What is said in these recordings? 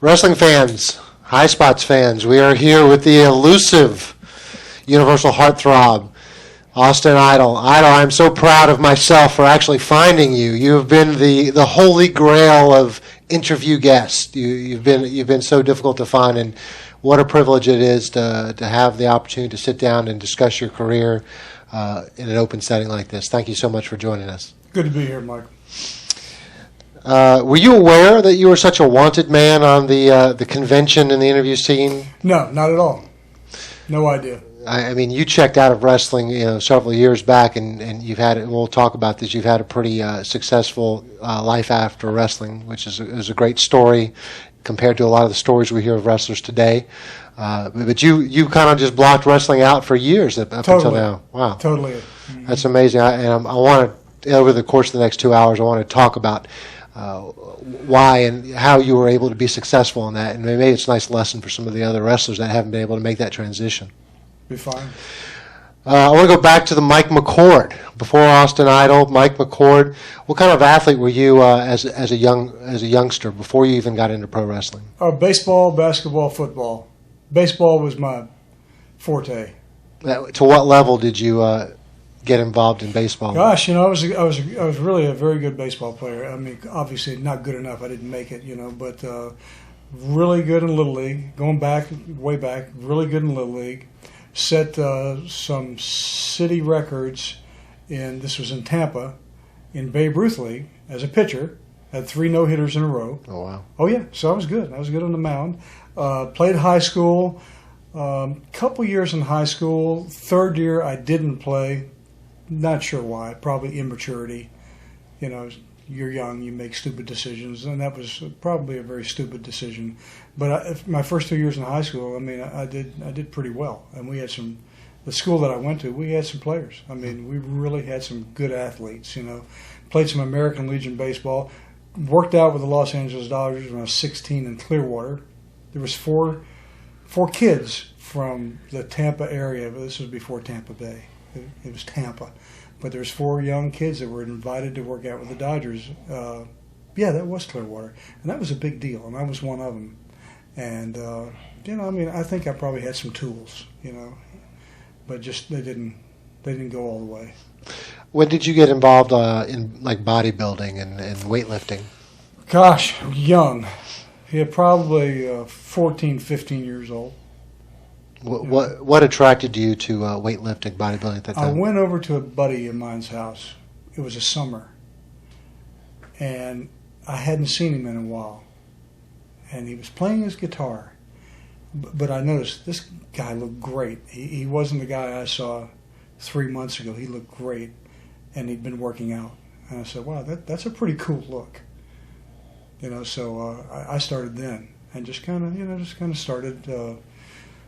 Wrestling fans, Highspots fans, we are here with the elusive Universal Heartthrob, Austin Idol. Idol, I'm so proud of myself for actually finding you. You have been the holy grail of interview guests. You've been so difficult to find, and what a privilege it is to have the opportunity to sit down and discuss your career in an open setting like this. Thank you so much for joining us. Good to be here, Mike. Were you aware that you were such a wanted man on the convention and the interview scene? No, not at all. No idea. I mean, you checked out of wrestling, several years back, and you've had it. We'll talk about this. You've had a pretty successful life after wrestling, which is a great story compared to a lot of the stories we hear of wrestlers today. But you kind of just blocked wrestling out for years up until now. Wow, Totally. Mm-hmm. That's amazing. I want to, over the course of the next 2 hours, I want to talk about why and how you were able to be successful in that, and maybe it's a nice lesson for some of the other wrestlers that haven't been able to make that transition. Be fine. I want to go back to the Mike McCord. Before Austin Idol, Mike McCord. What kind of athlete were you as a youngster before you even got into pro wrestling? Baseball, basketball, football. Baseball was my forte. To what level did you get involved in baseball? Gosh, I was really a very good baseball player. I mean, obviously not good enough. I didn't make it, but really good in Little League. Going back, way back, really good in Little League. Set some city records this was in Tampa, in Babe Ruth League as a pitcher. Had 3 no-hitters in a row. Oh, wow. Oh, yeah. So I was good. I was good on the mound. Played high school. Couple years in high school. Third year I didn't play. Not sure why. Probably immaturity. You're young, you make stupid decisions, and that was probably a very stupid decision. But my first 2 years in high school, I mean, I did pretty well. And we had the school that I went to, we had some players. I mean, we really had some good athletes, Played some American Legion baseball. Worked out with the Los Angeles Dodgers when I was 16 in Clearwater. There was four kids from the Tampa area, but this was before Tampa Bay. It was Tampa. But there's 4 young kids that were invited to work out with the Dodgers. That was Clearwater. And that was a big deal, and I was one of them. And, I think I probably had some tools, but just they didn't go all the way. When did you get involved in like bodybuilding and weightlifting? Gosh, young. Yeah, probably 14, 15 years old. What attracted you to weightlifting, bodybuilding at that time? I went over to a buddy of mine's house. It was a summer, and I hadn't seen him in a while. And he was playing his guitar, but I noticed this guy looked great. He wasn't the guy I saw 3 months ago. He looked great, and he'd been working out. And I said, "Wow, that's a pretty cool look." So I started then, and just kind of started.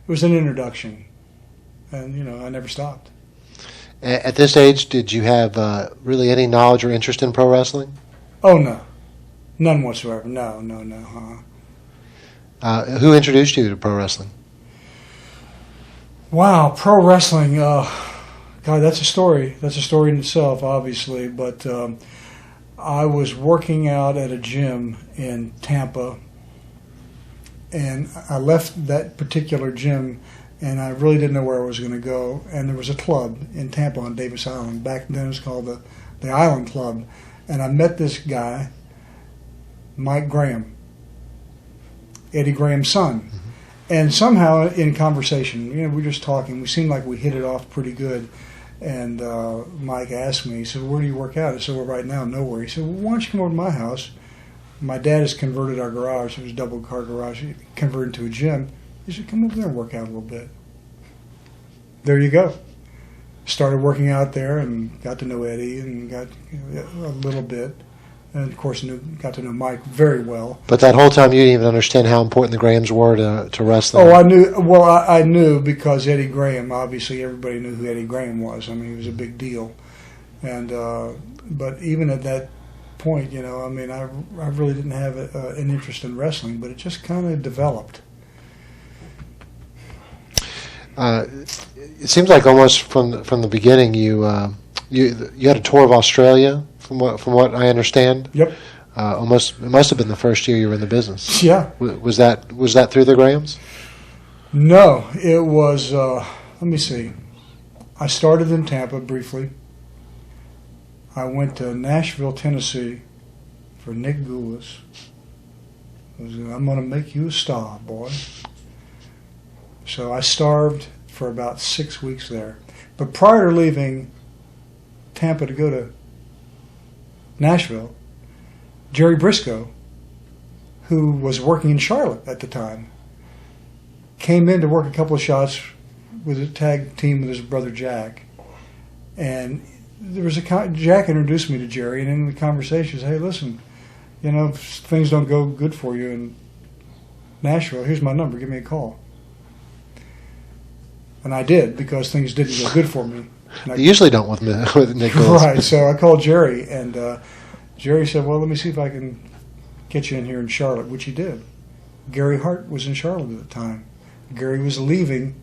It was an introduction, and I never stopped. At this age, did you have really any knowledge or interest in pro wrestling? Oh no, none whatsoever. No. Who introduced you to pro wrestling? Wow, pro wrestling. God, that's a story. That's a story in itself, obviously. But I was working out at a gym in Tampa. And I left that particular gym, and I really didn't know where I was going to go. And there was a club in Tampa on Davis Island. Back then it was called the Island Club. And I met this guy, Mike Graham, Eddie Graham's son. Mm-hmm. And somehow in conversation, we were just talking. We seemed like we hit it off pretty good. And Mike asked me, he said, "Where do you work out?" I said, "Well, right now, nowhere." He said, "Well, why don't you come over to my house?" My dad has converted our garage. It was a double-car garage. He converted to a gym. He said, "Come over there and work out a little bit." There you go. Started working out there and got to know Eddie and got a little bit. And, of course, got to know Mike very well. But that whole time you didn't even understand how important the Grahams were to wrestling. Oh, I knew. Well, I knew because Eddie Graham, obviously everybody knew who Eddie Graham was. I mean, he was a big deal. And but even at that point, I really didn't have an interest in wrestling, but it just kind of developed. It seems like almost from the beginning you had a tour of Australia, from what I understand. Yep. It must have been the first year you were in the business. Yeah. Was that through the Grahams? No, it was, let me see. I started in Tampa briefly. I went to Nashville, Tennessee for Nick Goulas. I'm going to make you a star, boy. So I starved for about 6 weeks there. But prior to leaving Tampa to go to Nashville, Jerry Briscoe, who was working in Charlotte at the time, came in to work a couple of shots with a tag team with his brother Jack. And there was Jack introduced me to Jerry, and in the conversation, he said, hey, listen, if things don't go good for you in Nashville, here's my number, give me a call. And I did, because things didn't go good for me. You usually don't with Nick Goulas. Right, so I called Jerry, and Jerry said, well, let me see if I can get you in here in Charlotte, which he did. Gary Hart was in Charlotte at the time. Gary was leaving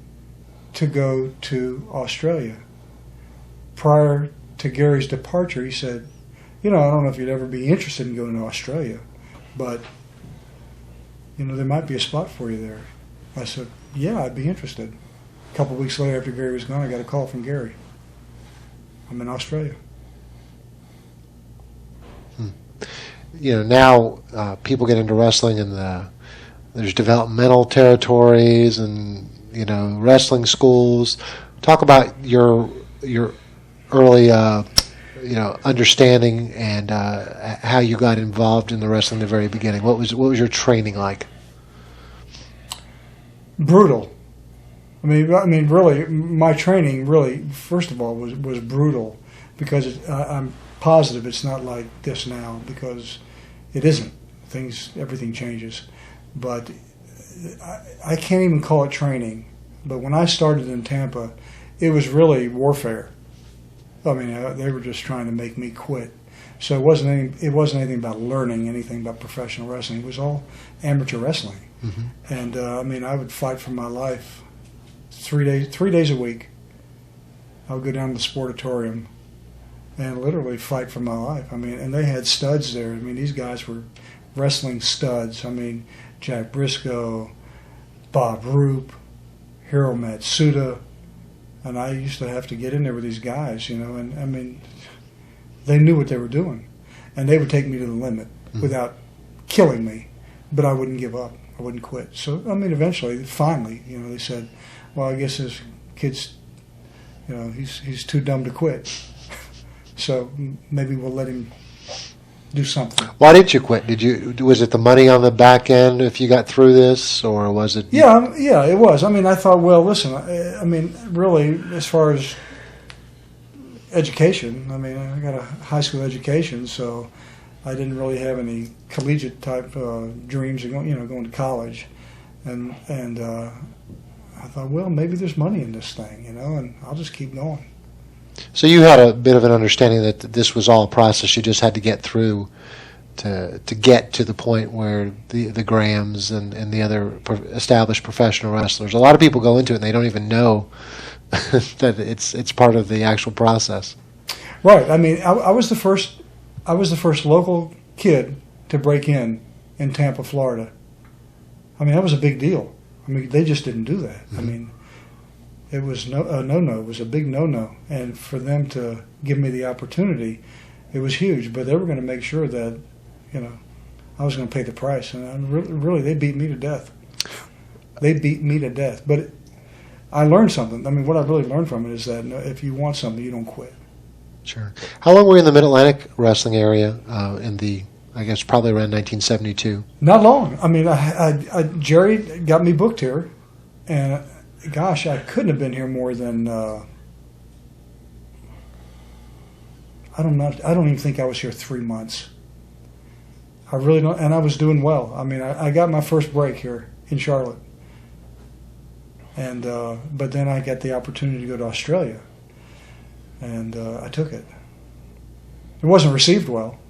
to go to Australia. Prior to Gary's departure, he said, I don't know if you'd ever be interested in going to Australia, but, there might be a spot for you there. I said, yeah, I'd be interested. A couple of weeks later, after Gary was gone, I got a call from Gary. I'm in Australia. Now people get into wrestling and there's developmental territories and, wrestling schools. Talk about your early, understanding and how you got involved in the wrestling in the very beginning. What was your training like? Brutal. I mean, really, my training really, first of all, was brutal, because I'm positive it's not like this now, because it isn't. Everything changes. But I can't even call it training. But when I started in Tampa, it was really warfare. I mean, they were just trying to make me quit. So it wasn't anything about learning anything about professional wrestling. It was all amateur wrestling. Mm-hmm. And I would fight for my life 3 days a week. I would go down to the sportatorium and literally fight for my life. And they had studs there. These guys were wrestling studs. Jack Briscoe, Bob Roop, Hiro Matsuda, and I used to have to get in there with these guys, and they knew what they were doing, and they would take me to the limit without killing me, but I wouldn't give up. I wouldn't quit. So, eventually, finally, they said, well, I guess this kid's, he's too dumb to quit. So maybe we'll let him do something. Why did you quit? Was it the money on the back end if you got through this, or was it? Yeah, it was. I thought, well, listen, really, as far as education, I got a high school education, so I didn't really have any collegiate type dreams of going to college, and I thought, well, maybe there's money in this thing, and I'll just keep going. So you had a bit of an understanding that this was all a process you just had to get through to get to the point where the Grahams and the other established professional wrestlers. A lot of people go into it and they don't even know that it's part of the actual process. Right. I was the first local kid to break in Tampa, Florida. That was a big deal. They just didn't do that. Mm-hmm. It was a no-no. It was a big no-no. And for them to give me the opportunity, it was huge. But they were going to make sure that, I was going to pay the price. And really, they beat me to death. But I learned something. What I really learned from it is that if you want something, you don't quit. Sure. How long were you in the Mid-Atlantic wrestling area I guess probably around 1972? Not long. Jerry got me booked here, and gosh, I couldn't have been here more than I don't even think I was here 3 months. I really don't, and I was doing well. I got my first break here in Charlotte, and but then I got the opportunity to go to Australia, and I took it. It wasn't received well.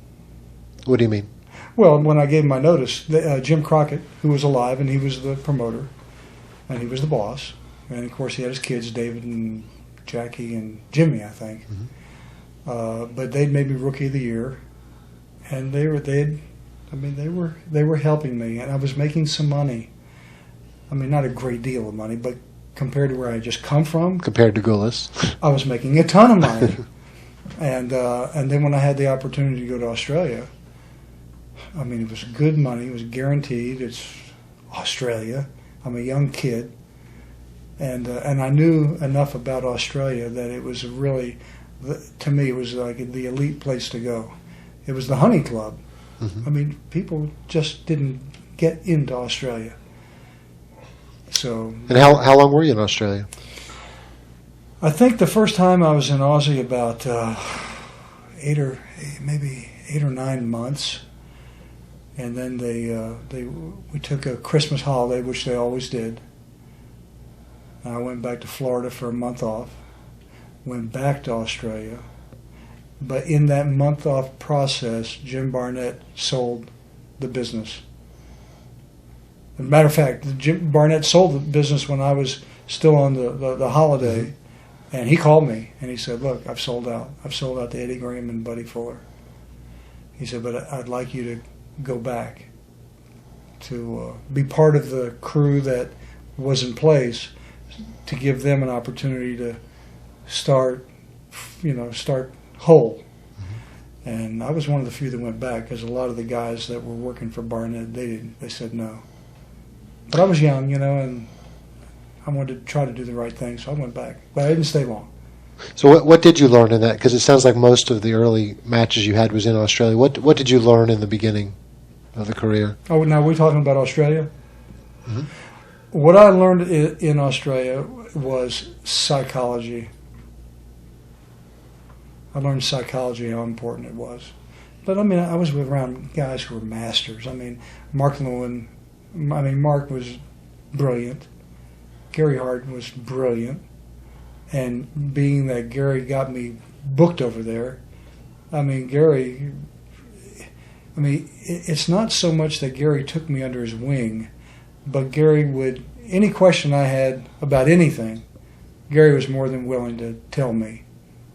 What do you mean? Well, when I gave my notice, Jim Crockett, who was alive, and he was the promoter, and he was the boss, and of course he had his kids, David and Jackie and Jimmy, I think. Mm-hmm. But they'd made me Rookie of the Year, and they were helping me, and I was making some money. I mean, not a great deal of money, but compared to where I just come from, Compared to Goulas. I was making a ton of money. And then when I had the opportunity to go to Australia, I mean, it was good money. It was guaranteed. It's Australia. I'm a young kid, and I knew enough about Australia that it was really, to me, it was like the elite place to go. It was the honey club. I mean, people just didn't get into Australia. So. And how long were you in Australia? I think the first time I was in Aussie about 8 or 9 months, and then we took a Christmas holiday, which they always did. And I went back to Florida for a month off, went back to Australia, but in that month off process, Jim Barnett sold the business. As a matter of fact, Jim Barnett sold the business when I was still on the holiday. And he called me, and he said, look, I've sold out. I've sold out to Eddie Graham and Buddy Fuller. He said, but I'd like you to go back to be part of the crew that was in place to give them an opportunity to start whole. And I was one of the few that went back, because a lot of the guys that were working for Barnett, they said no. But I was young, and I wanted to try to do the right thing, so I went back. But I didn't stay long. So what did you learn in that? Because it sounds like most of the early matches you had was in Australia. What did you learn in the beginning of the career? Oh, now we're talking about Australia? Mm-hmm. What I learned in Australia was psychology. I learned psychology, how important it was. But, I mean, I was around guys who were masters. I mean, Mark was brilliant. Gary Hart was brilliant, and being that Gary got me booked over there, it's not so much that Gary took me under his wing, but any question I had about anything, Gary was more than willing to tell me.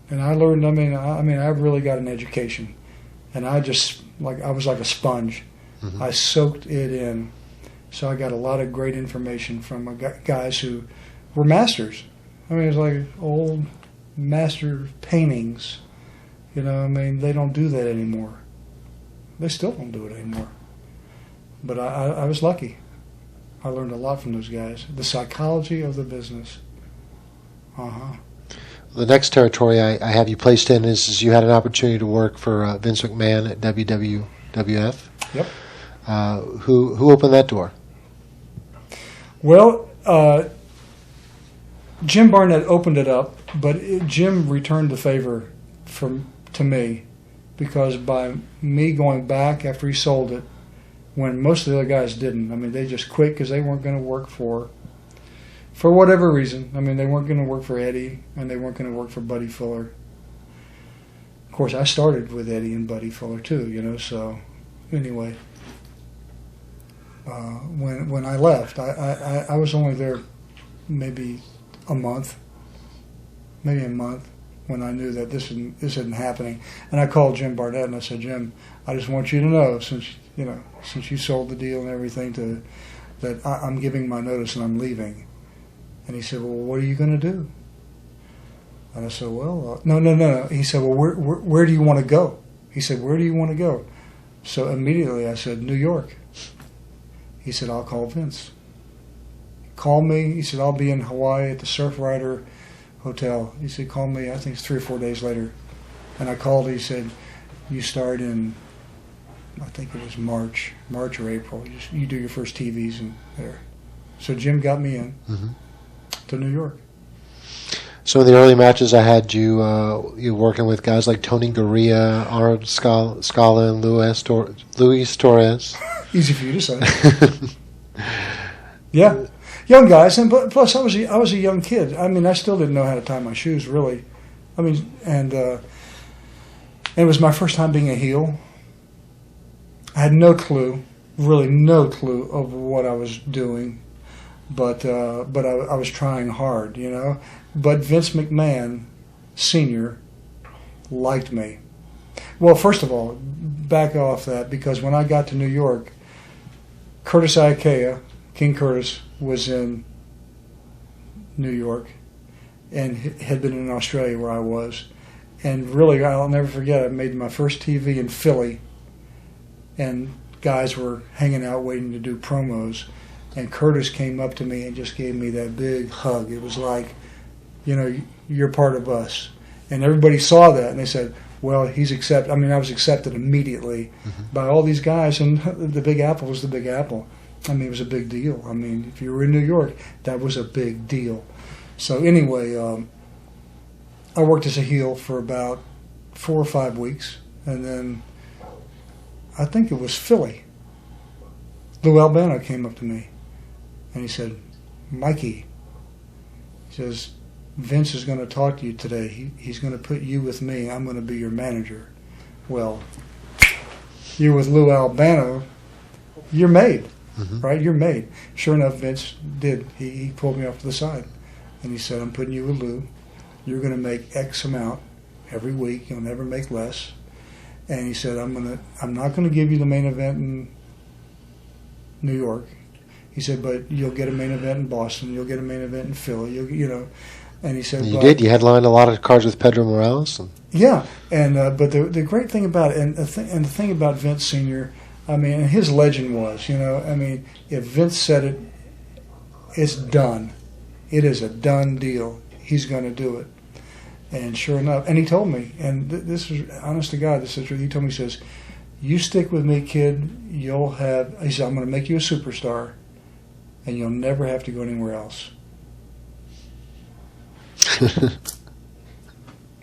And I learned, I really got an education, and I was like a sponge. Mm-hmm. I soaked it in. So I got a lot of great information from guys who were masters. I mean, it was like old master paintings. They don't do that anymore. They still don't do it anymore. But I was lucky. I learned a lot from those guys. The psychology of the business. The next territory I have you placed in is you had an opportunity to work for Vince McMahon at WWF. Yep. Who opened that door? Well, Jim Barnett opened it up, but Jim returned the favor to me, because by me going back after he sold it, when most of the other guys didn't. They just quit because they weren't going to work for whatever reason. They weren't going to work for Eddie, and they weren't going to work for Buddy Fuller. Of course, I started with Eddie and Buddy Fuller too, so anyway. When I left, I was only there maybe a month, when I knew that this isn't happening. And I called Jim Barnett and I said, Jim, I just want you to know, since you sold the deal and everything, that I'm giving my notice and I'm leaving. And he said, well, what are you going to do? And I said, well, no. He said, well, where do you want to go? He said, where do you want to go? So immediately I said, New York. He said, I'll call Vince. Call me. He said, I'll be in Hawaii at the Surf Rider Hotel. He said, call me, I think it's 3 or 4 days later. And I called, he said, you start in, I think it was March or April. You do your first TVs in there. So Jim got me in to New York. So in the early matches, I had you working with guys like Tony Gurria, Arnold Scala, and Luis Torres. Easy for you to say. Yeah, young guys, and plus I was a young kid. I still didn't know how to tie my shoes, really. And it was my first time being a heel. I had no clue, really no clue of what I was doing, but I was trying hard, But Vince McMahon, Sr., liked me. Well, first of all, back off that, because when I got to New York, Curtis Ikea, King Curtis, was in New York and had been in Australia where I was. And really, I'll never forget, I made my first TV in Philly, and guys were hanging out waiting to do promos. And Curtis came up to me and just gave me that big hug. It was like, you know, you're part of us. And everybody saw that, and they said, well, he's accepted. I mean, I was accepted immediately by all these guys, and the Big Apple was the Big Apple. I mean, it was a big deal. I mean, if you were in New York, that was a big deal. So anyway, I worked as a heel for about 4 or 5 weeks, and then I think it was Philly. Lou Albano came up to me, and he said, Mikey, he says, Vince is going to talk to you today. He's going to put you with me. I'm going to be your manager. Well, you're with Lou Albano, you're made, right? You're made. Sure enough, Vince did. He pulled me off to the side, and he said, I'm putting you with Lou. You're going to make X amount every week. You'll never make less. And he said, I'm not going to give you the main event in New York. He said, but you'll get a main event in Boston. You'll get a main event in Philly. You know. And he said, you did. You headlined a lot of cards with Pedro Morales. Yeah, and but the great thing about it, and the thing about Vince Senior, I mean, and his legend was, you know, I mean, if Vince said it, it's done. It is a done deal. He's going to do it. And sure enough, and he told me, and this is honest to God, this is true. He told me, he says, "You stick with me, kid. You'll have." He said, "I'm going to make you a superstar, and you'll never have to go anywhere else."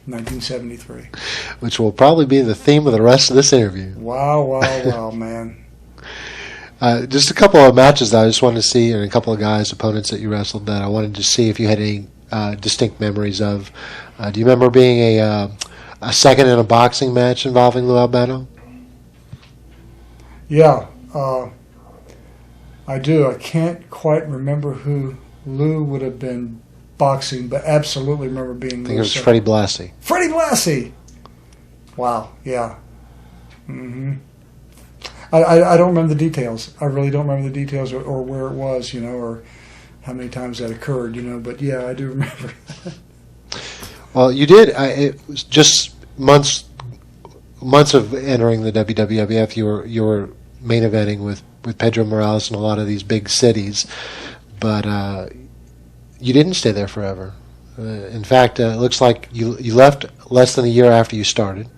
1973. Which will probably be the theme of the rest of this interview. Wow, man. Just a couple of matches that I just wanted to see, and a couple of guys, opponents that you wrestled that I wanted to see if you had any distinct memories of. Do you remember being a second in a boxing match involving Lou Albano? Yeah, I do. I can't quite remember who Lou would have been boxing, but absolutely remember being. I think it was Freddie Blassie. Freddie Blassie! Wow, yeah. I don't remember the details. I really don't remember the details or where it was, you know, or how many times that occurred, you know, but yeah, I do remember. Well, you did. It was just months of entering the WWF. You were main eventing with Pedro Morales in a lot of these big cities, but you didn't stay there forever. In fact, it looks like you left less than a year after you started.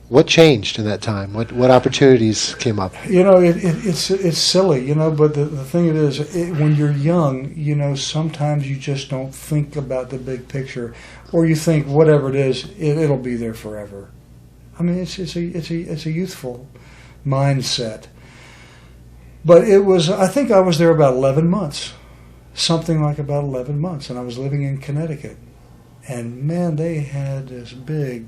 What changed in that time? What opportunities came up? You know, it's silly, you know, but the thing is, when you're young, you know, sometimes you just don't think about the big picture, or you think whatever it is, it'll be there forever. I mean, it's a youthful mindset. But it was, I think I was there about 11 months, something like about 11 months, and I was living in Connecticut, and man, they had this big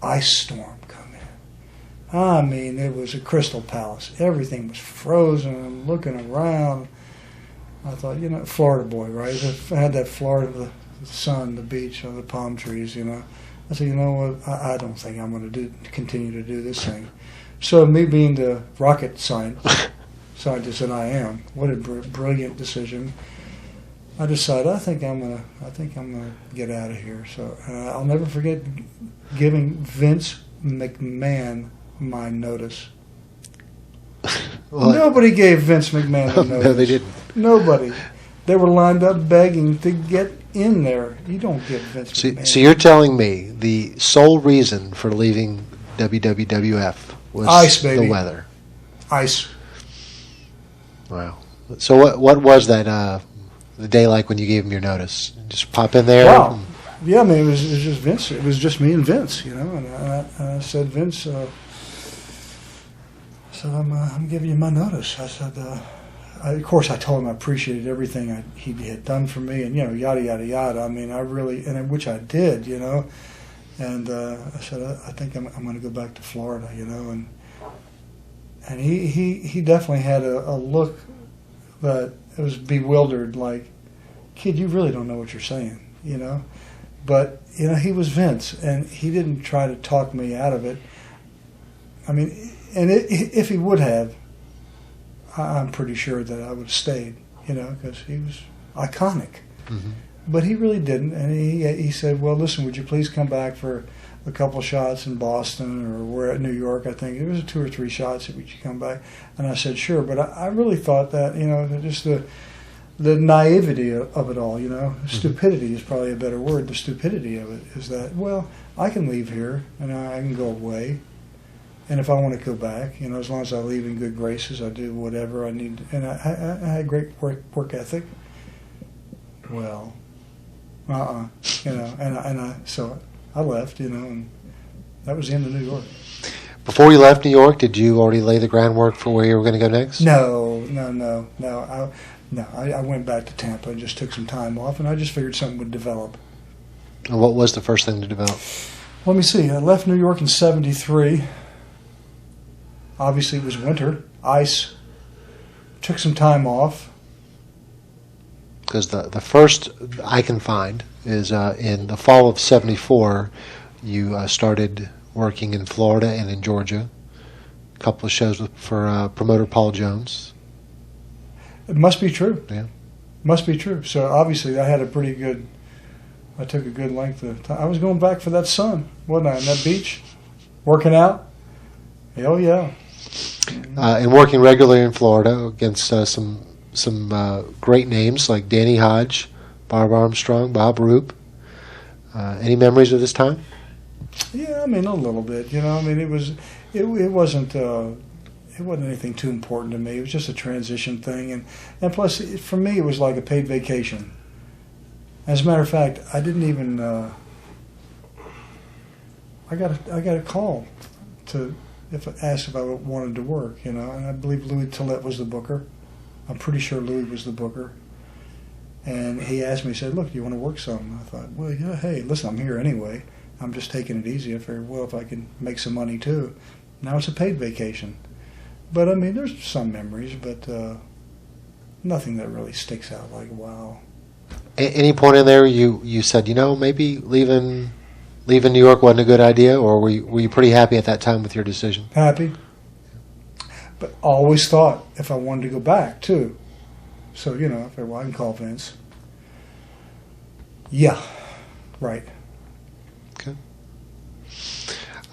ice storm come in. I mean, it was a crystal palace. Everything was frozen. I'm looking around. I thought, you know, Florida boy, right? I had that Florida, the sun, the beach, the palm trees, you know. I said, you know what? I don't think I'm going to continue to do this thing. So me being the rocket scientist that I am, what a brilliant decision. I decided I think I'm gonna get out of here. So I'll never forget giving Vince McMahon my notice. Well, nobody gave Vince McMahon the notice. No, they didn't. Nobody. They were lined up begging to get in there. You don't give Vince McMahon. So you're telling me the sole reason for leaving WWF was ice, baby. The weather? Ice. Wow. So what was that the day like when you gave him your notice? Just pop in there? Wow. Yeah, I mean, it was just Vince. It was just me and Vince, you know. And I said, Vince, I said, I'm giving you my notice. I said, of course, I told him I appreciated everything he had done for me, and, you know, yada, yada, yada. I mean, I really, and which I did, you know. And I said, I think I'm going to go back to Florida, you know. And he definitely had a look that it was bewildered, like, kid, you really don't know what you're saying, you know. But, he was Vince, and he didn't try to talk me out of it. I mean, and if he would have, I'm pretty sure that I would have stayed, because he was iconic. Mm-hmm. But he really didn't, and he said, well, listen, would you please come back for a couple shots in Boston, or we're at New York, I think. It was 2 or 3 shots, would you come back? And I said, sure, but I really thought that, just the naivety of it all, stupidity is probably a better word. The stupidity of it is that, well, I can leave here and I can go away, and if I want to go back, as long as I leave in good graces, I do whatever I need. And I had great work ethic. Well, so I left, and that was the end of New York. Before you left New York, did you already lay the groundwork for where you were going to go next? No. I went back to Tampa and just took some time off, and I just figured something would develop. And what was the first thing to develop? Let me see. I left New York in '73. Obviously, it was winter, ice. Took some time off. Because the first I can find is in the fall of '74, you started working in Florida and in Georgia. A couple of shows for promoter Paul Jones. It must be true. Yeah. Must be true. So obviously I took a good length of time. I was going back for that sun, wasn't I, on that beach? Working out? Hell yeah. And working regularly in Florida against some great names like Danny Hodge, Barb Armstrong, Bob Roop. Any memories of this time? Yeah, a little bit. It wasn't anything too important to me. It was just a transition thing, and plus, for me, it was like a paid vacation. As a matter of fact, I didn't even. I got a call asked if I wanted to work, and I believe Louis Tillett was the booker. I'm pretty sure Louis was the booker. And he asked me, he said, look, do you want to work something? I thought, well, yeah, hey, listen, I'm here anyway. I'm just taking it easy. I figured, well, if I can make some money too. Now it's a paid vacation. But, there's some memories, but nothing that really sticks out like, wow. Any point in there you said, maybe leaving New York wasn't a good idea, or were you pretty happy at that time with your decision? Happy. But always thought if I wanted to go back, too. So, I figured, well, I can call Vince. Yeah, right. Okay.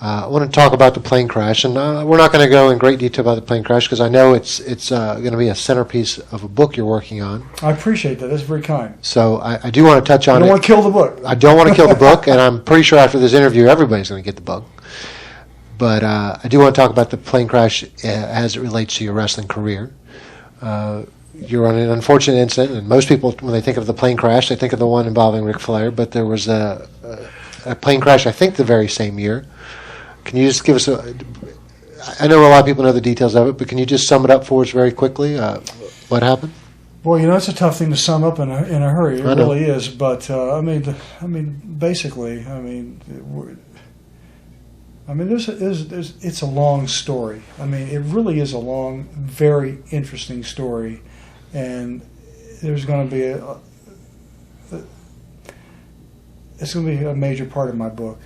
I want to talk about the plane crash, and we're not going to go in great detail about the plane crash because I know it's going to be a centerpiece of a book you're working on. I appreciate that. That's very kind. So I do want to touch on it. I don't want to kill the book. I don't want to kill the book, and I'm pretty sure after this interview everybody's going to get the book. But I do want to talk about the plane crash as it relates to your wrestling career. You're on an unfortunate incident, and most people, when they think of the plane crash, they think of the one involving Ric Flair, but there was a plane crash, I think, the very same year. Can you just give us I know a lot of people know the details of it, but can you just sum it up for us very quickly? What happened? Well, it's a tough thing to sum up in a hurry. It really is. But basically, it's a long story. It really is a long, very interesting story, and there's going to be it's going to be a major part of my book.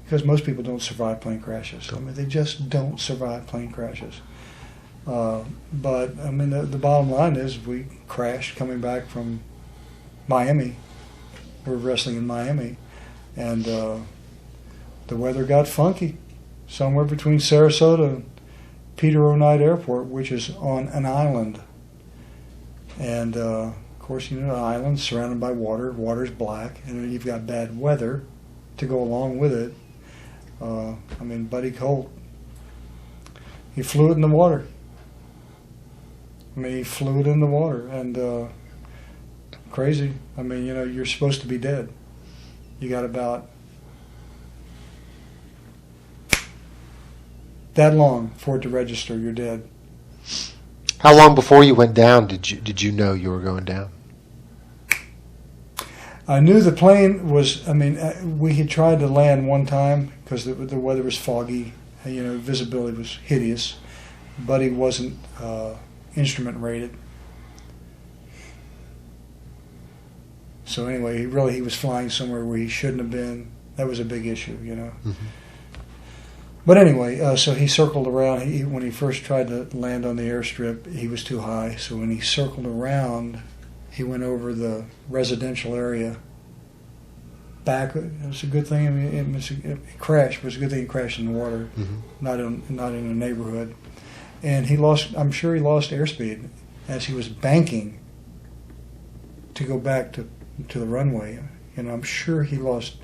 Because most people don't survive plane crashes. They just don't survive plane crashes. But, the bottom line is we crashed coming back from Miami. We were wrestling in Miami. And the weather got funky. Somewhere between Sarasota and Peter O'Knight Airport, which is on an island. And, of course, an island surrounded by water. Water's black. And then you've got bad weather to go along with it. Buddy Colt, he flew it in the water. He flew it in the water, and crazy. You're supposed to be dead. You got about that long for it to register. You're dead. How long before you went down did you know you were going down? I knew the plane was, we had tried to land one time because the weather was foggy, visibility was hideous. Buddy wasn't instrument rated. So anyway, he was flying somewhere where he shouldn't have been. That was a big issue, you know. Mm-hmm. But anyway, so he circled around. When he first tried to land on the airstrip, he was too high. So when he circled around, he went over the residential area back. It was a good thing. I mean, it crashed. It was a good thing he crashed in the water, not in a neighborhood. And he lost. I'm sure he lost airspeed as he was banking to go back to the runway. You know, I'm sure he lost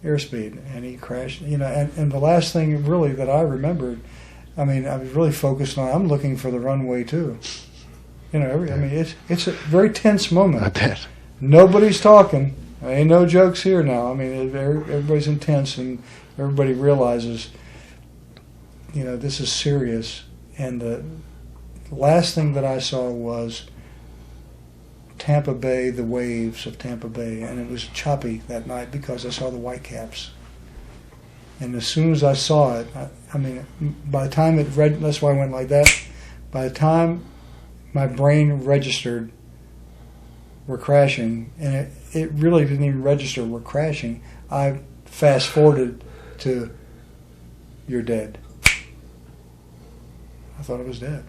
airspeed and he crashed. You know, and the last thing really that I remembered, I mean, I was really focused on. I'm looking for the runway too. You know, I mean, it's a very tense moment. I bet. Nobody's talking. There ain't no jokes here now. I mean, everybody's intense and everybody realizes, you know, this is serious. And the last thing that I saw was Tampa Bay, the waves of Tampa Bay, and it was choppy that night because I saw the whitecaps. And as soon as I saw it, I mean, by the time that's why I went like that. By the time my brain registered we're crashing, and it really didn't even register we're crashing, I fast forwarded to you're dead. I thought it was dead.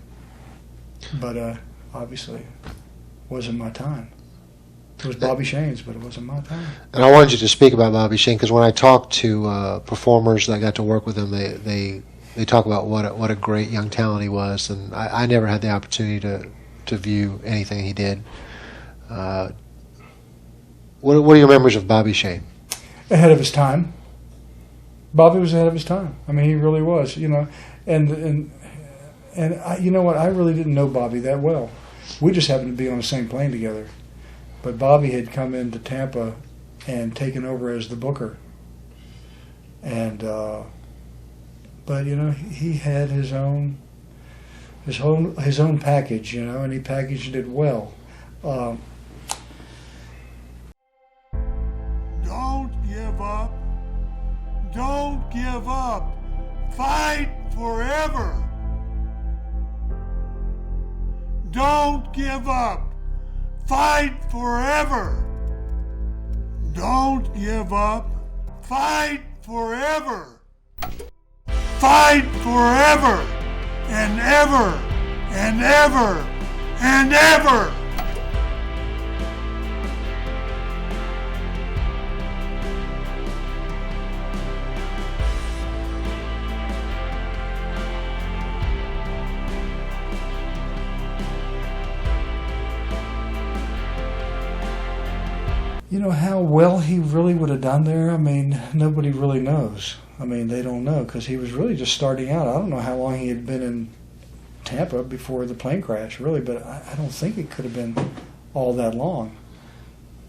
But obviously wasn't my time. It was Bobby Shane's, but it wasn't my time. And I wanted you to speak about Bobby Shane because when I talked to performers that got to work with him, they talk about what a great young talent he was, and I never had the opportunity to view anything he did. What are your memories of Bobby Shane? Ahead of his time. Bobby was ahead of his time. I mean, he really was. You know, and you know what? I really didn't know Bobby that well. We just happened to be on the same plane together. But Bobby had come into Tampa and taken over as the booker. And but you know, he had his own package, you know, and he packaged it well. Don't give up. Don't give up. Fight forever. Don't give up. Fight forever. Don't give up. Fight forever. Fight forever and ever and ever and ever. You know how well he really would have done there? I mean, nobody really knows. I mean, they don't know because he was really just starting out. I don't know how long he had been in Tampa before the plane crash, really, but I don't think it could have been all that long.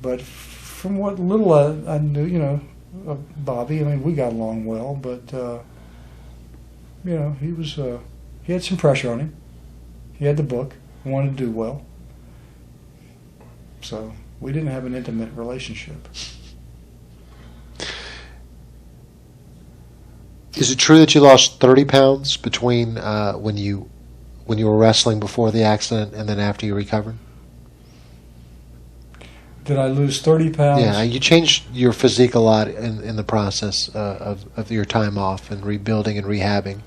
But from what little I knew, you know, of Bobby, I mean, we got along well, but, you know, he had some pressure on him. He had the book, wanted to do well. So we didn't have an intimate relationship. Is it true that you lost 30 pounds between when you were wrestling before the accident and then after you recovered? Did I lose 30 pounds? Yeah, you changed your physique a lot in the process of your time off and rebuilding and rehabbing.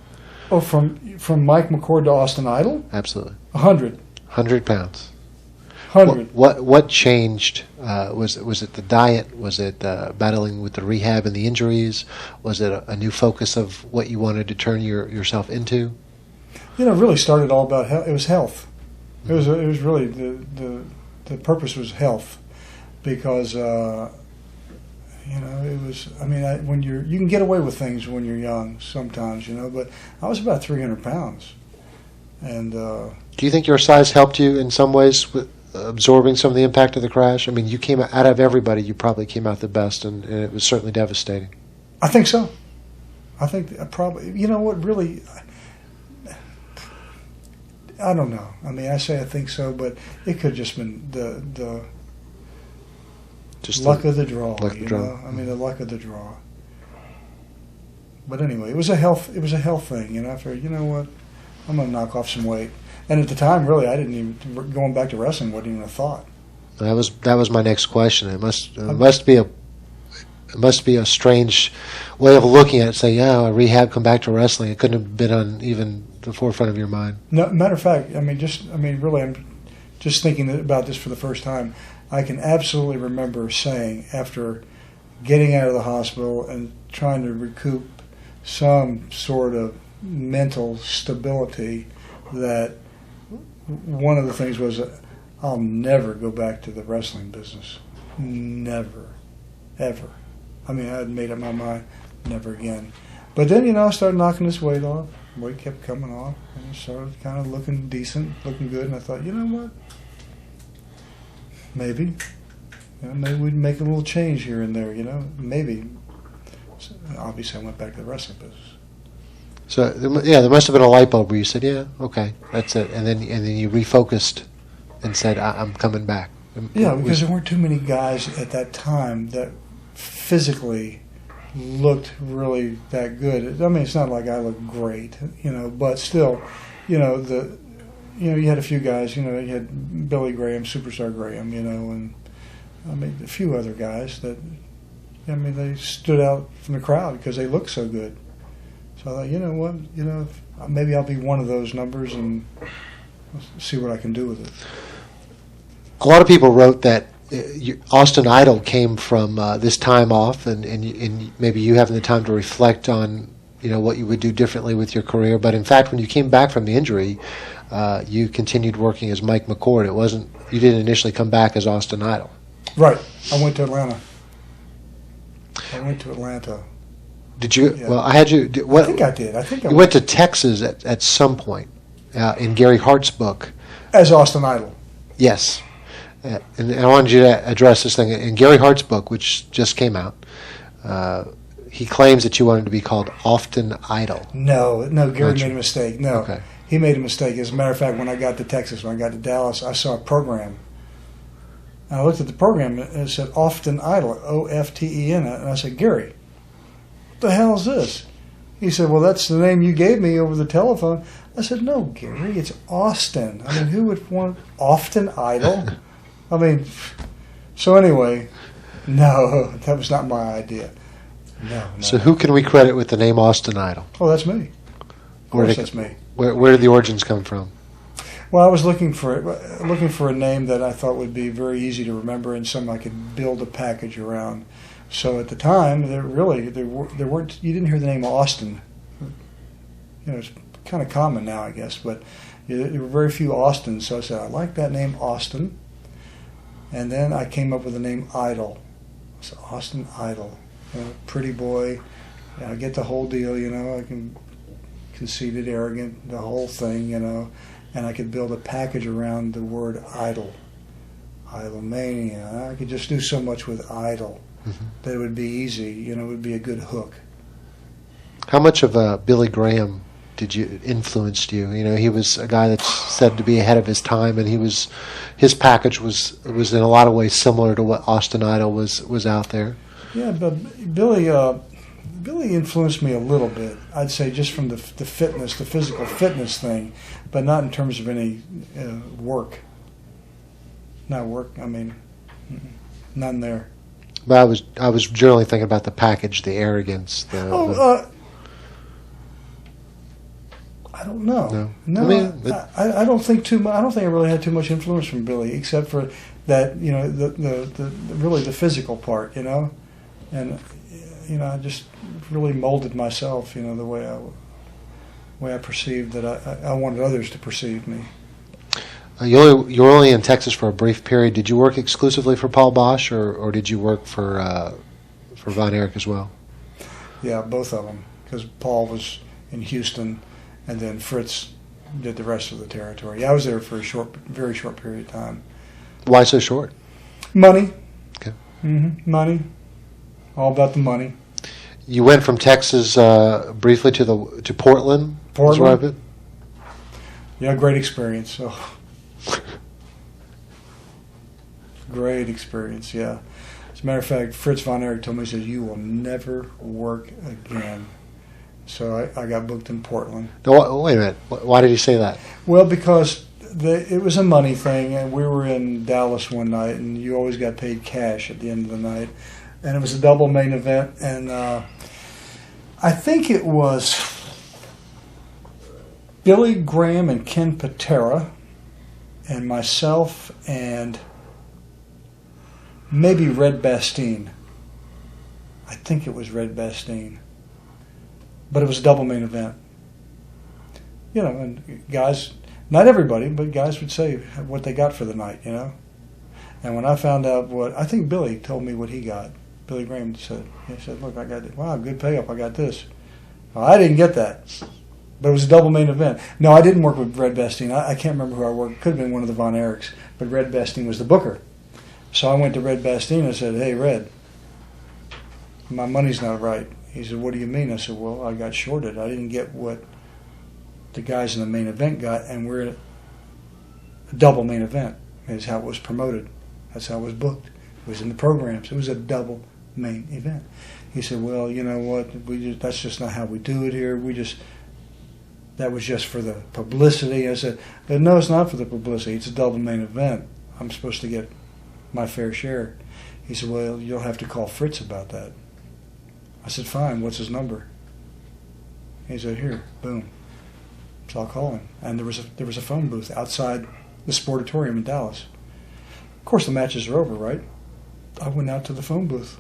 Oh, from Mike McCord to Austin Idol? Absolutely. 100. 100 pounds. 100. What changed? Was it the diet? Was it battling with the rehab and the injuries? Was it a new focus of what you wanted to turn yourself into? You know, it really started all about health. It was health. It was really the purpose was health, because you know, it was. I mean, when you can get away with things when you're young sometimes, you know. But I was about 300 pounds, and. Do you think your size helped you in some ways with absorbing some of the impact of the crash? I mean, you came out of everybody, you probably came out the best, and it was certainly devastating. I think so. I think probably. You know what? Really, I don't know. I mean, I say I think so, but it could have just been the luck of the draw. Luck of the draw. Know? I mean, the luck of the draw. But anyway, it was a health thing. You know, I figured, you know what, I'm going to knock off some weight. And at the time, really, I didn't even, going back to wrestling, wasn't even a thought. That was my next question. It must be a strange way of looking at it. Say, yeah, rehab, come back to wrestling. It couldn't have been on even the forefront of your mind. No, matter of fact, really, I'm just thinking about this for the first time. I can absolutely remember saying, after getting out of the hospital and trying to recoup some sort of mental stability, that one of the things was, I'll never go back to the wrestling business. Never. Ever. I had made up my mind, never again. But then, I started knocking this weight off. Weight kept coming off, and it started kind of looking decent, looking good, and I thought, you know what? Maybe we'd make a little change here and there, maybe. So obviously, I went back to the wrestling business. So, there must have been a light bulb where you said, yeah, okay, that's it. And then you refocused and said, I'm coming back. Yeah, because there weren't too many guys at that time that physically looked really that good. It's not like I looked great, but still, you had a few guys, you had Billy Graham, Superstar Graham, and a few other guys that, they stood out from the crowd because they looked so good. So I thought, you know what, maybe I'll be one of those numbers and see what I can do with it. A lot of people wrote that Austin Idol came from this time off, and maybe you having the time to reflect on what you would do differently with your career. But in fact, when you came back from the injury, you continued working as Mike McCord. You didn't initially come back as Austin Idol. Right. I went to Atlanta. Did you? Yeah. Well, I had you. I think I did. You went to Texas at some point in Gary Hart's book as Austin Idol. Yes. And I wanted you to address this thing. In Gary Hart's book, which just came out, he claims that you wanted to be called Austin Idol. No, Gary made a mistake. No, okay. He made a mistake. As a matter of fact, when I got to Texas, when I got to Dallas, I saw a program. And I looked at the program, and it said Austin Idol, O-F-T-E-N. And I said, Gary, what the hell is this? He said, well, that's the name you gave me over the telephone. I said, no, Gary, it's Austin. Who would want Austin Idol? So anyway, no, that was not my idea. No. So who can we credit with the name Austin Idol? Oh, that's me. Of course, that's me. Where did the origins come from? Well, I was looking for a name that I thought would be very easy to remember and something I could build a package around. So at the time, there weren't. You didn't hear the name Austin. It's kind of common now, I guess, but there were very few Austins. So I said, I like that name, Austin. And then I came up with the name Idol. So Austin Idol, pretty boy. I get the whole deal, I can conceited, arrogant, the whole thing, and I could build a package around the word idol. Idolmania. I could just do so much with idol that it would be easy, it would be a good hook. How much of Billy Graham influenced you? He was a guy that's said to be ahead of his time, and his package was in a lot of ways similar to what Austin Idol was out there. Yeah, but Billy influenced me a little bit. I'd say just from the fitness, the physical fitness thing, but not in terms of any work. Not work. None there. But I was generally thinking about the package, the arrogance. I don't know. No. I don't think too much. I don't think I really had too much influence from Billy, except for that, the really the physical part, and I just really molded myself, the way I perceived that I wanted others to perceive me. You were only in Texas for a brief period. Did you work exclusively for Paul Bosch, or did you work for Von Erich as well? Yeah, both of them, because Paul was in Houston, and then Fritz did the rest of the territory. I was there for a very short period of time. Why so short? Money. Okay. Money. All about the money. You went from Texas briefly to Portland. Portland. Yeah, great experience. Oh. Great experience. Yeah. As a matter of fact, Fritz Von Erich told me, he said, "You will never work again." So I got booked in Portland. No, wait a minute. Why did he say that? Well, because It was a money thing, and we were in Dallas one night, and you always got paid cash at the end of the night, and it was a double main event, and I think it was Billy Graham and Ken Patera, and myself, and maybe Red Bastien. I think it was Red Bastien, but it was a double main event. You know, and guys, not everybody, but guys would say what they got for the night, you know. And when I found out I think Billy told me what he got. Billy Graham said, look, I got this. Wow, good payoff, I got this. Well, I didn't get that, but it was a double main event. No, I didn't work with Red Bastien. I can't remember who I worked. Could have been one of the Von Erichs, but Red Bastien was the booker. So I went to Red Bastien and said, hey, Red, my money's not right. He said, what do you mean? I said, well, I got shorted. I didn't get what the guys in the main event got, and we're at a double main event. That's how it was promoted. That's how it was booked. It was in the programs. It was a double main event. He said, well, you know what? That's just not how we do it here. That was just for the publicity. I said, no, it's not for the publicity. It's a double main event. I'm supposed to get my fair share. He said, well, you'll have to call Fritz about that. I said, fine, what's his number? He said, here, boom. So I'll call him. And there was a phone booth outside the Sportatorium in Dallas. Of course, the matches are over, right? I went out to the phone booth.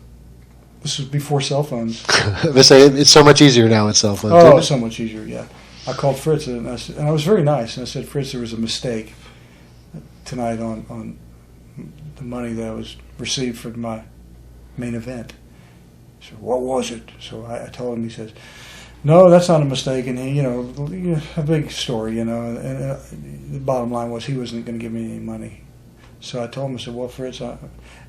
This was before cell phones. They say it's so much easier now with cell phones. Oh, it's so much easier, yeah. I called Fritz, and I was very nice. And I said, Fritz, there was a mistake tonight on the money that was received for my main event. He said, what was it? So I told him. He says, no, that's not a mistake. And he, a big story, and the bottom line was he wasn't going to give me any money. So I told him, I said, well, Fritz,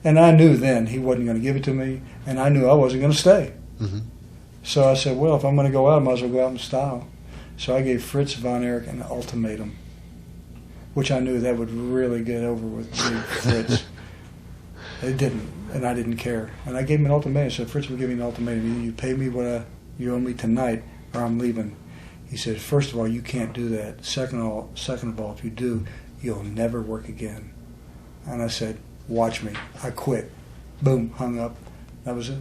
and I knew then he wasn't going to give it to me, and I knew I wasn't going to stay. Mm-hmm. So I said, well, if I'm going to go out, I might as well go out in style. So I gave Fritz Von Erich an ultimatum, which I knew that would really get over with Fritz. It didn't, and I didn't care. And I gave him an ultimatum. I said, Fritz will give me an ultimatum. Either you pay me what you owe me tonight, or I'm leaving. He said, first of all, you can't do that. Second of all, if you do, you'll never work again. And I said, watch me. I quit. Boom, hung up. That was it.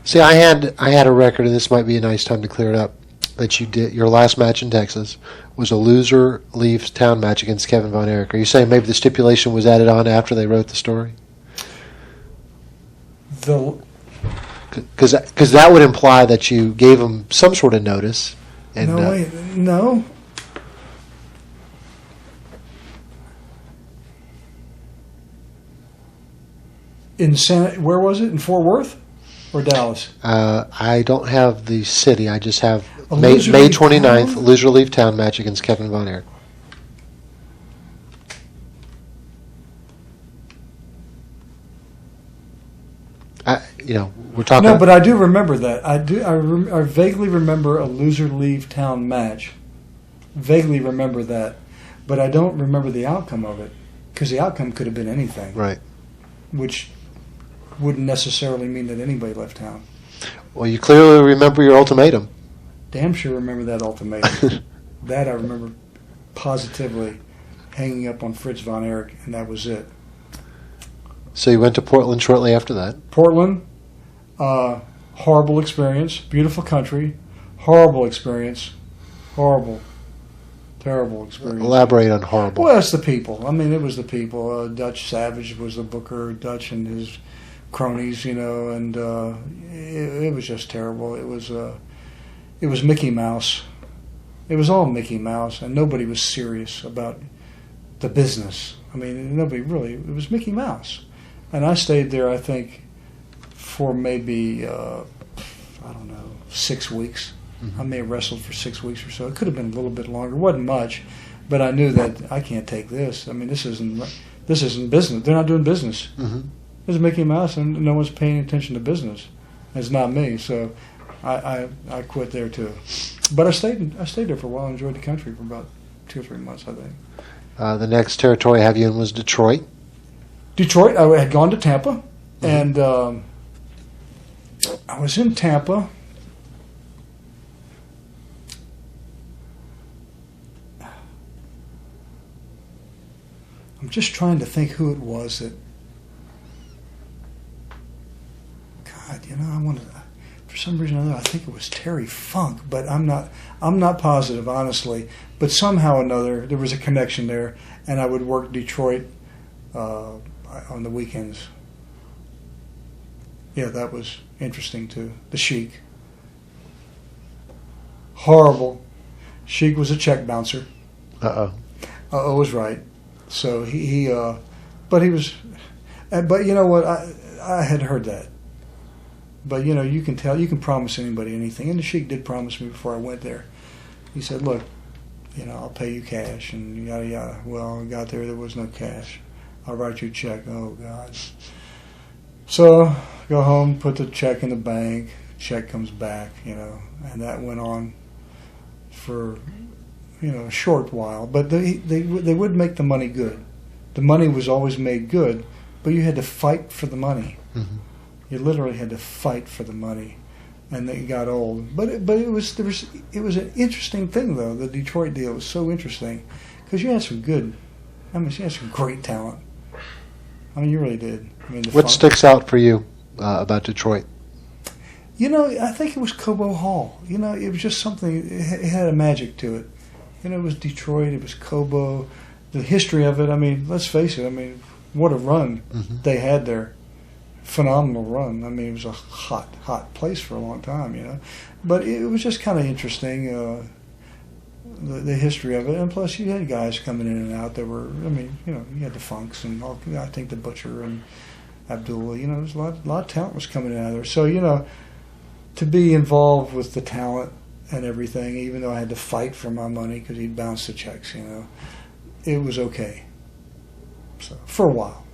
See, I had a record, and this might be a nice time to clear it up, that you did. Your last match in Texas was a loser leaves town match against Kevin Von Erich. Are you saying maybe the stipulation was added on after they wrote the story? Because that would imply that you gave them some sort of notice. And, no. Where was it? In Fort Worth or Dallas? I don't have the city. I just have May 29th, loser leave town match against Kevin Von Erich. We're talking. No, but I do remember that. I vaguely remember a loser leave town match. Vaguely remember that, but I don't remember the outcome of it because the outcome could have been anything. Right. Which wouldn't necessarily mean that anybody left town. Well, you clearly remember your ultimatum. Damn sure remember that ultimatum. That I remember positively hanging up on Fritz Von Erich, and that was it. So you went to Portland shortly after that. Portland, horrible experience. Beautiful country, horrible experience. Horrible, terrible experience. Elaborate on horrible. Well, it's the people. I mean, it was the people. Dutch Savage was the booker. Dutch and his cronies, and it was just terrible. It was Mickey Mouse. It was all Mickey Mouse, and nobody was serious about the business. I mean, nobody really. It was Mickey Mouse. And I stayed there, I think, for maybe, 6 weeks. Mm-hmm. I may have wrestled for 6 weeks or so. It could have been a little bit longer. It wasn't much, but I knew that I can't take this. I mean, this isn't business. They're not doing business. Mm-hmm. This is Mickey Mouse, and no one's paying attention to business. It's not me, so I quit there too. But I stayed there for a while. I enjoyed the country for about 2 or 3 months, I think. The next territory I have you in was Detroit. Detroit, I had gone to Tampa, and I was in Tampa. just trying to think who it was that. God, I wanted. For some reason or another, I think it was Terry Funk, but I'm not positive, honestly. But somehow or another, there was a connection there, and I would work Detroit on the weekends. Yeah, that was interesting too. The Sheik, horrible. Sheik was a check bouncer. Was right. So he but he was, but you know what? I had heard that. But, you can tell, you can promise anybody anything. And the Sheik did promise me before I went there. He said, look, I'll pay you cash and yada, yada. Well, I got there was no cash. I'll write you a check. Oh, God. So, go home, put the check in the bank. Check comes back, and that went on for, a short while. But they would make the money good. The money was always made good, but you had to fight for the money. Mm-hmm. You literally had to fight for the money, and it got old. But it was an interesting thing though. The Detroit deal was so interesting because you had some you had some great talent. You really did. What sticks out for you about Detroit? I think it was Cobo Hall. It was just something. It had a magic to it. It was Detroit. It was Cobo. The history of it. Let's face it. What a run they had there. Phenomenal run. It was a hot place for a long time, But it was just kind of interesting, the history of it. And plus, you had guys coming in and out that were, you had the Funks and I think the Butcher and Abdullah. There's a lot of talent was coming in and out of there. So, to be involved with the talent and everything, even though I had to fight for my money because he'd bounce the checks, it was okay. So, for a while.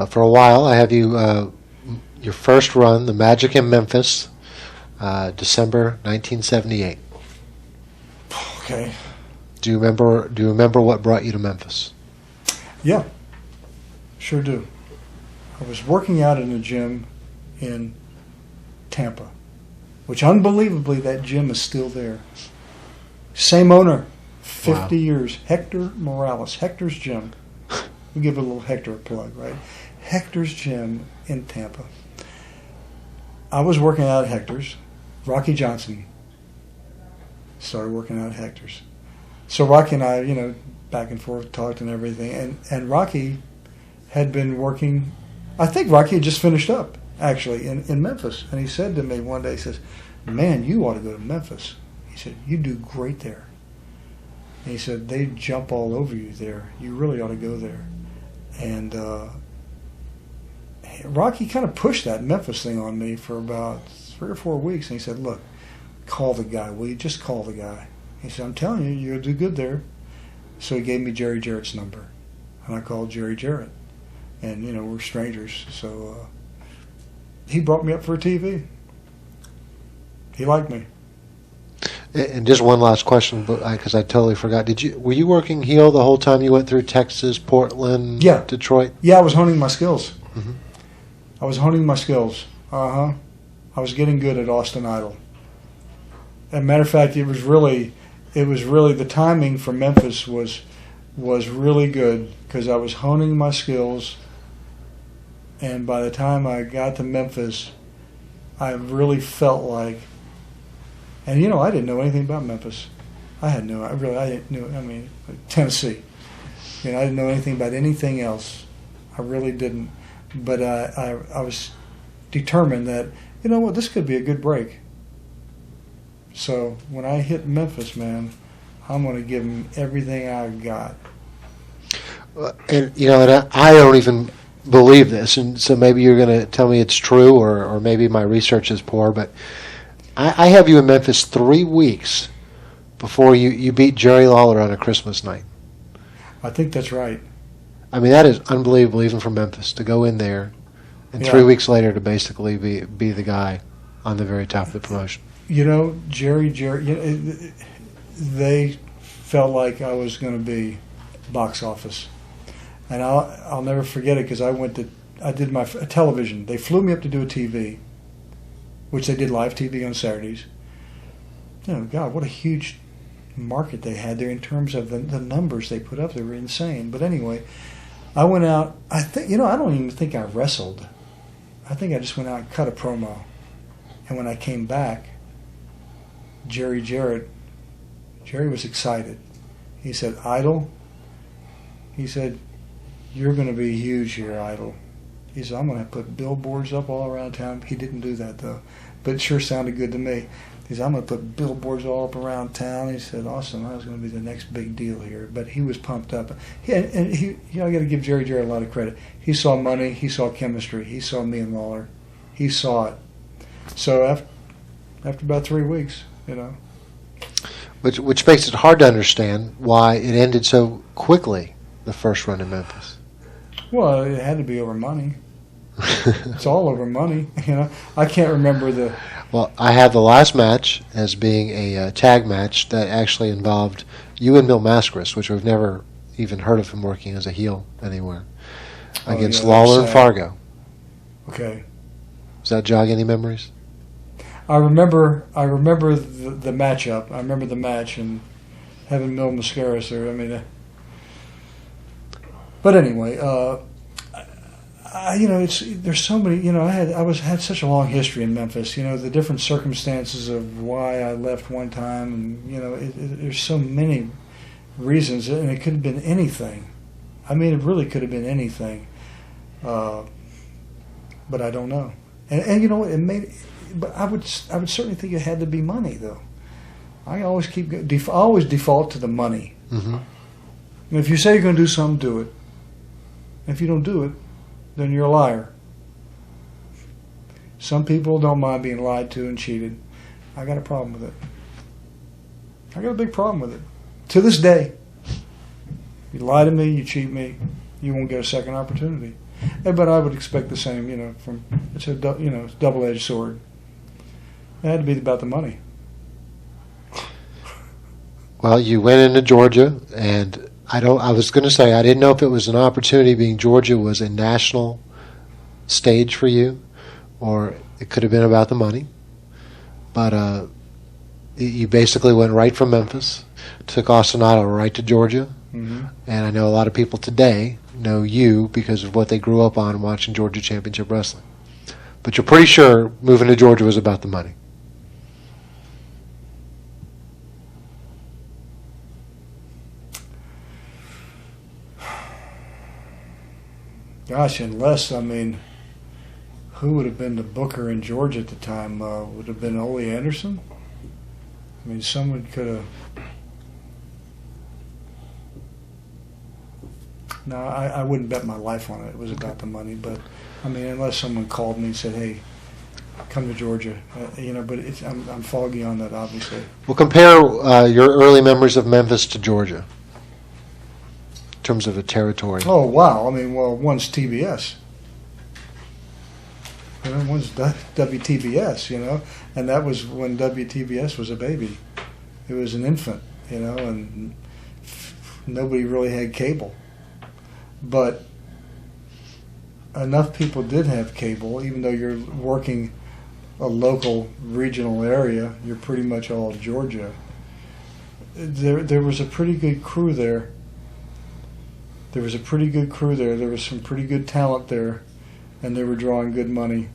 For a while, I have you your first run, the Magic in Memphis, December 1978. Okay. Do you remember what brought you to Memphis? Yeah, sure do. I was working out in a gym in Tampa, which unbelievably that gym is still there. Same owner, 50 years. Hector Morales, Hector's Gym. We give a little Hector a plug, right? Hector's Gym in Tampa. I was working out at Hector's. Rocky Johnson started working out at Hector's. So Rocky and I, back and forth talked and everything. And Rocky had been working, I think Rocky had just finished up, actually, in Memphis. And he said to me one day, he says, man, you ought to go to Memphis. He said, you do great there. And he said, they jump all over you there. You really ought to go there. And Rocky kind of pushed that Memphis thing on me for about 3 or 4 weeks. And he said, look, call the guy. Will you just call the guy? He said, I'm telling you, you'll do good there. So he gave me Jerry Jarrett's number. And I called Jerry Jarrett. And, we're strangers. So he brought me up for a TV. He liked me. And just one last question, because I totally forgot. Were you working heel the whole time you went through Texas, Portland, Detroit? Yeah, I was honing my skills. Mm-hmm. I was honing my skills. I was getting good at Austin Idol. As a matter of fact, it was really the timing for Memphis was really good because I was honing my skills, and by the time I got to Memphis, I really felt like. And I didn't know anything about Memphis. I didn't know. Tennessee. I didn't know anything about anything else. I really didn't. But I was determined that this could be a good break. So when I hit Memphis, man, I'm going to give them everything I got. And I don't even believe this, and so maybe you're going to tell me it's true, or maybe my research is poor, but. I have you in Memphis 3 weeks before you beat Jerry Lawler on a Christmas night. I think that's right. That is unbelievable, even for Memphis, to go in there and 3 weeks later to basically be the guy on the very top of the promotion. Jerry, they felt like I was going to be box office. And I'll never forget it because I did my television. They flew me up to do a TV. Which they did live TV on Saturdays. God, what a huge market they had there in terms of the numbers they put up. They were insane. But anyway, I went out. I don't even think I wrestled. I think I just went out and cut a promo. And when I came back, Jerry was excited. He said, "Idol," he said, "you're going to be huge here, Idol." He said, "I'm going to put billboards up all around town." He didn't do that, though, but it sure sounded good to me. He said, "I'm going to put billboards all up around town." He said, "Austin, I was going to be the next big deal here." But he was pumped up. I got to give Jerry a lot of credit. He saw money. He saw chemistry. He saw me and Lawler. He saw it. So after about 3 weeks, Which makes it hard to understand why it ended so quickly, the first run in Memphis. Well, it had to be over money. It's all over money, I can't remember the... Well, I have the last match as being a tag match that actually involved you and Mil Mascaris, which I've never even heard of him working as a heel anywhere, against Lawler and Fargo. Okay. Does that jog any memories? I remember the matchup. I remember the match and having Mil Mascaris there. But anyway, there's so many. I had such a long history in Memphis. The different circumstances of why I left one time, and there's so many reasons, and it could have been anything. It really could have been anything. But I don't know. And it made. But I would certainly think it had to be money, though. I always default to the money. Mm-hmm. And if you say you're going to do something, do it. If you don't do it, then you're a liar. Some people don't mind being lied to and cheated. I got a problem with it. I got a big problem with it. To this day, you lie to me, you cheat me, you won't get a second opportunity. But I would expect the same, it's a double-edged sword. It had to be about the money. Well, you went into Georgia, and I was going to say I didn't know if it was an opportunity, being Georgia was a national stage for you, or it could have been about the money. But you basically went right from Memphis, took Austin Idol right to Georgia, mm-hmm. And I know a lot of people today know you because of what they grew up on watching Georgia Championship Wrestling. But you're pretty sure moving to Georgia was about the money. Gosh, unless, who would have been the booker in Georgia at the time? Would have been Ole Anderson? Someone could have... No, I wouldn't bet my life on it. It was about the money. But, unless someone called me and said, "Hey, come to Georgia." But I'm foggy on that, obviously. Well, compare your early memories of Memphis to Georgia in terms of a territory. Oh, wow. One's TBS. One's WTBS, and that was when WTBS was a baby. It was an infant, and nobody really had cable. But enough people did have cable, even though you're working a local regional area, you're pretty much all Georgia. There was a pretty good crew there. There was some pretty good talent there, and they were drawing good money.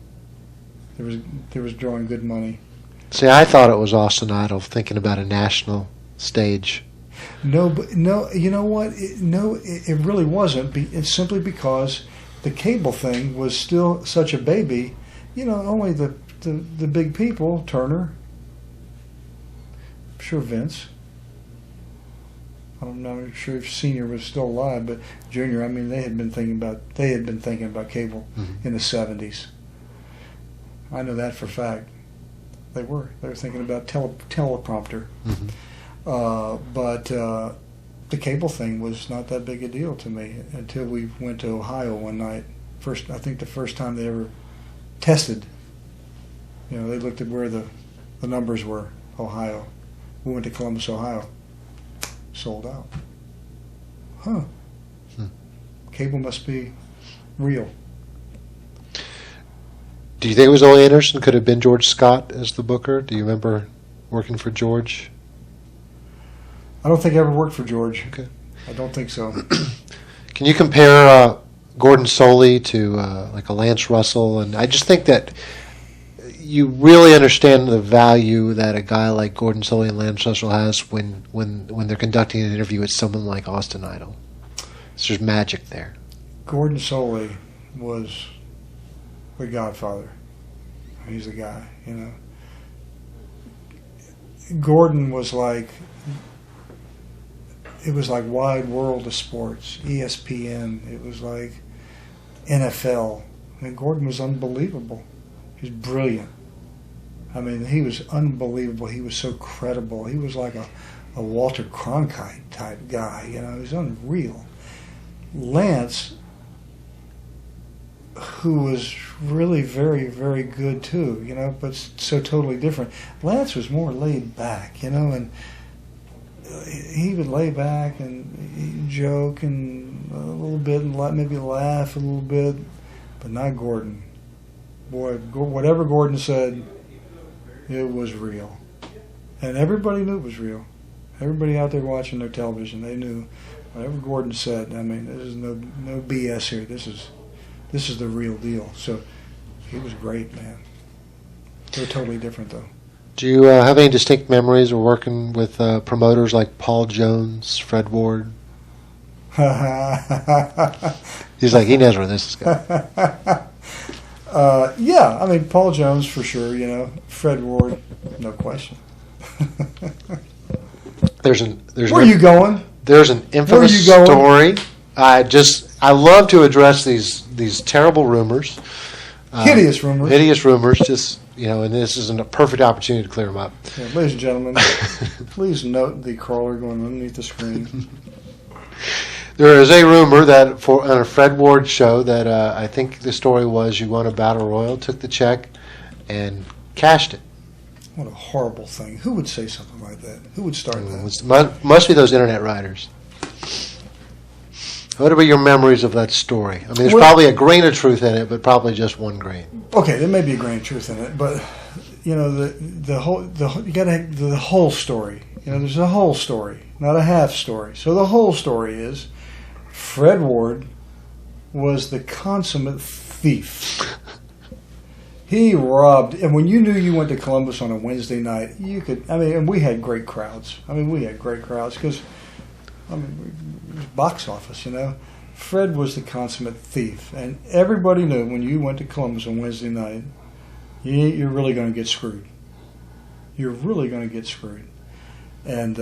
There was drawing good money. See, I thought it was Austin Idol, thinking about a national stage. No, you know what? It really wasn't. It's simply because the cable thing was still such a baby. Only the big people, Turner, I'm sure Vince. I'm not sure if Senior was still alive, but Junior. They had been thinking about cable Mm-hmm. in the 70s. I know that for a fact. They were thinking about teleprompter. Mm-hmm. But the cable thing was not that big a deal to me until we went to Ohio one night. I think the first time they ever tested. They looked at where the numbers were. Ohio. We went to Columbus, Ohio. Sold out. Huh. Cable must be real. Do you think it was Ole Anderson? Could have been George Scott as the booker? Do you remember working for George? I don't think I ever worked for George. Okay. I don't think so. Can you compare Gordon Soley to like a Lance Russell? And I just think that you really understand the value that a guy like Gordon Soley and Lance Russell has when they're conducting an interview with someone like Austin Idol. There's magic there. Gordon Soley was the godfather. He's the guy, you know. Gordon was like, it was like Wide World of Sports, ESPN. It was like NFL. I mean, Gordon was unbelievable. He was brilliant. I mean, he was unbelievable. He was so credible. He was like a Walter Cronkite type guy, you know. He was unreal. Lance, who was really very, very good too, you know, but so totally different. Lance was more laid back, you know, and he would lay back and he'd joke and a little bit and maybe laugh a little bit, but not Gordon. Boy, whatever Gordon said, it was real. And everybody knew it was real. Everybody out there watching their television, they knew whatever Gordon said. I mean, there's no BS here. This is the real deal. So he was great, man. They're totally different, though. Do you have any distinct memories of working with promoters like Paul Jones, Fred Ward? He's like, he knows where this is going. Yeah, I mean, Paul Jones for sure, you know. Fred Ward, no question. Where are you going? There's an infamous story. I love to address these terrible rumors. Hideous rumors. Hideous rumors, just, you know, and this is a perfect opportunity to clear them up. Yeah, ladies and gentlemen, please note the crawler going underneath the screen. There is a rumor that on a Fred Ward show that I think the story was you won a battle royal, took the check, and cashed it. What a horrible thing. Who would say something like that? Who would start that? Must be those internet writers. What are your memories of that story? I mean, there's probably a grain of truth in it, but probably just one grain. Okay, there may be a grain of truth in it, but you know you got to have the whole story. You know, there's a whole story, not a half story. So the whole story is Fred Ward was the consummate thief. He robbed, and when you knew you went to Columbus on a Wednesday night, you could. I mean, and we had great crowds. Because, I mean, it was box office, you know. Fred was the consummate thief, and everybody knew when you went to Columbus on Wednesday night, you're really going to get screwed. You're really going to get screwed, and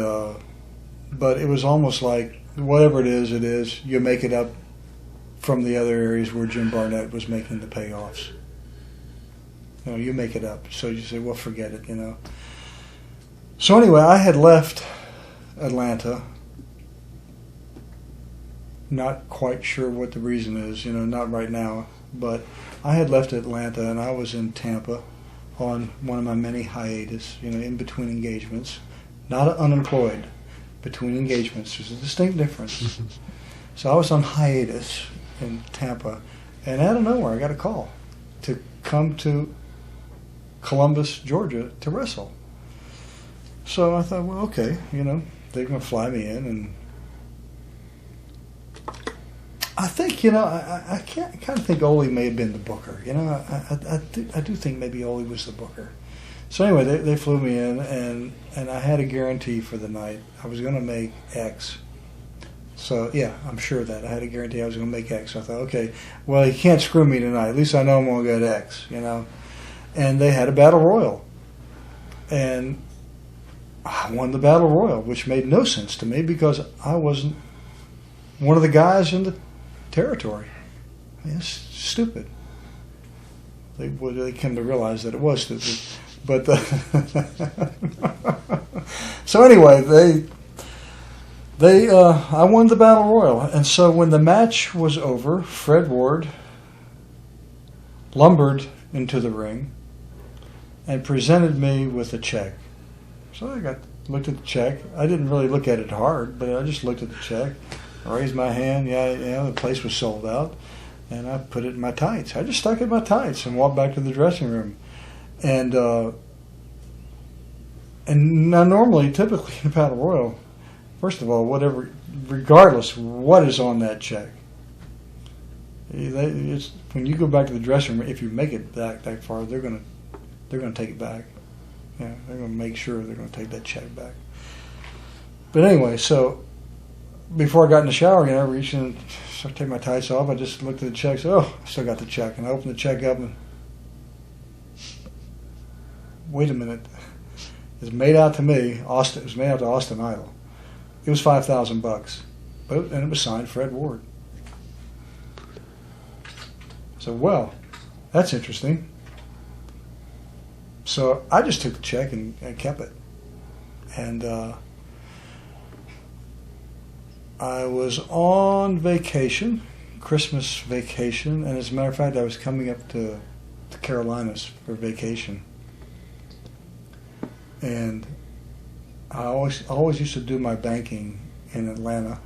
but it was almost like whatever it is. You make it up from the other areas where Jim Barnett was making the payoffs. You know, you make it up. So you say, well, forget it, you know. So anyway, I had left Atlanta. Not quite sure what the reason is, you know, not right now. But I had left Atlanta and I was in Tampa on one of my many hiatus, you know, in between engagements. Not unemployed, between engagements. There's a distinct difference. So I was on hiatus in Tampa, and out of nowhere I got a call to come to Columbus, Georgia to wrestle. So I thought, well, okay, you know, they're going to fly me in, and I think, you know, I kind of think Ole may have been the booker. You know, I do think maybe Ole was the booker. So anyway, they flew me in, and I had a guarantee for the night. I was going to make X. So, yeah, I'm sure of that. I had a guarantee I was going to make X. So I thought, okay, well, he can't screw me tonight. At least I know I'm going to get X, you know. And they had a battle royal. And I won the battle royal, which made no sense to me because I wasn't one of the guys in the territory. I mean, it's stupid. They came to realize that it was stupid. But so anyway, I won the battle royal, and so when the match was over, Fred Ward lumbered into the ring and presented me with a check. So I looked at the check. I didn't really look at it hard, but I just looked at the check. I raised my hand. Yeah, the place was sold out, and I put it in my tights. I just stuck it in my tights and walked back to the dressing room. And now normally, typically in a battle royal, First of all, regardless what is on that check, it's when you go back to the dressing room. If you make it that far, they're gonna take it back. Yeah, they're gonna make sure they're gonna take that check back. But anyway, so before I got in the shower, I reached in, so I take my tights off. I just looked at the check. Said, "Oh, I still got the check." And I opened the check up and, wait a minute, it's made out to me. Austin. It was made out to Austin Idol. It was $5,000, and it was signed Fred Ward. So, well, that's interesting. So I just took the check and kept it. And I was on vacation, Christmas vacation, and as a matter of fact, I was coming up to the Carolinas for vacation. And I always used to do my banking in Atlanta.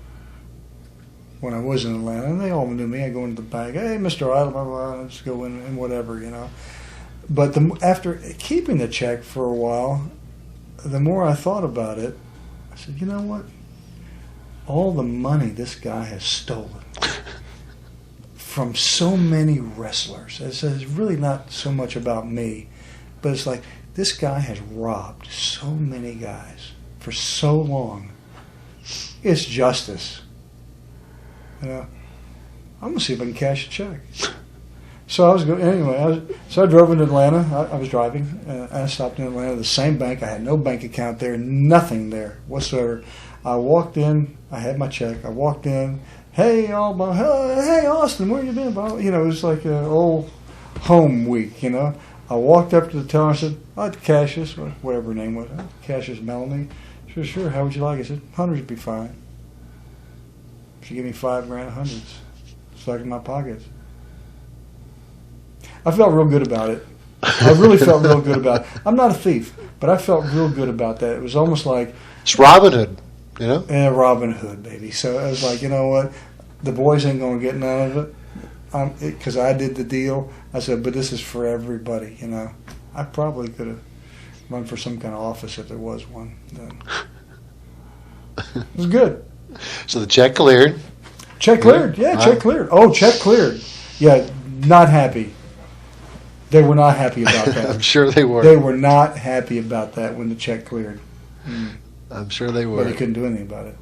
When I was in Atlanta, and they all knew me. I go into the bank, hey, Mr. Idle, blah, blah, blah, let's go in and whatever, But after keeping the check for a while, the more I thought about it, I said, you know what? All the money this guy has stolen from so many wrestlers. It's really not so much about me, but it's like this guy has robbed so many guys for so long. It's justice. I'm gonna see if I can cash a check. So I was going anyway. I drove into Atlanta. I was driving. I stopped in Atlanta. The same bank. I had no bank account there. Nothing there whatsoever. I walked in. I had my check. I walked in. Hey, Austin, where you been? It was like an old home week. I walked up to the teller. I said, "I'd cash this," whatever her name was. "I'd cash this, Melanie." She said, "Sure. How would you like it?" I said, "100 would be fine." She gave me $5,000 of hundreds stuck in my pockets. I felt real good about it. I really felt real good about it. I'm not a thief, but I felt real good about that. It was almost like it's Robin Hood, Yeah, Robin Hood, baby. So I was like, you know what? The boys ain't going to get none of it because I did the deal. I said, but this is for everybody, I probably could have run for some kind of office if there was one. Then. It was good. So the check cleared. Check cleared. Yeah, check cleared. Oh, check cleared. Yeah, not happy. They were not happy about that. I'm sure they were. They were not happy about that when the check cleared. I'm sure they were. But they couldn't do anything about it.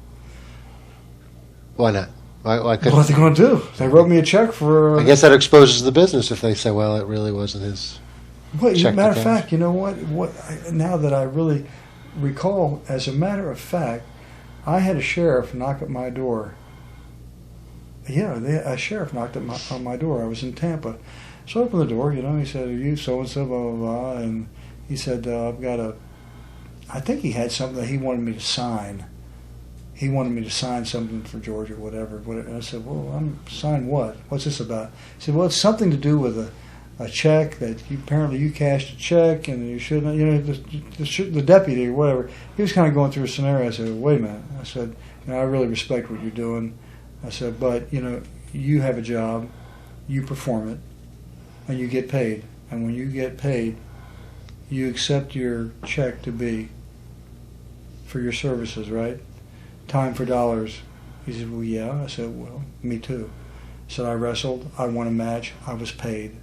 Why not? Why couldn't? What are they going to do? They wrote me a check for... I guess that exposes the business if they say, well, it really wasn't his check. Matter of fact, you know what? Now that I really recall, as a matter of fact, I had a sheriff knock at my door. Yeah, a sheriff knocked on my door. I was in Tampa. So I opened the door, he said, "Are you so-and-so, blah, blah, blah." And he said, I think he had something that he wanted me to sign. He wanted me to sign something for Georgia, whatever. And I said, well, sign what? What's this about? He said, well, it's something to do with a check that apparently you cashed a check and you shouldn't, the deputy or whatever. He was kind of going through a scenario. I said, wait a minute. I said, I really respect what you're doing. I said, but, you have a job, you perform it, and you get paid. And when you get paid, you accept your check to be for your services, right? Time for dollars. He said, well, yeah. I said, well, me too. So I wrestled. I won a match. I was paid.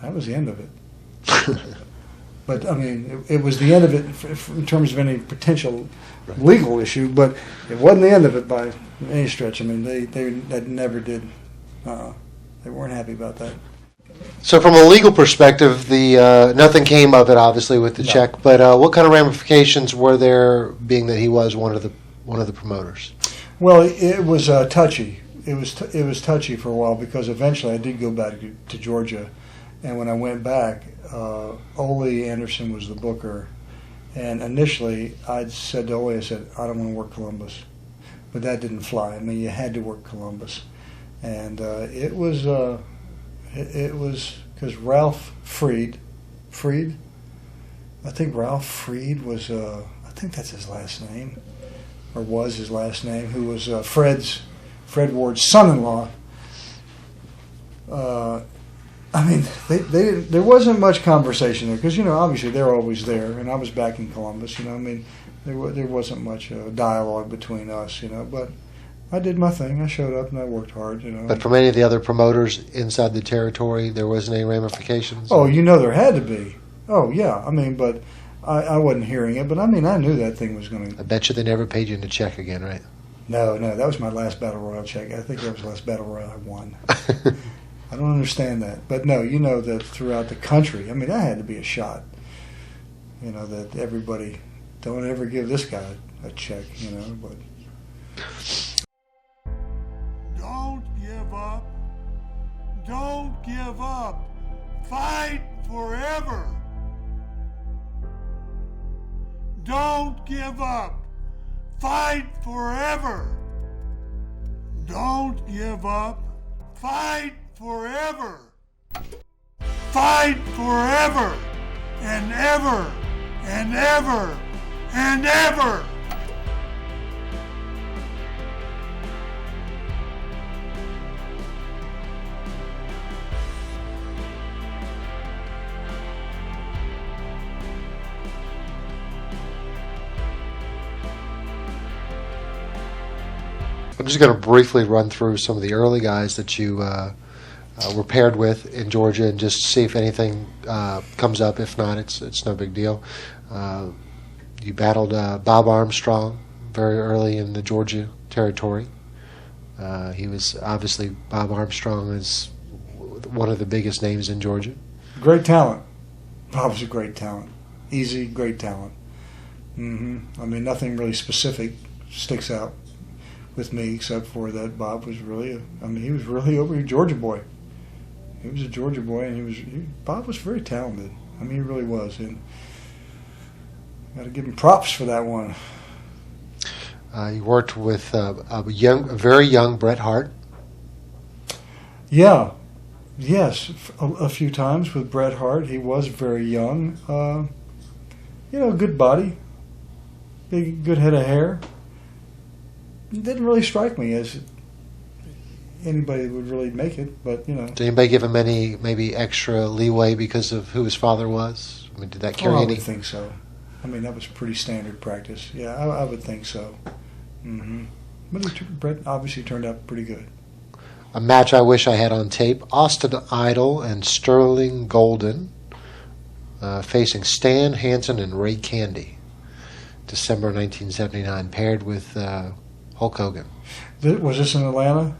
That was the end of it. But, it was the end of it in terms of any potential legal issue, but it wasn't the end of it by any stretch. They never did. They weren't happy about that. So from a legal perspective, nothing came of it, obviously, with the check. But what kind of ramifications were there, being that he was one of the promoters? Well, it was touchy. It was touchy for a while because eventually I did go back to Georgia, and when I went back, Ole Anderson was the booker, and initially I said to Ole, I said, I don't want to work Columbus, but that didn't fly. You had to work Columbus, and it was because Ralph Freed, I think Ralph Freed was, I think that's his last name, or was his last name, who was Fred Ward's son-in-law. There wasn't much conversation there because, obviously they're always there, and I was back in Columbus, There wasn't much dialogue between us, but I did my thing. I showed up and I worked hard, But from any of the other promoters inside the territory, there wasn't any ramifications? Oh, there had to be. Oh, yeah. But I wasn't hearing it. But, I knew that thing was going to... I bet you they never paid you in a check again, right? No, that was my last Battle Royal check. I think that was the last Battle Royal I won. I don't understand that. But, no, that throughout the country, that had to be a shot. That everybody, don't ever give this guy a check, but... Don't give up. Don't give up. Fight forever. Don't give up. Fight forever. Don't give up. Fight forever. Fight forever and ever and ever and ever. I'm just going to briefly run through some of the early guys that you were paired with in Georgia and just see if anything comes up. If not, it's no big deal. You battled Bob Armstrong very early in the Georgia territory. He was obviously, Bob Armstrong is one of the biggest names in Georgia. Great talent. Bob's a great talent. Easy, great talent. Nothing really specific sticks out with me except for that Bob was really, he was really over a Georgia boy. He was a Georgia boy, and Bob was very talented. He really was, and got to give him props for that one. You worked with a very young Bret Hart. Yeah, yes, a few times with Bret Hart. He was very young. Good body, good head of hair. Didn't really strike me as anybody would really make it, but Did anybody give him any maybe extra leeway because of who his father was? Did that carry any? I would think so. That was pretty standard practice. Yeah, I would think so. But Bret obviously turned out pretty good. A match I wish I had on tape: Austin Idol and Sterling Golden facing Stan Hansen and Ray Candy. December 1979, paired with Hulk Hogan. Was this in Atlanta?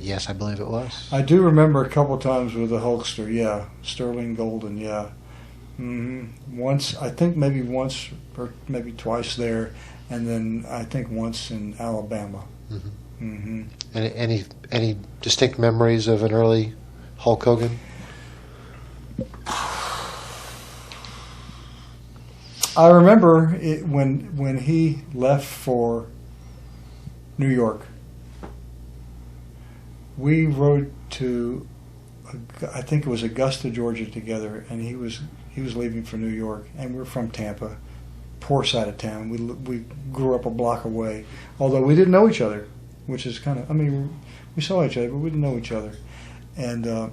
Yes, I believe it was. I do remember a couple times with the Hulkster, yeah. Sterling Golden, yeah. Once, I think maybe once or maybe twice there, and then I think once in Alabama. Any distinct memories of an early Hulk Hogan? I remember it when he left for New York. We rode to, I think it was Augusta, Georgia, together, and he was leaving for New York, and we're from Tampa, poor side of town. We grew up a block away, although we didn't know each other, which is kind of, we saw each other, but we didn't know each other, and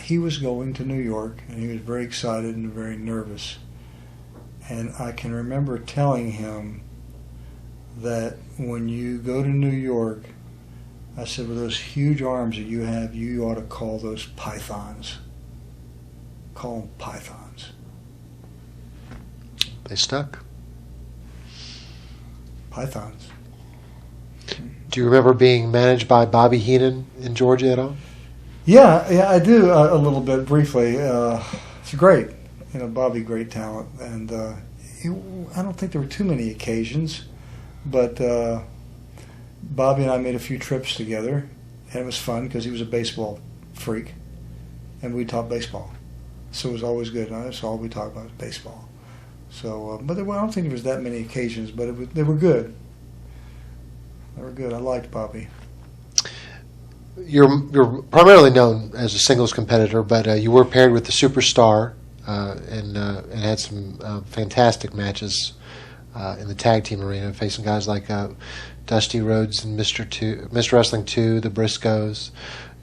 he was going to New York, and he was very excited and very nervous, and I can remember telling him that when you go to New York, I said, with those huge arms that you have, you ought to call those pythons. Call them pythons. They stuck. Pythons. Do you remember being managed by Bobby Heenan in Georgia at all? Yeah, I do a little bit briefly. It's great. Bobby, great talent. And I don't think there were too many occasions, but Bobby and I made a few trips together, and it was fun because he was a baseball freak, and we taught baseball. So it was always good. That's all we talked about was baseball. So, but I don't think there was that many occasions, but they were good. They were good. I liked Bobby. You're primarily known as a singles competitor, but you were paired with the Superstar and had some fantastic matches in the tag team arena, facing guys like Dusty Rhodes and Mr. Wrestling 2, the Briscoes.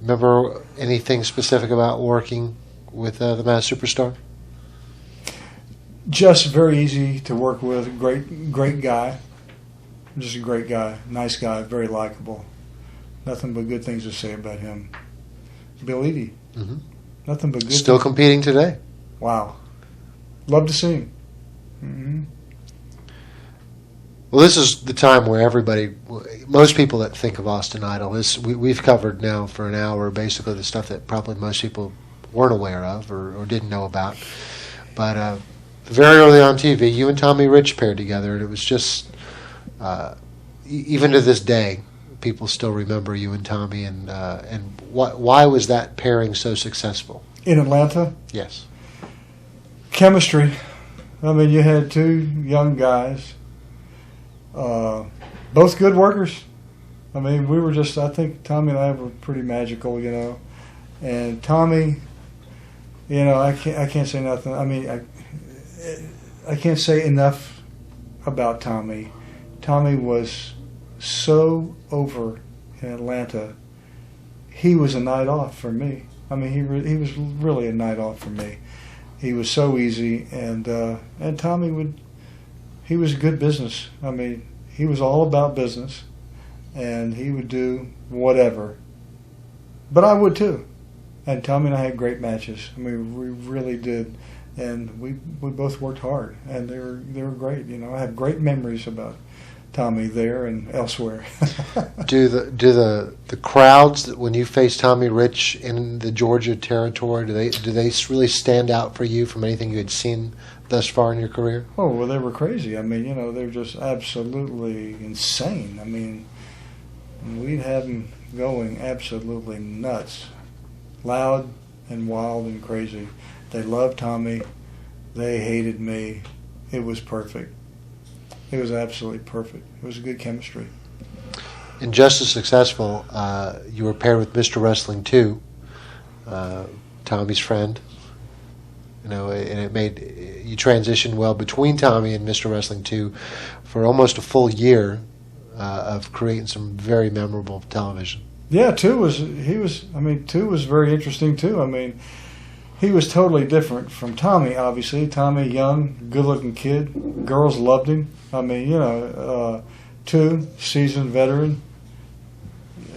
Remember anything specific about working with the Mass Superstar? Just very easy to work with. Great guy. Just a great guy. Nice guy. Very likable. Nothing but good things to say about him. Bill Eadie. Mm-hmm. Nothing but good Still things. competing today. Wow. Love to see him. Mm-hmm. Well, this is the time where most people that think of Austin Idol, we've covered now for an hour basically the stuff that probably most people weren't aware of or didn't know about. But very early on TV, you and Tommy Rich paired together, and it was just, even to this day, people still remember you and Tommy. And why was that pairing so successful? In Atlanta? Yes. Chemistry. I mean, you had two young guys, both good workers. I mean, we were just, I think Tommy and I were pretty magical, you know. And Tommy, you know, I can't say nothing. I mean, I can't say enough about Tommy. Tommy was so over in Atlanta. He was a night off for me. I mean, he was really a night off for me. He was so easy, and Tommy he was good business. I mean, he was all about business, and he would do whatever. But I would too. And Tommy and I had great matches. I mean, we really did, and we both worked hard, and they were great. You know, I have great memories about Tommy there and elsewhere. Do the crowds that when you face Tommy Rich in the Georgia territory, do they really stand out for you from anything you had seen thus far in your career? Oh, well, they were crazy. I mean, you know, they were just absolutely insane. I mean, we'd have them going absolutely nuts, loud and wild and crazy. They loved Tommy. They hated me. It was perfect. It was absolutely perfect. It was a good chemistry. And just as successful, you were paired with Mr. Wrestling 2, Tommy's friend. You know, and it made you transition well between Tommy and Mr. Wrestling 2 for almost a full year of creating some very memorable television. Yeah, 2 was very interesting too. I mean, he was totally different from Tommy, obviously. Tommy, young, good-looking kid. Girls loved him. I mean, you know, 2, seasoned veteran.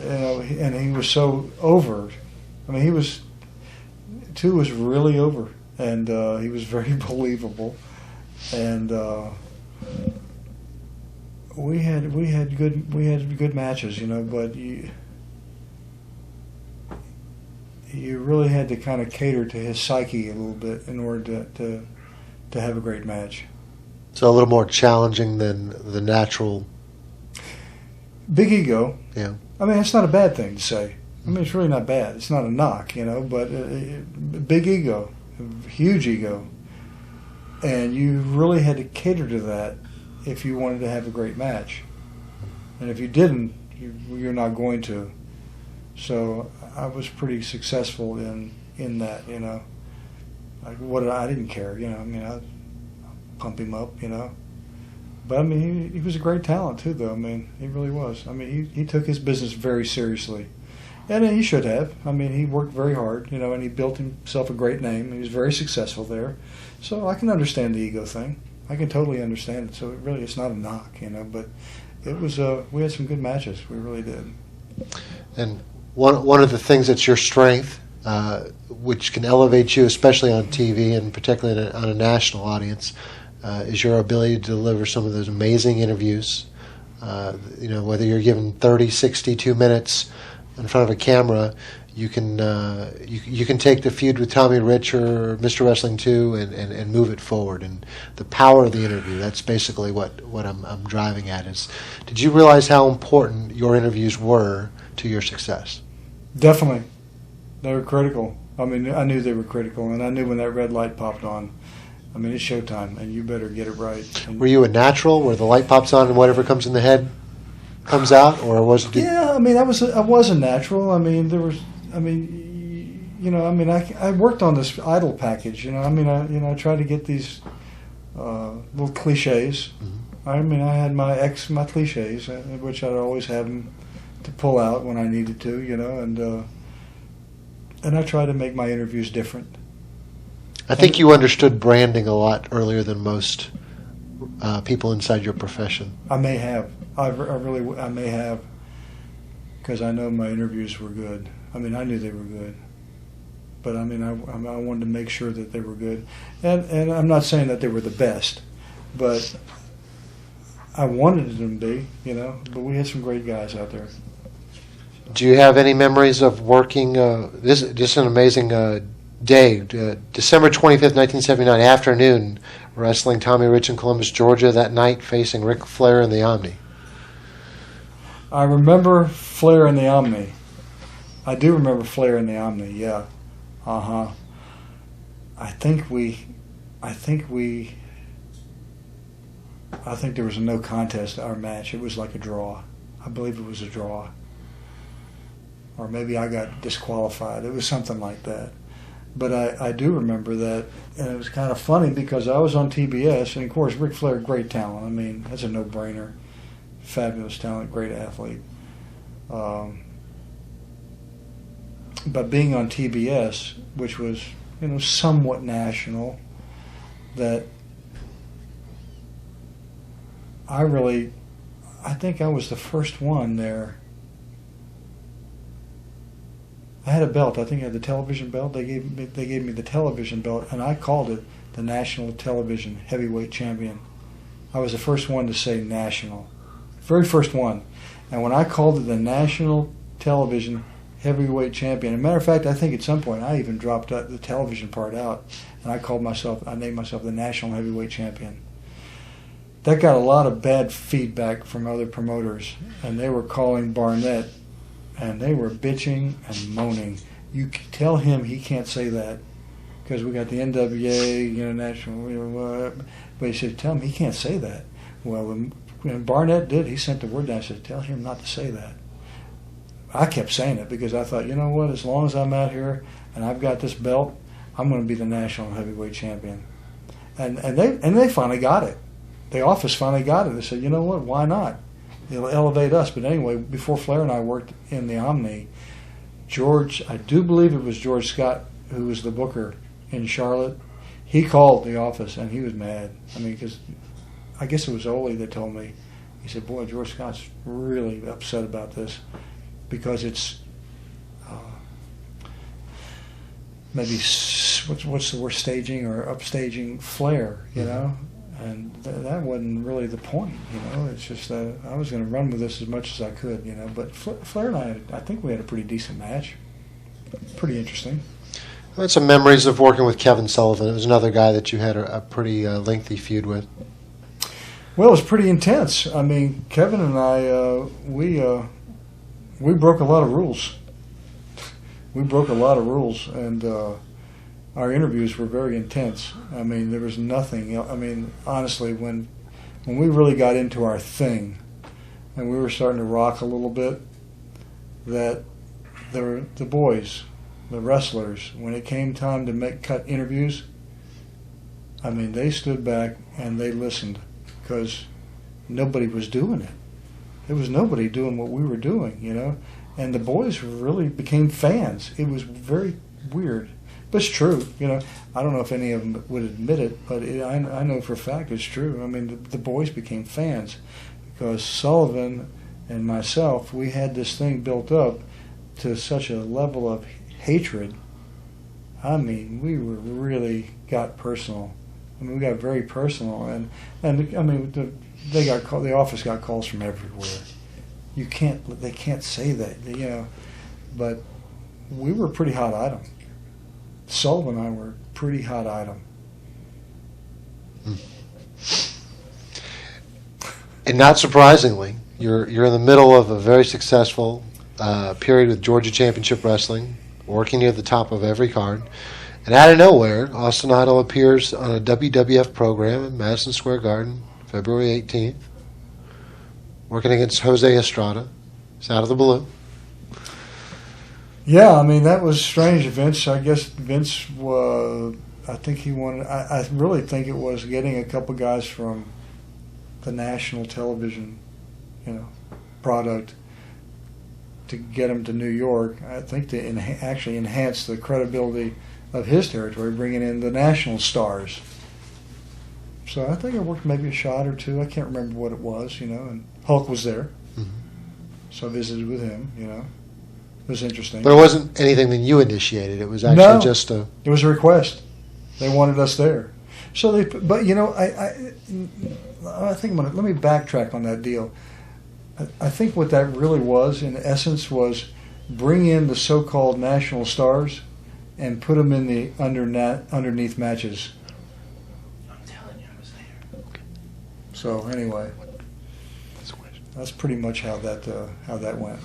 You know, and he was so over. I mean, 2 was really over, and he was very believable. And we had good matches, you know, but you really had to kind of cater to his psyche a little bit in order to have a great match. So a little more challenging than the natural. Big ego. Yeah. I mean, it's not a bad thing to say. I mean, it's really not bad. It's not a knock, you know, but big ego, huge ego. And you really had to cater to that if you wanted to have a great match. And if you didn't, you're not going to. So I was pretty successful in that, you know. Like I didn't care, you know. I mean, I'd pump him up, you know. But I mean, he was a great talent too, though. I mean, he really was. I mean, he took his business very seriously, and he should have. I mean, he worked very hard, you know, and he built himself a great name. He was very successful there, so I can understand the ego thing. I can totally understand it. So it's not a knock, you know. But it was we had some good matches. We really did. And one of the things that's your strength, which can elevate you, especially on TV and particularly on a national audience, is your ability to deliver some of those amazing interviews. You know, whether you're given 30, 62 minutes in front of a camera, you can take the feud with Tommy Rich or Mr. Wrestling 2 and move it forward. And the power of the interview, that's basically what I'm driving at. Is, did you realize how important your interviews were to your success? Definitely. They were critical. I mean, I knew they were critical, and I knew when that red light popped on, I mean, it's showtime, and you better get it right. And were you a natural, where the light pops on and whatever comes in the head comes out, or was it? Yeah, I mean, I was a natural. I mean, I worked on this Idol package. You know, I mean, I tried to get these little cliches. Mm-hmm. I mean, I had my cliches, which I'd always have them to pull out when I needed to. You know, and I tried to make my interviews different. I think you understood branding a lot earlier than most people inside your profession. I may have. I may have, because I know my interviews were good. I mean, I knew they were good, but I mean, I wanted to make sure that they were good, and I'm not saying that they were the best, but I wanted them to be, you know. But we had some great guys out there. Do you have any memories of working? This is just an amazing day, December 25th, 1979 afternoon, wrestling Tommy Rich in Columbus, Georgia that night, facing Ric Flair in the Omni. I remember Flair in the Omni. I do remember Flair in the Omni. Yeah. I think there was a no contest our match. It was like a draw. I believe it was a draw. Or maybe I got disqualified. It was something like that. But I do remember that, and it was kind of funny because I was on TBS, and of course Ric Flair, great talent. I mean, that's a no-brainer. Fabulous talent, great athlete. But being on TBS, which was, you know, somewhat national, that I think I was the first one there. I had a belt. I think I had the television belt. They gave me the television belt, and I called it the National Television Heavyweight Champion. I was the first one to say national, very first one. And when I called it the National Television Heavyweight Champion, as a matter of fact, I think at some point I even dropped the television part out, and I named myself the National Heavyweight Champion. That got a lot of bad feedback from other promoters, and they were calling Barnett, and they were bitching and moaning. You tell him he can't say that because we got the NWA, you know, national. But he said, tell him he can't say that. Well, when Barnett did, he sent the word down. I said, tell him not to say that. I kept saying it because I thought, you know what? As long as I'm out here and I've got this belt, I'm going to be the national heavyweight champion. And they finally got it. The office finally got it. They said, you know what? Why not? It'll elevate us. But anyway, before Flair and I worked in the Omni, I do believe it was George Scott who was the booker in Charlotte. He called the office and he was mad. I mean, because I guess it was Ole that told me. He said, boy, George Scott's really upset about this because it's maybe, what's the word, staging or upstaging Flair, you know? And that wasn't really the point, you know. It's just that I was going to run with this as much as I could, you know. But Flair and I think we had a pretty decent match. Pretty interesting. I had some memories of working with Kevin Sullivan. It was another guy that you had a pretty lengthy feud with. Well, it was pretty intense. I mean, Kevin and I, we broke a lot of rules. We broke a lot of rules, and our interviews were very intense. I mean, there was nothing. I mean, honestly, when we really got into our thing, and we were starting to rock a little bit, that the boys, the wrestlers, when it came time to cut interviews, I mean, they stood back and they listened because nobody was doing it. There was nobody doing what we were doing, you know. And the boys really became fans. It was very weird. But it's true, you know. I don't know if any of them would admit it, but I know for a fact it's true. I mean, the boys became fans because Sullivan and myself, we had this thing built up to such a level of hatred. I mean, we really got personal. I mean, we got very personal, and I mean, the office got calls from everywhere. They can't say that, you know. But we were a pretty hot item. Sullivan and I were a pretty hot item. And not surprisingly, you're in the middle of a very successful period with Georgia Championship Wrestling, working near the top of every card. And out of nowhere, Austin Idol appears on a WWF program in Madison Square Garden, February 18th, working against Jose Estrada. It's out of the blue. Yeah, I mean, that was strange. Vince, I guess Vince, I think he wanted, I really think it was getting a couple guys from the national television, you know, product to get them to New York. I think to actually enhance the credibility his territory, bringing in the national stars. So I think I worked maybe a shot or two. I can't remember what it was, and Hulk was there. Mm-hmm. So I visited with him, It was interesting. But it wasn't anything that you initiated. It was actually No. just a... It was a request. They wanted us there. So I think let me backtrack on that deal. I think what that really was, in essence, was bring in the so-called national stars and put them in the underneath matches. I'm telling you, I was there. So anyway, that's pretty much how that went.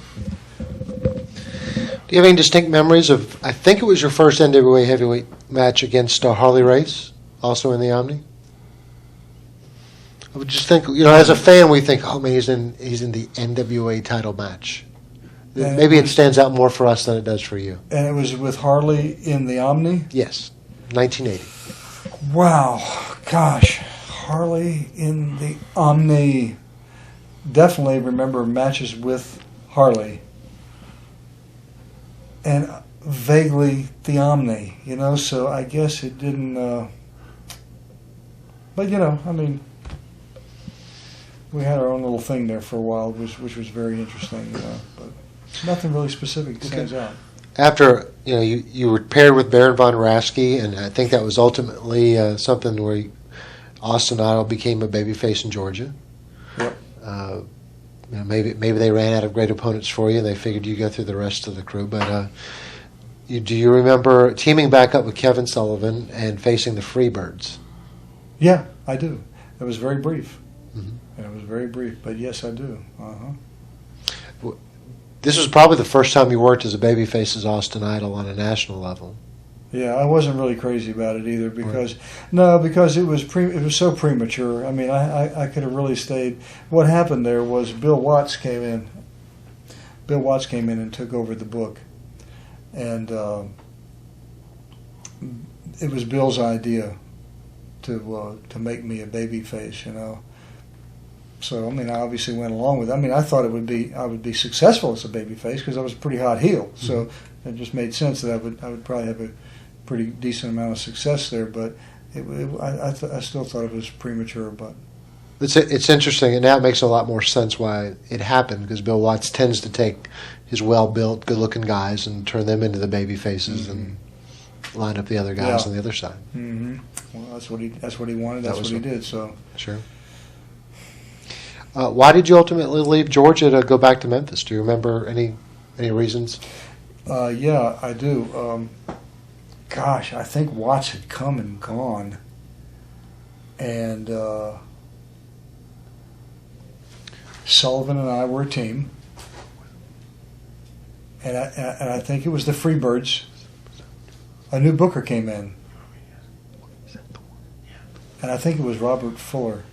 Do you have any distinct memories of, I think it was your first NWA heavyweight match against Harley Race, also in the Omni? I would just think, as a fan, we think, oh man, he's in the NWA title match. And Maybe it stands out more for us than it does for you. And it was with Harley in the Omni? Yes, 1980. Wow, gosh, Harley in the Omni. Definitely remember matches with Harley. And vaguely the Omni, so I guess it didn't, but we had our own little thing there for a while, which was very interesting, but nothing really specific stands out. After, you were paired with Baron von Raschke, and I think that was ultimately something where Austin Idol became a babyface in Georgia. Yep. Maybe they ran out of great opponents for you, and they figured you'd go through the rest of the crew. But do you remember teaming back up with Kevin Sullivan and facing the Freebirds? Yeah, I do. It was very brief. Mm-hmm. It was very brief, but yes, I do. Uh-huh. This was probably the first time you worked as a babyface as Austin Idol on a national level. Yeah, I wasn't really crazy about it either because it was so premature. I mean, I could have really stayed. What happened there was Bill Watts came in. Bill Watts came in and took over the book, and it was Bill's idea to make me a baby face, So I obviously went along with it. I thought I would be successful as a baby face because I was a pretty hot heel. So it just made sense that I would probably have a pretty decent amount of success there. But I still thought it was premature. But it's interesting, and now it makes a lot more sense why it happened because Bill Watts tends to take his well-built, good-looking guys and turn them into the baby faces and line up the other guys on the other side. Mm-hmm. Well, that's what he wanted. That's what he did. So sure. Why did you ultimately leave Georgia to go back to Memphis? Do you remember any reasons? Yeah, I do. Gosh, I think Watts had come and gone, and Sullivan and I were a team, and I think it was the Freebirds. A new booker came in, and I think it was Robert Fuller.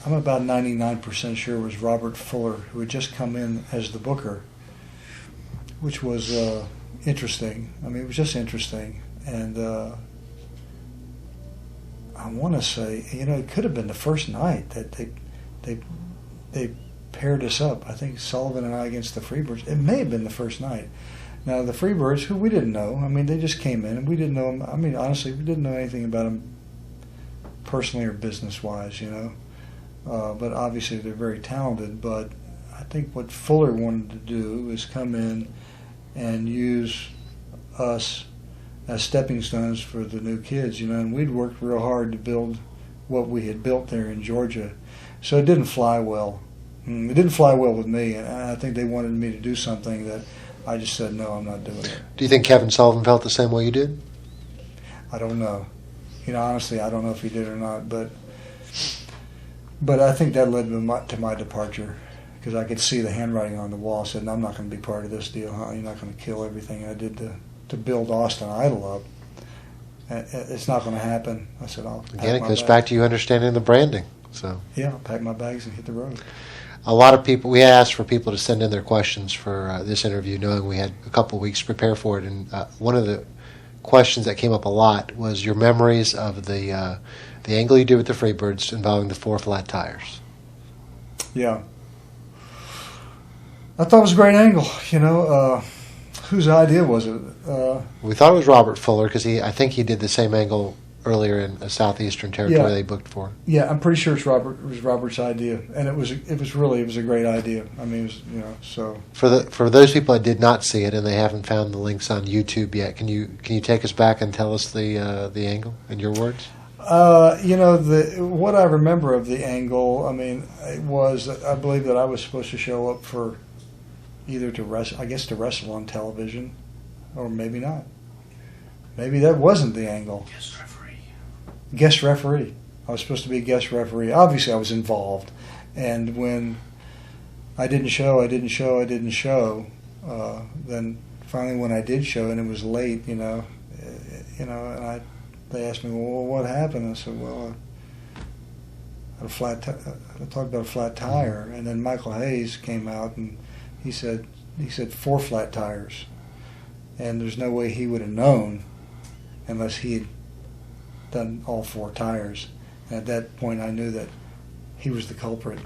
I'm about 99% sure it was Robert Fuller who had just come in as the booker, which was interesting. It was just interesting. And I want to say, it could have been the first night that they paired us up. I think Sullivan and I against the Freebirds. It may have been the first night. Now, the Freebirds, who we didn't know, they just came in, and we didn't know them. Honestly, we didn't know anything about them personally or business-wise, But obviously they're very talented. But I think what Fuller wanted to do is come in and use us as stepping stones for the new kids, And we'd worked real hard to build what we had built there in Georgia. So it didn't fly well. It didn't fly well with me, and I think they wanted me to do something that I just said, no, I'm not doing it. Do you think Kevin Sullivan felt the same way you did? I don't know. Honestly, I don't know if he did or not, but I think that led to my departure because I could see the handwriting on the wall. I said, no, I'm not going to be part of this deal. You're not going to kill everything I did to build Austin Idol up. It's not going to happen. I said, Again, it goes back to you understanding the branding. So yeah, I'll pack my bags and hit the road. A lot of people, we asked for people to send in their questions for this interview, knowing we had a couple of weeks to prepare for it. And one of the questions that came up a lot was your memories of the angle you did with the Freebirds involving the 4 flat tires. Yeah. I thought it was a great angle, Whose idea was it? We thought it was Robert Fuller because I think he did the same angle earlier in a southeastern territory Yeah. they booked for. Yeah, I'm pretty sure it was Robert's idea, and it was a great idea. I mean, it was, so. For those people that did not see it and they haven't found the links on YouTube yet, can you take us back and tell us the angle in your words? What I remember of the angle, I mean, it was, I believe that I was supposed to show up for either to wrestle on television, or maybe not. Maybe that wasn't the angle. Guest referee. I was supposed to be a guest referee. Obviously, I was involved, and when I didn't show, then finally when I did show and it was late, and they asked me, well, what happened? I said, well, I talked about a flat tire, and then Michael Hayes came out and he said 4 flat tires, and there's no way he would have known unless he had done all 4 tires. And at that point, I knew that he was the culprit.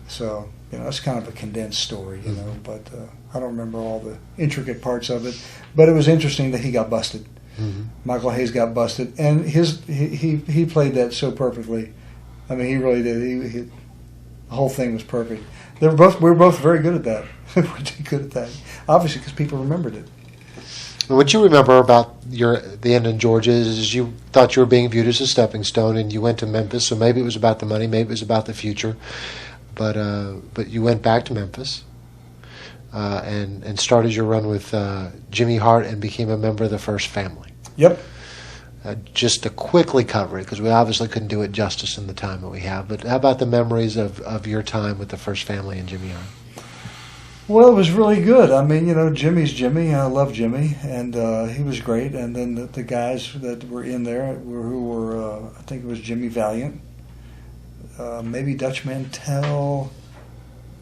So it's kind of a condensed story, but I don't remember all the intricate parts of it. But it was interesting that he got busted. Mm-hmm. Michael Hayes got busted, and he played that so perfectly. I mean, he really did. The whole thing was perfect. We were both very good at that. We were good at that, obviously, because people remembered it. What you remember about the end in Georgia is you thought you were being viewed as a stepping stone, and you went to Memphis. So maybe it was about the money, maybe it was about the future, but you went back to Memphis and started your run with Jimmy Hart and became a member of the First Family. Yep. Just to quickly cover it, because we obviously couldn't do it justice in the time that we have. But how about the memories of your time with the First Family and Jimmy Hart? Well, it was really good. I mean, Jimmy's Jimmy. I love Jimmy, and he was great. And then the guys that were in there who were I think it was Jimmy Valiant, maybe Dutch Mantell.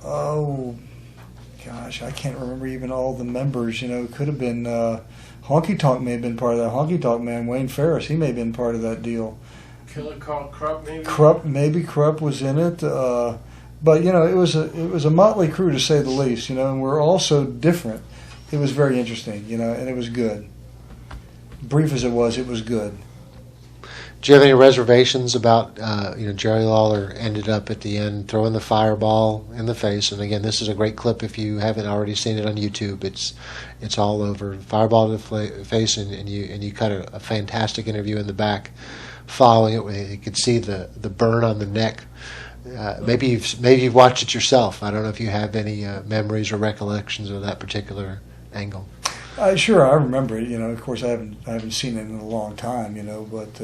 Oh, gosh, I can't remember even all the members. It could have been Honky Tonk may have been part of that. Honky Tonk man, Wayne Ferris, he may have been part of that deal. Killer called Krupp, maybe. Krupp was in it. But it was a motley crew, to say the least, and we're all so different. It was very interesting, and it was good. Brief as it was good. Do you have any reservations about Jerry Lawler ended up at the end throwing the fireball in the face? And again, this is a great clip if you haven't already seen it on YouTube. It's all over. Fireball to the face, and you cut a fantastic interview in the back following it, where you could see the burn on the neck. Maybe you've watched it yourself. I don't know if you have any memories or recollections of that particular angle. Sure, I remember it. Of course, I haven't seen it in a long time. But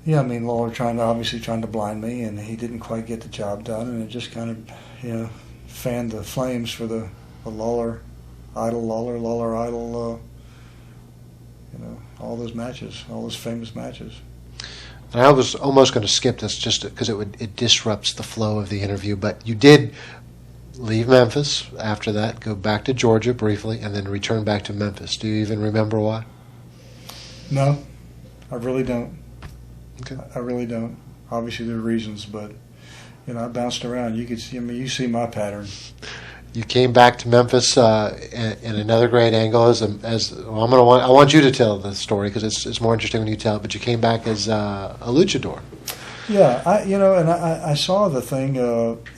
I mean, Lawler obviously trying to blind me, and he didn't quite get the job done, and it just kind of fanned the flames for the Lawler Idol, all those matches, all those famous matches. And I was almost going to skip this just because it disrupts the flow of the interview, but you did leave Memphis after that, go back to Georgia briefly, and then return back to Memphis. Do you even remember why? No, I really don't. Okay. I really don't. Obviously, there are reasons, but I bounced around. You could see. I mean, you see my pattern. You came back to Memphis in another great angle I want you to tell the story because it's more interesting when you tell it. But you came back as a luchador. Yeah, I saw the thing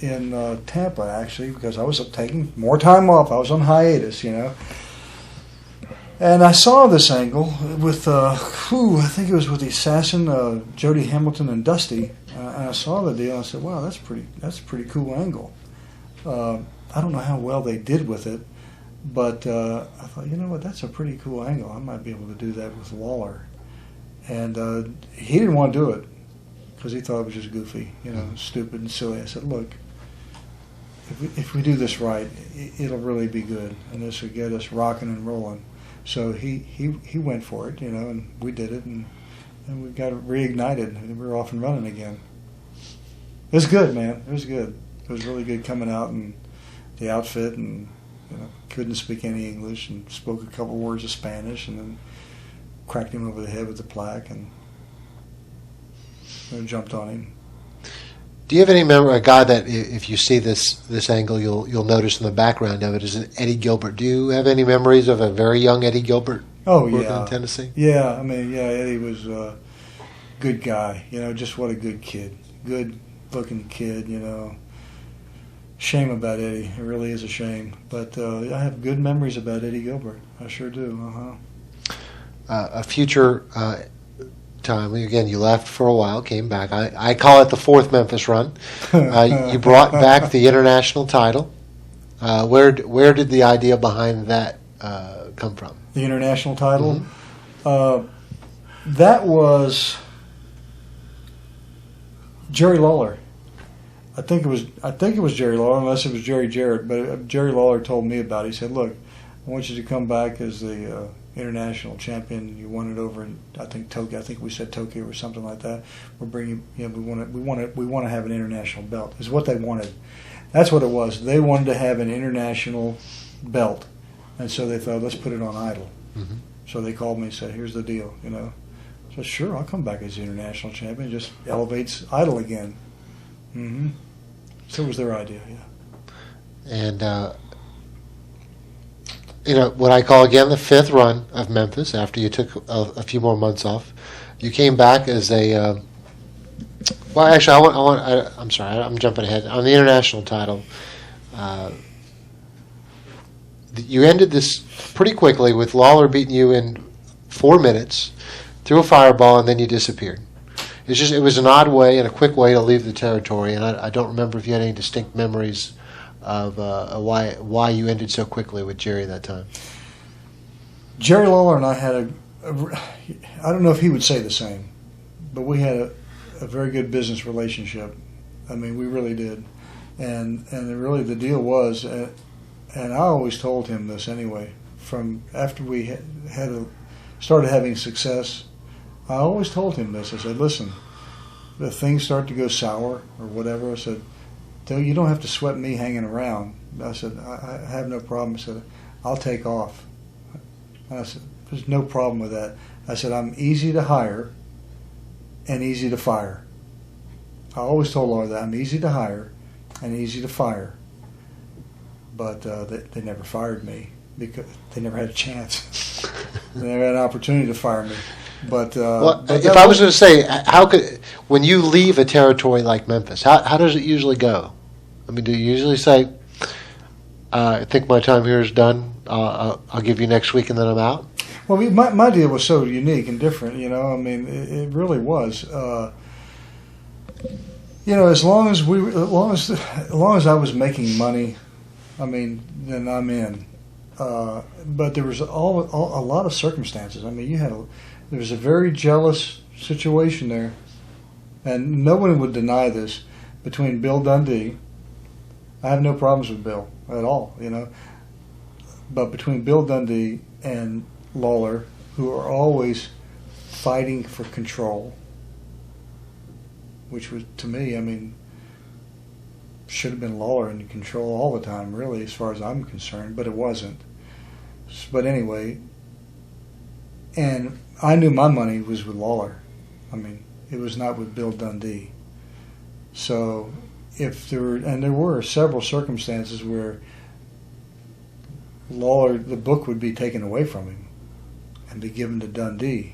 in Tampa actually because I was taking more time off. I was on hiatus, and I saw this angle with I think it was with the Assassin, Jody Hamilton and Dusty. And I saw the deal. And I said, "Wow, that's a pretty cool angle." I don't know how well they did with it, but I thought, that's a pretty cool angle. I might be able to do that with Lawler. And he didn't want to do it because he thought it was just goofy, stupid and silly. I said, look, if we do this right, it'll really be good, and this will get us rocking and rolling. So he went for it, and we did it, and we got it reignited, and we were off and running again. It was good, man. It was good. It was really good coming out and the outfit, and couldn't speak any English, and spoke a couple words of Spanish, and then cracked him over the head with the plaque, and jumped on him. Do you have any memory? A guy that, if you see this angle, you'll notice in the background of it is an Eddie Gilbert. Do you have any memories of a very young Eddie Gilbert? Oh working yeah, in Tennessee. Yeah, I mean, yeah, Eddie was a good guy. You know, just what a good kid, good looking kid. You know, shame about Eddie. It really is a shame. But I have good memories about Eddie Gilbert. I sure do. A future time, again, you left for a while, came back. I call it the fourth Memphis run. You brought back the international title. Where did the idea behind that come from? The international title. Mm-hmm. That was Jerry Lawler. I think it was Jerry Lawler, unless it was Jerry Jarrett. But Jerry Lawler told me about it. He said, "Look, I want you to come back as the international champion. You won it over in I think Tokyo. I think we said Tokyo or something like that. We're bringing. We want to have an international belt. Is what they wanted. That's what it was. They wanted to have an international belt, and so they thought, let's put it on Idol. Mm-hmm. So they called me and said, here's the deal. You know, so sure, I'll come back as the international champion. It just elevates Idol again. Mm-hmm. So it was their idea. Yeah. And what I call again the fifth run of Memphis. After you took a few more months off, you came back as a. Well, actually, I'm sorry, I'm jumping ahead. On the international title, you ended this pretty quickly with Lawler beating you in 4 minutes, threw a fireball, and then you disappeared. It was an odd way and a quick way to leave the territory, and I don't remember if you had any distinct memories of why you ended so quickly with Jerry that time. Jerry Lawler and I had I don't know if he would say the same, but we had a very good business relationship. I mean, we really did. And really the deal was, and I always told him this anyway, from after we started having success, I always told him this. I said, listen, if things start to go sour or whatever, I said, you don't have to sweat me hanging around. I said, I have no problem. I said, I'll take off. I said, there's no problem with that. I said, I'm easy to hire and easy to fire. I always told Laura that I'm easy to hire and easy to fire. But they never fired me because they never had a chance. They never had an opportunity to fire me. But if I was going to say, when you leave a territory like Memphis, how does it usually go? I mean, do you usually say, I think my time here is done, I'll give you next week and then I'm out? Well, my deal was so unique and different, you know. I mean, it really was. As long as I was making money, I mean, then I'm in. But there was a lot of circumstances. I mean, there was a very jealous situation there, and no one would deny this. Between Bill Dundee, I have no problems with Bill at all, you know. But between Bill Dundee and Lawler, who are always fighting for control, which was, to me, I mean, should have been Lawler in control all the time, really, as far as I'm concerned, but it wasn't. But anyway, and I knew my money was with Lawler. I mean, it was not with Bill Dundee. So there were several circumstances where Lawler, the book would be taken away from him and be given to Dundee.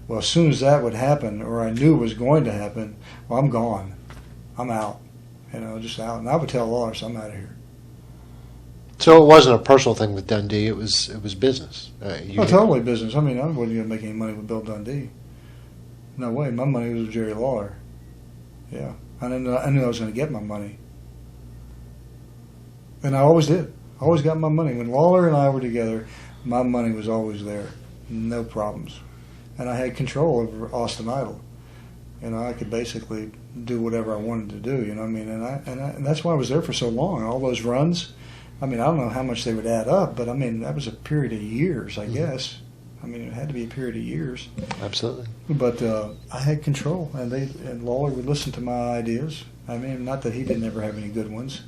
Well, as soon as that would happen, or I knew it was going to happen, well, I'm gone. I'm out. You know, just out. And I would tell Lawler, I'm out of here. So it wasn't a personal thing with Dundee. It was business. Totally business. I mean, I wasn't going to make any money with Bill Dundee. No way. My money was with Jerry Lawler. Yeah. I knew I was going to get my money. And I always did. I always got my money. When Lawler and I were together, my money was always there. No problems. And I had control over Austin Idol. You know, I could basically do whatever I wanted to do, you know what I mean? And that's why I was there for so long. All those runs, I mean, I don't know how much they would add up, but I mean, that was a period of years, I guess. I mean, it had to be a period of years. Absolutely. But I had control, and Lawler would listen to my ideas. I mean, not that he didn't ever have any good ones,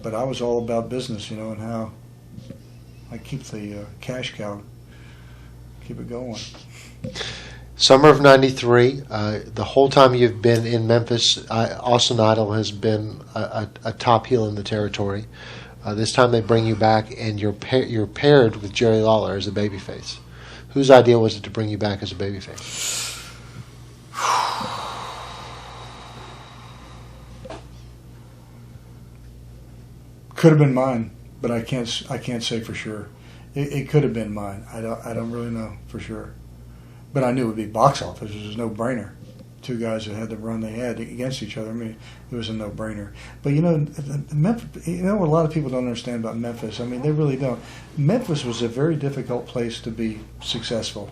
but I was all about business, you know, and how I keep the cash cow, keep it going. Summer of '93. The whole time you've been in Memphis, Austin Idol has been a top heel in the territory. This time they bring you back, and you're paired with Jerry Lawler as a babyface. Whose idea was it to bring you back as a babyface? Could have been mine, but I can't say for sure. It could have been mine. I don't really know for sure, but I knew it would be box office. It was a no-brainer. Two guys that had the run they had against each other. I mean, it was a no-brainer. But Memphis, what a lot of people don't understand about Memphis. I mean, they really don't. Memphis was a very difficult place to be successful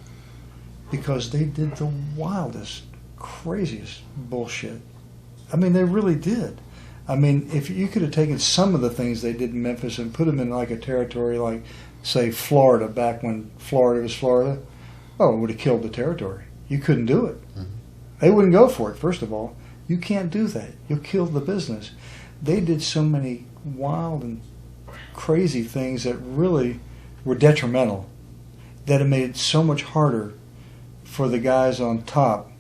because they did the wildest, craziest bullshit. I mean, they really did. I mean, if you could have taken some of the things they did in Memphis and put them in like a territory like, say, Florida, back when Florida was Florida, it would have killed the territory. You couldn't do it. Mm-hmm. They wouldn't go for it, first of all. You can't do that. You'll kill the business. They did so many wild and crazy things that really were detrimental, that it made it so much harder for the guys on top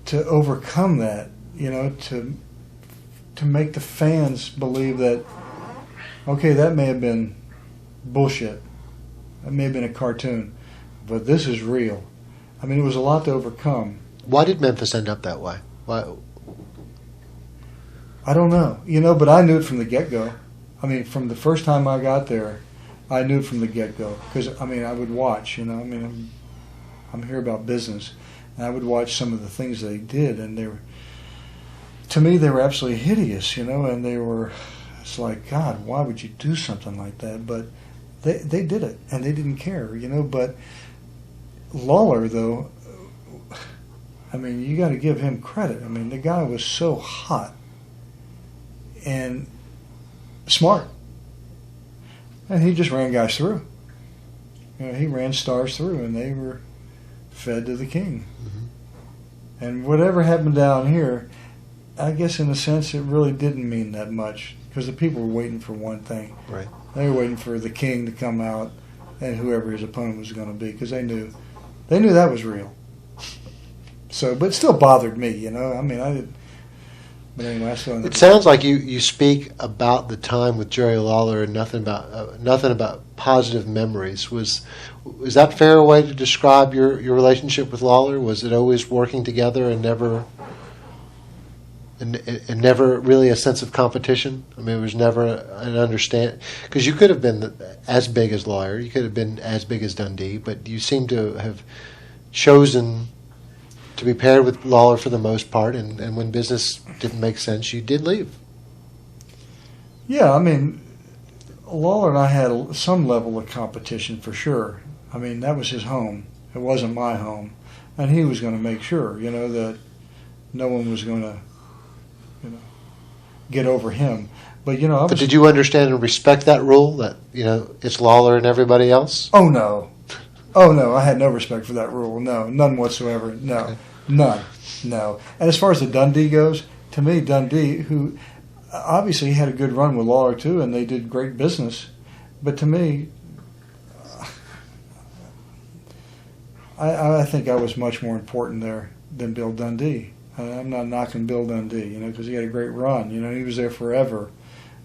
to overcome that, to make the fans believe that, okay, that may have been bullshit. That may have been a cartoon, but this is real. I mean, it was a lot to overcome. Why did Memphis end up that way? Why? I don't know. But I knew it from the get-go. I mean, from the first time I got there, I knew it from the get-go. Because, I would watch, I'm here about business. And I would watch some of the things they did, and to me, they were absolutely hideous, and it's like, God, why would you do something like that? But they did it, and they didn't care, But Lawler, though, you got to give him credit. The guy was so hot and smart, and he just ran guys through. He ran stars through, and they were fed to the king. Mm-hmm. And whatever happened down here, I guess in a sense it really didn't mean that much because the people were waiting for one thing. Right. They were waiting for the king to come out and whoever his opponent was going to be because they knew that was real. So, but it still bothered me, I didn't. But anyway, I still. It sounds like you speak about the time with Jerry Lawler and nothing about positive memories. Is that a fair way to describe your relationship with Lawler? Was it always working together and never really a sense of competition? It was never an understand, because you could have been as big as Lawler, you could have been as big as Dundee, but you seem to have chosen to be paired with Lawler for the most part, and when business didn't make sense, you did leave. Yeah, Lawler and I had some level of competition for sure. That was his home. It wasn't my home. And he was going to make sure, that no one was going to, get over him. But, But did you understand and respect that rule, that, it's Lawler and everybody else? Oh, no. Oh, no, I had no respect for that rule. No, none whatsoever. No, none. No. And as far as the Dundee goes, to me, Dundee, who obviously had a good run with Lawler too, and they did great business, but to me, I think I was much more important there than Bill Dundee. I'm not knocking Bill Dundee, because he had a great run. He was there forever.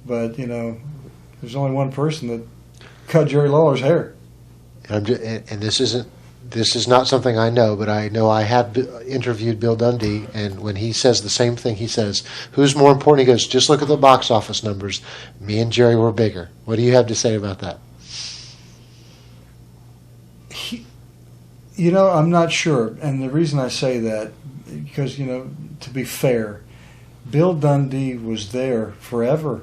But, there's only one person that cut Jerry Lawler's hair. And this is not something I know, but I know I have interviewed Bill Dundee, and when he says the same thing, he says, "Who's more important?" He goes, "Just look at the box office numbers. Me and Jerry were bigger." What do you have to say about that? I'm not sure, and the reason I say that, because, to be fair, Bill Dundee was there forever.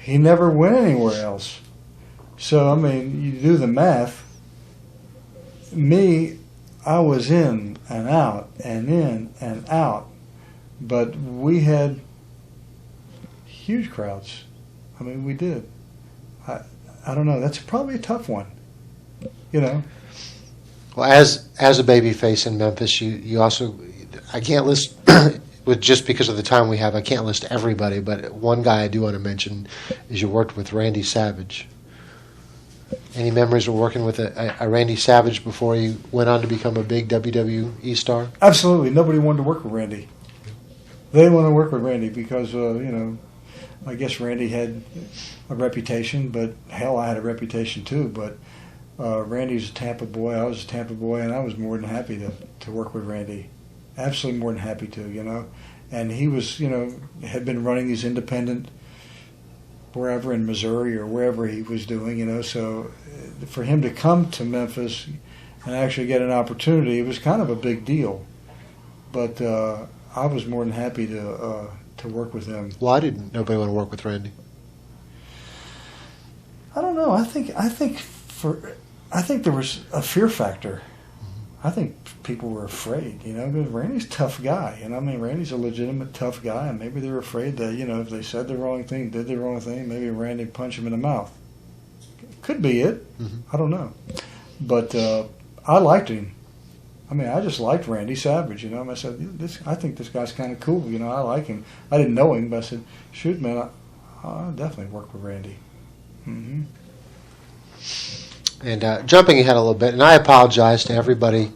He never went anywhere else. So, you do the math. Me, I was in and out and in and out, but we had huge crowds. We did. I don't know. That's probably a tough one. Well, as a baby face in Memphis, you also, I can't list with just because of the time we have, I can't list everybody, but one guy I do want to mention is you worked with Randy Savage. Any memories of working with a Randy Savage before he went on to become a big WWE star? Absolutely. Nobody wanted to work with Randy. They didn't want to work with Randy because, I guess Randy had a reputation, but hell, I had a reputation too. But Randy's a Tampa boy, I was a Tampa boy, and I was more than happy to work with Randy. Absolutely more than happy to, And he was, had been running these independent wherever in Missouri or wherever he was doing, so for him to come to Memphis and actually get an opportunity, it was kind of a big deal. But I was more than happy to work with him. Why didn't nobody want to work with Randy? I don't know. I think there was a fear factor. I think people were afraid, because Randy's a tough guy. Randy's a legitimate tough guy, and maybe they were afraid that, if they said the wrong thing, did the wrong thing, maybe Randy would punch him in the mouth. Could be it. Mm-hmm. I don't know. But I liked him. I just liked Randy Savage, I said, I think this guy's kind of cool, I like him. I didn't know him, but I said, shoot, man, I'll definitely work with Randy. Mm-hmm. And jumping ahead a little bit, and I apologize to everybody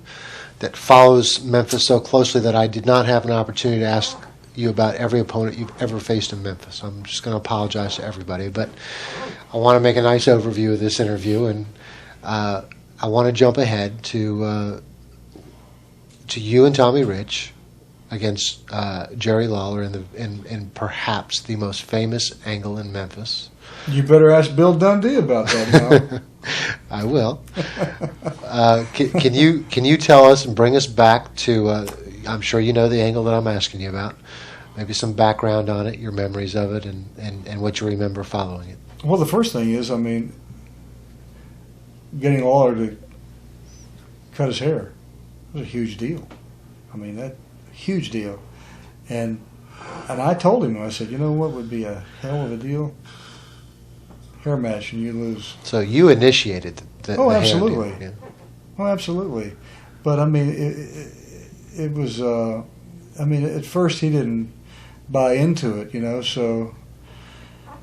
that follows Memphis so closely that I did not have an opportunity to ask you about every opponent you've ever faced in Memphis. I'm just going to apologize to everybody, but I want to make a nice overview of this interview, and I want to jump ahead to you and Tommy Rich against Jerry Lawler in perhaps the most famous angle in Memphis. You better ask Bill Dundee about that now. I will. Can you tell us and bring us back to? I'm sure you know the angle that I'm asking you about. Maybe some background on it, your memories of it, and what you remember following it. Well, the first thing is, getting Lawler to cut his hair was a huge deal. That huge deal, and I told him, I said, what would be a hell of a deal? Hair match and you lose. So you initiated the absolutely. hair deal, yeah. Oh, absolutely. But it was. At first he didn't buy into it, So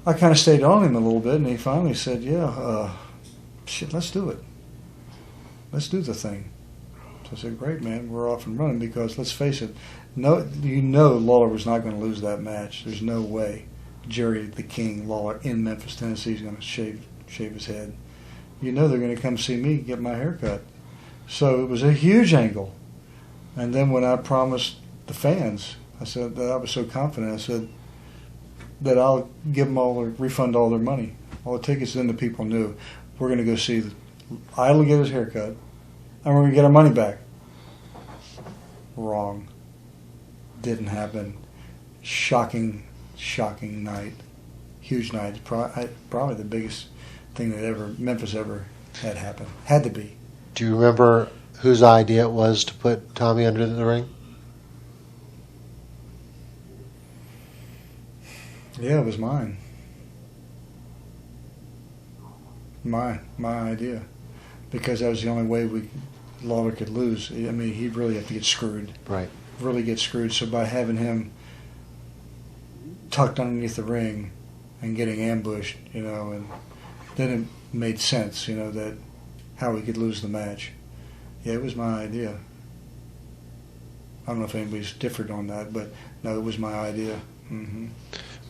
I kind of stayed on him a little bit, and he finally said, "Yeah, shit, let's do it. Let's do the thing." So I said, "Great, man, we're off and running." Because let's face it, Lawler was not going to lose that match. There's no way. Jerry the King Lawler in Memphis, Tennessee is going to shave his head. They're going to come see me get my hair cut. So it was a huge angle. And then when I promised the fans, I said that I was so confident, I said that I'll give them refund all their money. All the tickets, then the people knew we're going to go see Idol get his hair cut, and we're going to get our money back. Wrong. Didn't happen. Shocking night, huge night. Probably the biggest thing that Memphis ever had happen. Had to be. Do you remember whose idea it was to put Tommy under the ring? Yeah, it was mine. My idea, because that was the only way Lawler could lose. He'd really have to get screwed. Right. Really get screwed. So by having him tucked underneath the ring and getting ambushed, and then it made sense, that how we could lose the match. Yeah, it was my idea. I don't know if anybody's differed on that, but no, it was my idea. Mm-hmm.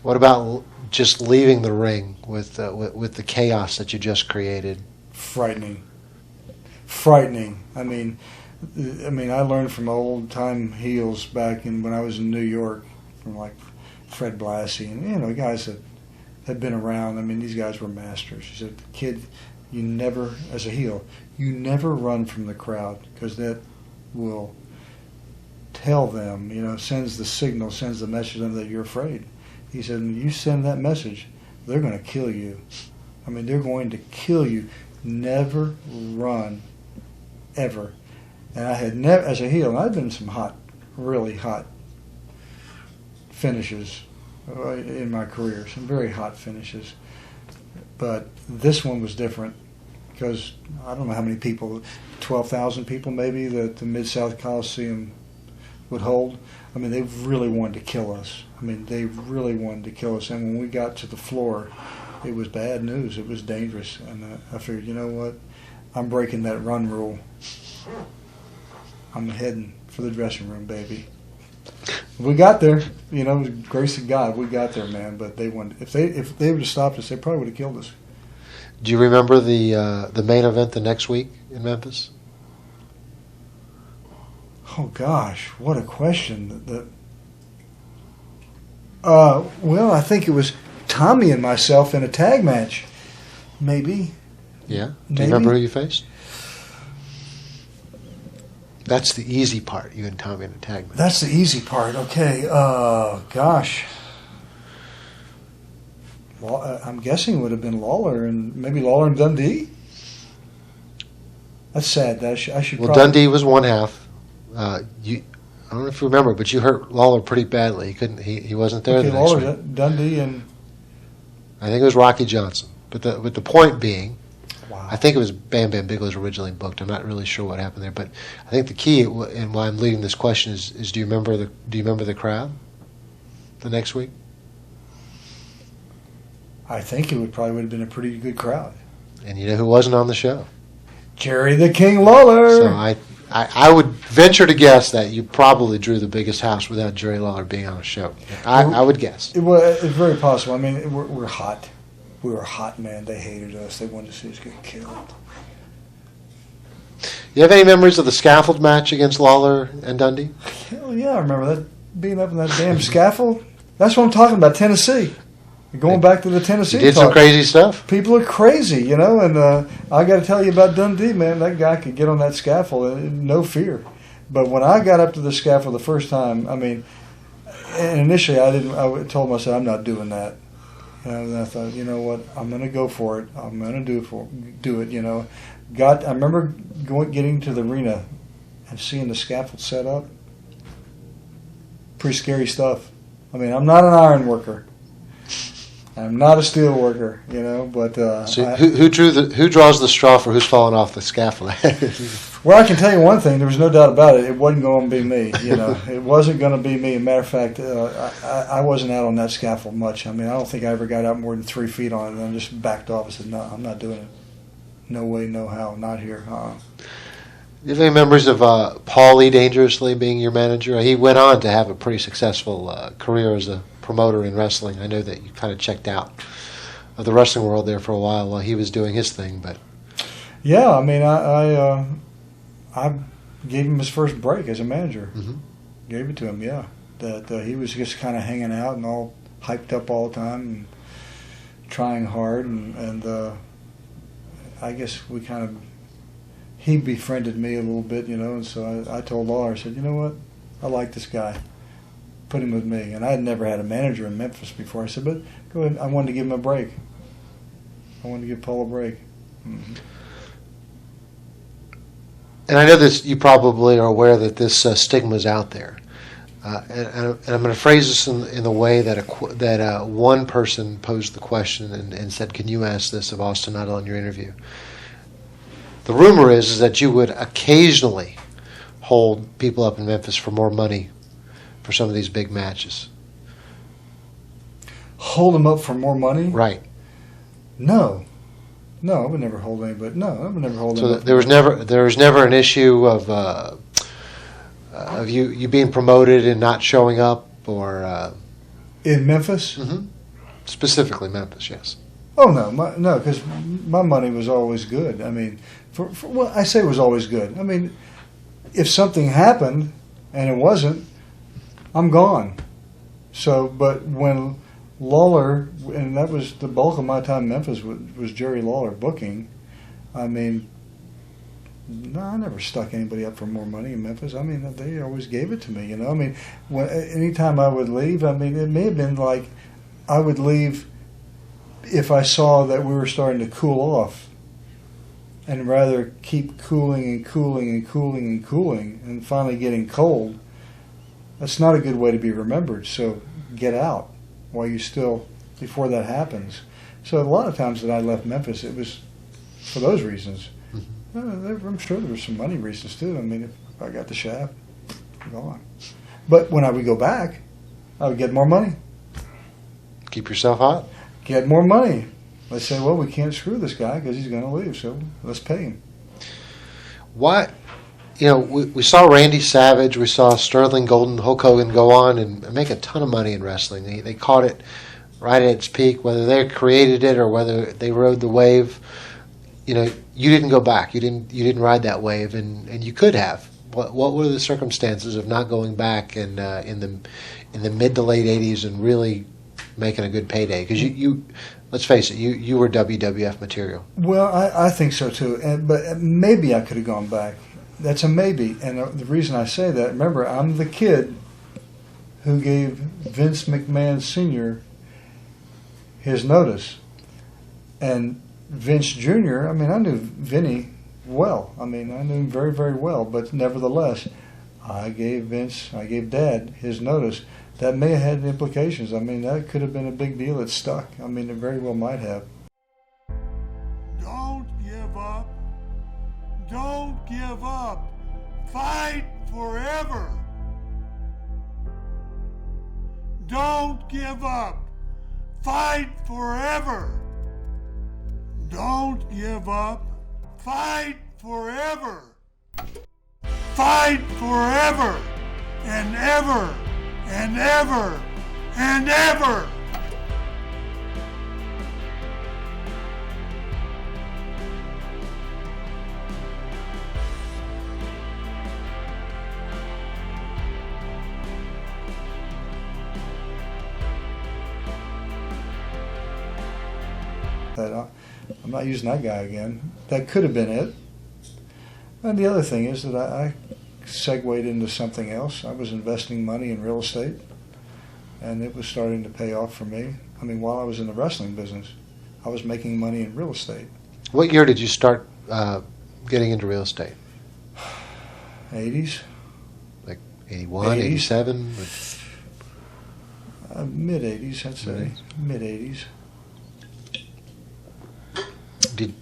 What about just leaving the ring with the chaos that you just created? Frightening. I learned from old time heels back when I was in New York, from like Fred Blassie, and guys that had been around. These guys were masters. He said, "Kid, you never, as a heel, you never run from the crowd, because that will tell them, sends the signal, sends the message to them that you're afraid." He said, "You send that message, they're going to kill you. They're going to kill you. Never run, ever." And I had never, as a heel, and I'd been in some really hot finishes in my career, some very hot finishes, but this one was different because I don't know how many people, 12,000 people maybe, that the Mid-South Coliseum would hold. They really wanted to kill us. They really wanted to kill us. And when we got to the floor, It was bad news. It was dangerous. And I figured, you know what? I'm breaking that run rule. I'm heading for the dressing room, baby. We got there. You know, grace of God, we got there, man. But they wanted, if they would have stopped us, they probably would have killed us. Do you remember the main event the next week in Memphis? Oh gosh, what a question! Well, I think it was Tommy and myself in a tag match. Maybe. Yeah. Do Maybe. you remember who you faced? That's the easy part. You and Tommy in a tag match. That's the easy part. Okay. Gosh. I'm guessing it would have been Lawler and maybe Lawler and Dundee. That's sad. I should. Well, probably... Dundee was one half. I don't know if you remember, but you hurt Lawler pretty badly. He couldn't. He wasn't there Okay, the next Lawler, week. Dundee, and I think it was Rocky Johnson. But the point being, wow. I think it was Bam Bam Bigelow's originally booked. I'm not really sure what happened there, but I think the key and why I'm leading this question is do you remember the crowd the next week? I think it would have been a pretty good crowd. And you know who wasn't on the show? Jerry the King Lawler. So I would venture to guess that you probably drew the biggest house without Jerry Lawler being on a show. I would guess. It's very possible. I mean, we're hot. We were hot, man. They hated us. They wanted to see us get killed. You have any memories of the Scaffold match against Lawler and Dundee? Hell yeah, I remember that, being up in that damn Scaffold. That's what I'm talking about, Tennessee. Going back to the Tennessee You did talk. some crazy stuff. People are crazy, you know, and I got to tell you about Dundee, man. That guy could get on that scaffold, no fear. But when I got up to the scaffold the first time, I mean, and initially I told myself, I'm not doing that. And I thought, you know what, I'm going to go for it. I'm going to do it, you know. I remember getting to the arena and seeing the scaffold set up. Pretty scary stuff. I mean, I'm not an iron worker. I'm not a steel worker, you know, but So who draws the straw for who's falling off the scaffold? well, I can tell you one thing: there was no doubt about it. It wasn't going to be me, you know. It wasn't going to be me. As a matter of fact, I wasn't out on that scaffold much. I mean, I don't think I ever got out more than 3 feet on it, and I just backed off and said, "No, I'm not doing it. No way, no how. Not here." You have any memories of Paulie Dangerously being your manager? He went on to have a pretty successful career as a promoter in wrestling. I know that you kind of checked out of the wrestling world there for a while he was doing his thing, but yeah, I mean, I gave him his first break as a manager. Mm-hmm. Gave it to him, yeah. That he was just kind of hanging out and all hyped up all the time and trying hard, and I guess he befriended me a little bit, you know, and so I told Lawler, I said, you know what, I like this guy. Put him with me. And I had never had a manager in Memphis before. I said, but go ahead. I wanted to give him a break. I wanted to give Paul a break. Mm-hmm. And I know this. You probably are aware that this stigma is out there, and I'm going to phrase this in the way that one person posed the question and said, "Can you ask this of Austin Idol in your interview?" The rumor is that you would occasionally hold people up in Memphis for more money for some of these big matches. Hold them up for more money? Right. No, I would never hold anybody. No, I would never hold. So there was never an issue of you being promoted and not showing up, or in Memphis. Mm-hmm. Specifically Memphis, yes. Oh no, because my money was always good. I mean, well, I say it was always good. I mean, if something happened and it wasn't, I'm gone. So, but when Lawler, and that was the bulk of my time in Memphis, was Jerry Lawler booking. I mean, no, I never stuck anybody up for more money in Memphis. I mean, they always gave it to me, you know. I mean, anytime I would leave, I mean, it may have been like I would leave if I saw that we were starting to cool off, and rather keep cooling and cooling and cooling and cooling and finally getting cold. That's not a good way to be remembered. So get out while you still, before that happens. So a lot of times that I left Memphis, it was for those reasons. Mm-hmm. I'm sure there were some money reasons too. I mean, if I got the shaft, I'm gone. But when I would go back, I would get more money. Keep yourself hot. Get more money. They say, well, we can't screw this guy because he's going to leave, so let's pay him. Why? We saw Randy Savage, we saw Sterling Golden, Hulk Hogan go on and make a ton of money in wrestling. They caught it right at its peak, whether they created it or whether they rode the wave. You didn't go back. You didn't ride that wave, and you could have. What were the circumstances of not going back and in the mid to late '80s and really making a good payday? Because you let's face it, you were WWF material. Well, I think so too, but maybe I could have gone back. That's a maybe, and the reason I say that, remember, I'm the kid who gave Vince McMahon Sr. his notice, and Vince Jr., I knew Vinny well. I knew him very, very well, but nevertheless, I gave Dad his notice. That may have had implications. That could have been a big deal. It stuck. It very well might have. Don't give up. Don't give up. Fight forever. Don't give up. Fight forever. Don't give up. Fight forever. Fight forever and ever and ever and ever. I'm not using that guy again. That could have been it. And the other thing is that I segued into something else. I was investing money in real estate, and it was starting to pay off for me. While I was in the wrestling business, I was making money in real estate. What year did you start getting into real estate? 80s. Like 81, 87? Mid-80s, I'd say. Mid-80s.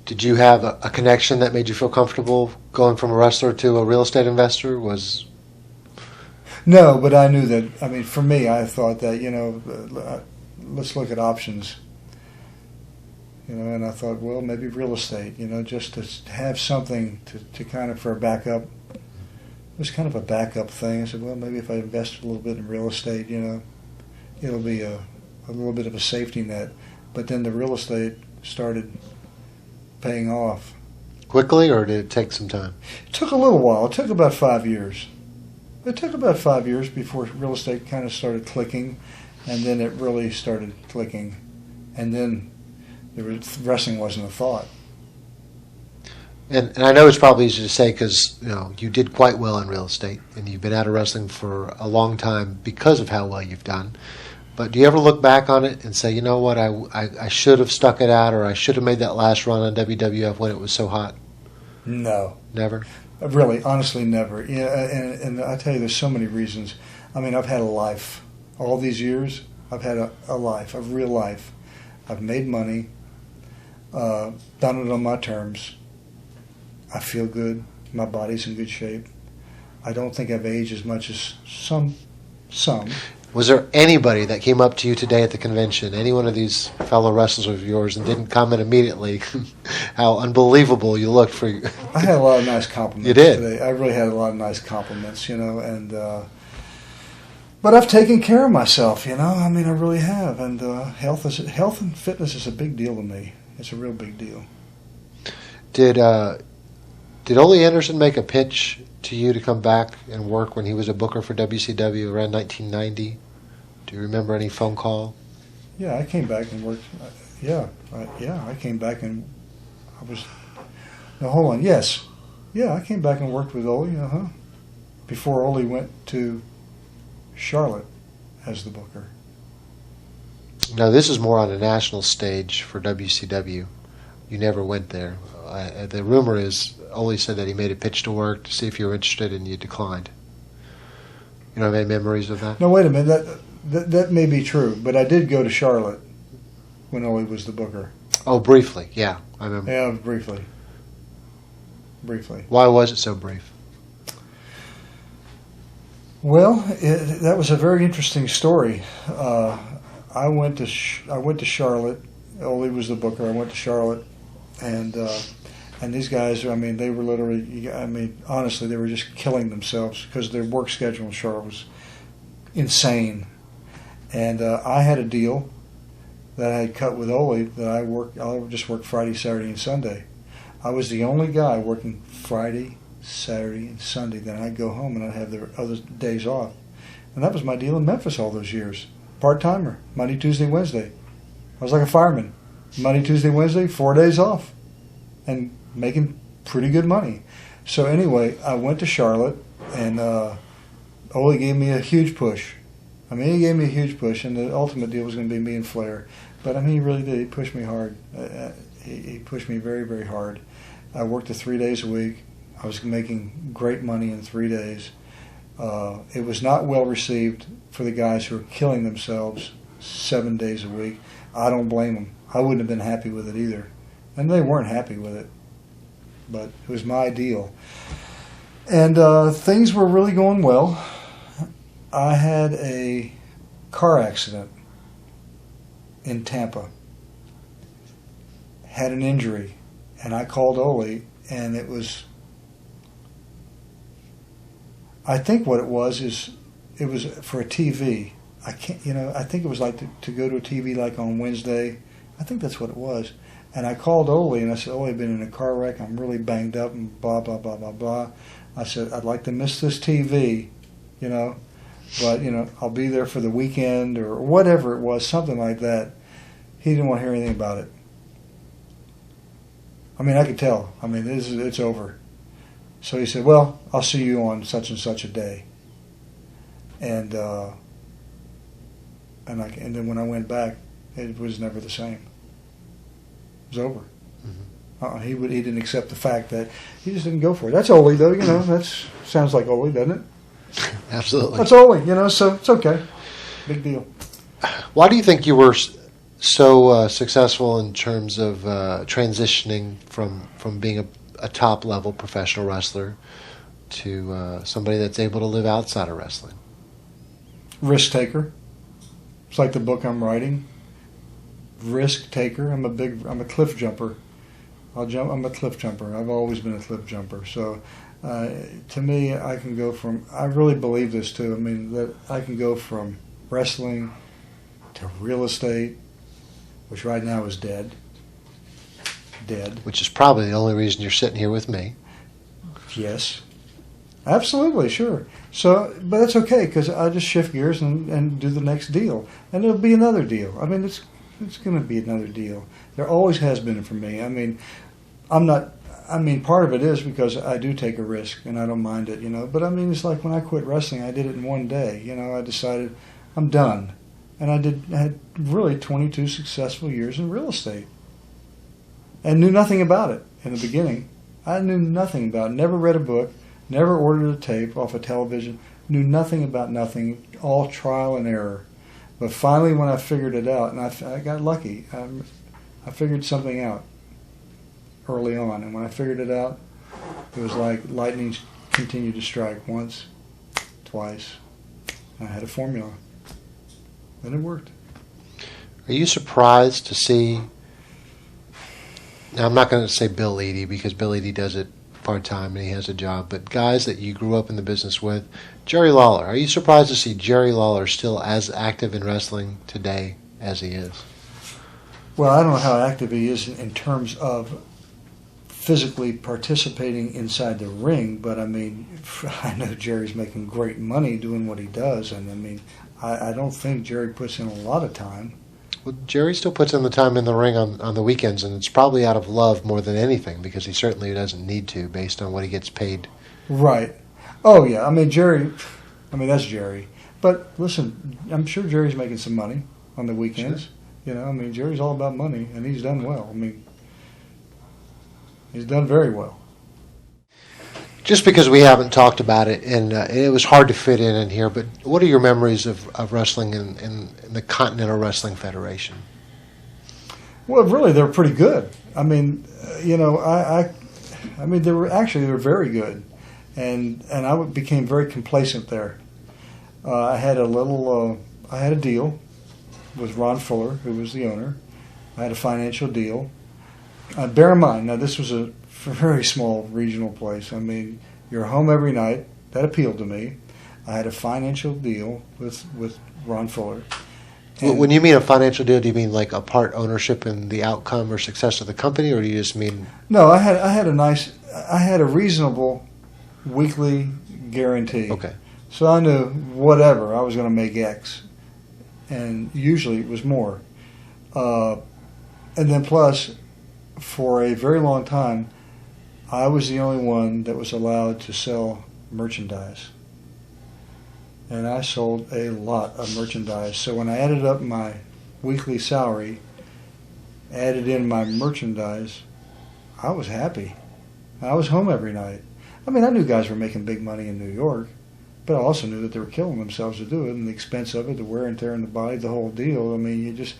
Did you have a connection that made you feel comfortable going from a wrestler to a real estate investor? No, but I knew that. For me, I thought that let's look at options. And I thought, well, maybe real estate. Just to have something to kind of for a backup. It was kind of a backup thing. I said, well, maybe if I invest a little bit in real estate, it'll be a little bit of a safety net. But then the real estate started paying off. Quickly, or did it take some time? It took a little while. It took about 5 years. It took about 5 years before real estate kind of started clicking, and then it really started clicking, and then wrestling wasn't a thought. And I know it's probably easy to say because you did quite well in real estate, and you've been out of wrestling for a long time because of how well you've done. But do you ever look back on it and say, you know what, I should have stuck it out, or I should have made that last run on WWF when it was so hot? No. Never? Really, honestly, never. Yeah, and I tell you, there's so many reasons. I've had a life. All these years, I've had a life, a real life. I've made money, done it on my terms. I feel good. My body's in good shape. I don't think I've aged as much as some. Was there anybody that came up to you today at the convention, any one of these fellow wrestlers of yours, and didn't comment immediately how unbelievable you looked for? I had a lot of nice compliments. You did? Today. I really had a lot of nice compliments, and but I've taken care of myself, I really have, and health and fitness is a big deal to me. It's a real big deal. Did Ole Anderson make a pitch to you to come back and work when he was a booker for WCW around 1990? Do you remember any phone call? Yeah, I came back and worked. I came back and I was. Now hold on. Yes, I came back and worked with Ole. Before Ole went to Charlotte as the booker. Now this is more on a national stage for WCW. You never went there. The rumor is Ole said that he made a pitch to work to see if you were interested, and you declined. You don't have any memories of that? No, wait a minute. That may be true, but I did go to Charlotte when Ole was the booker. Oh, briefly. Yeah, I remember. Yeah, briefly. Why was it so brief? Well, that was a very interesting story. I went to Charlotte Ole was the booker. I went to Charlotte, and these guys, I mean, they were literally, I mean, honestly, they were just killing themselves because their work schedule in Charlotte was insane. And I had a deal that I had cut with Ole that I just worked Friday, Saturday, and Sunday. I was the only guy working Friday, Saturday, and Sunday. Then I'd go home and I'd have the other days off. And that was my deal in Memphis all those years. Part-timer, Monday, Tuesday, Wednesday. I was like a fireman. Monday, Tuesday, Wednesday, 4 days off. And making pretty good money. So anyway, I went to Charlotte, and Ole gave me a huge push. I mean, he gave me a huge push, and the ultimate deal was going to be me and Flair. But I mean, he really did. He pushed me hard. He pushed me very, very hard. I worked 3 days a week. I was making great money in 3 days. It was not well received for the guys who were killing themselves 7 days a week. I don't blame them. I wouldn't have been happy with it either. And they weren't happy with it. But it was my deal. And things were really going well. I had a car accident in Tampa. Had an injury. And I called Ole, and it was... I think what it was is it was for a TV. I can't, I think it was like to go to a TV like on Wednesday. I think that's what it was. And I called Ole and I said, Ole, I've been in a car wreck. I'm really banged up and blah, blah, blah, blah, blah. I said, I'd like to miss this TV, but, I'll be there for the weekend or whatever it was, something like that. He didn't want to hear anything about it. I mean, I could tell. I mean, it's over. So he said, well, I'll see you on such and such a day. And then when I went back, it was never the same. It was over. Mm-hmm. He didn't accept the fact that he just didn't go for it. That's Ole, though. That sounds like Ole, doesn't it? Absolutely. That's Ole. So it's okay. Big deal. Why do you think you were so successful in terms of transitioning from being a top-level professional wrestler to somebody that's able to live outside of wrestling? Risk taker. It's like the book I'm writing. Risk taker. I'm a cliff jumper. I'm a cliff jumper. I've always been a cliff jumper. So to me, I can go from, I really believe this too, I mean, that I can go from wrestling to real estate, which right now is dead. Which is probably the only reason you're sitting here with me. Yes. Absolutely, sure. So, but that's okay because I just shift gears and do the next deal, and it'll be another deal. I mean, it's going to be another deal. There always has been for me. I mean, part of it is because I do take a risk and I don't mind it, But I mean, it's like when I quit wrestling, I did it in one day. I decided I'm done, and I had really 22 successful years in real estate, and knew nothing about it in the beginning. I knew nothing about it. Never read a book. Never ordered a tape off a television. Knew nothing about nothing. All trial and error. But finally, when I figured it out, and I got lucky, I figured something out early on. And when I figured it out, it was like lightning continued to strike once, twice. I had a formula. And it worked. Are you surprised to see... Now, I'm not going to say Bill Eadie because Bill Eadie does it part-time and he has a job, but guys that you grew up in the business with, Jerry Lawler, are you surprised to see Jerry Lawler still as active in wrestling today as he is? Well, I don't know how active he is in terms of physically participating inside the ring, but I mean, I know Jerry's making great money doing what he does, and I mean, I don't think Jerry puts in a lot of time. Well, Jerry still puts in the time in the ring on the weekends, and it's probably out of love more than anything because he certainly doesn't need to based on what he gets paid. Right. Oh, yeah. I mean, Jerry, that's Jerry. But listen, I'm sure Jerry's making some money on the weekends. Sure. Jerry's all about money, and he's done well. He's done very well. Just because we haven't talked about it, and it was hard to fit in here, but what are your memories of wrestling in the Continental Wrestling Federation? Well, really, they were pretty good. I mean, they were very good, and I became very complacent there. I had a deal with Ron Fuller, who was the owner, I had a financial deal. Bear in mind, now this was a very small regional place. I mean, you're home every night. That appealed to me. I had a financial deal with Ron Fuller. And When you mean a financial deal, do you mean like a part ownership in the outcome or success of the company, or do you just mean? no, I had a reasonable weekly guarantee. Okay. So I knew whatever I was going to make X, and usually it was more. And then plus, for a very long time, I was the only one that was allowed to sell merchandise. And I sold a lot of merchandise. So when I added up my weekly salary, added in my merchandise, I was happy. I was home every night. I mean, I knew guys were making big money in New York, but I also knew that they were killing themselves to do it, and the expense of it, the wear and tear on the body, the whole deal. I mean, you just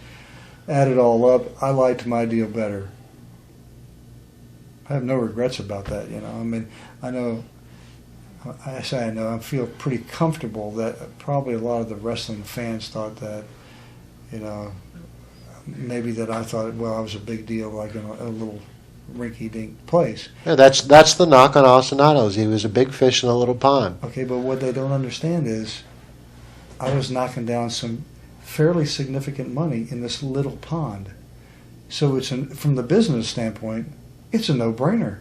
add it all up. I liked my deal better. I have no regrets about that, you know. I mean, I feel pretty comfortable that probably a lot of the wrestling fans thought that, you know, maybe that I thought, well, I was a big deal, like in a little rinky-dink place. Yeah, that's the knock on Austin Idol. He was a big fish in a little pond. Okay, but what they don't understand is I was knocking down some fairly significant money in this little pond. So from the business standpoint, it's a no-brainer.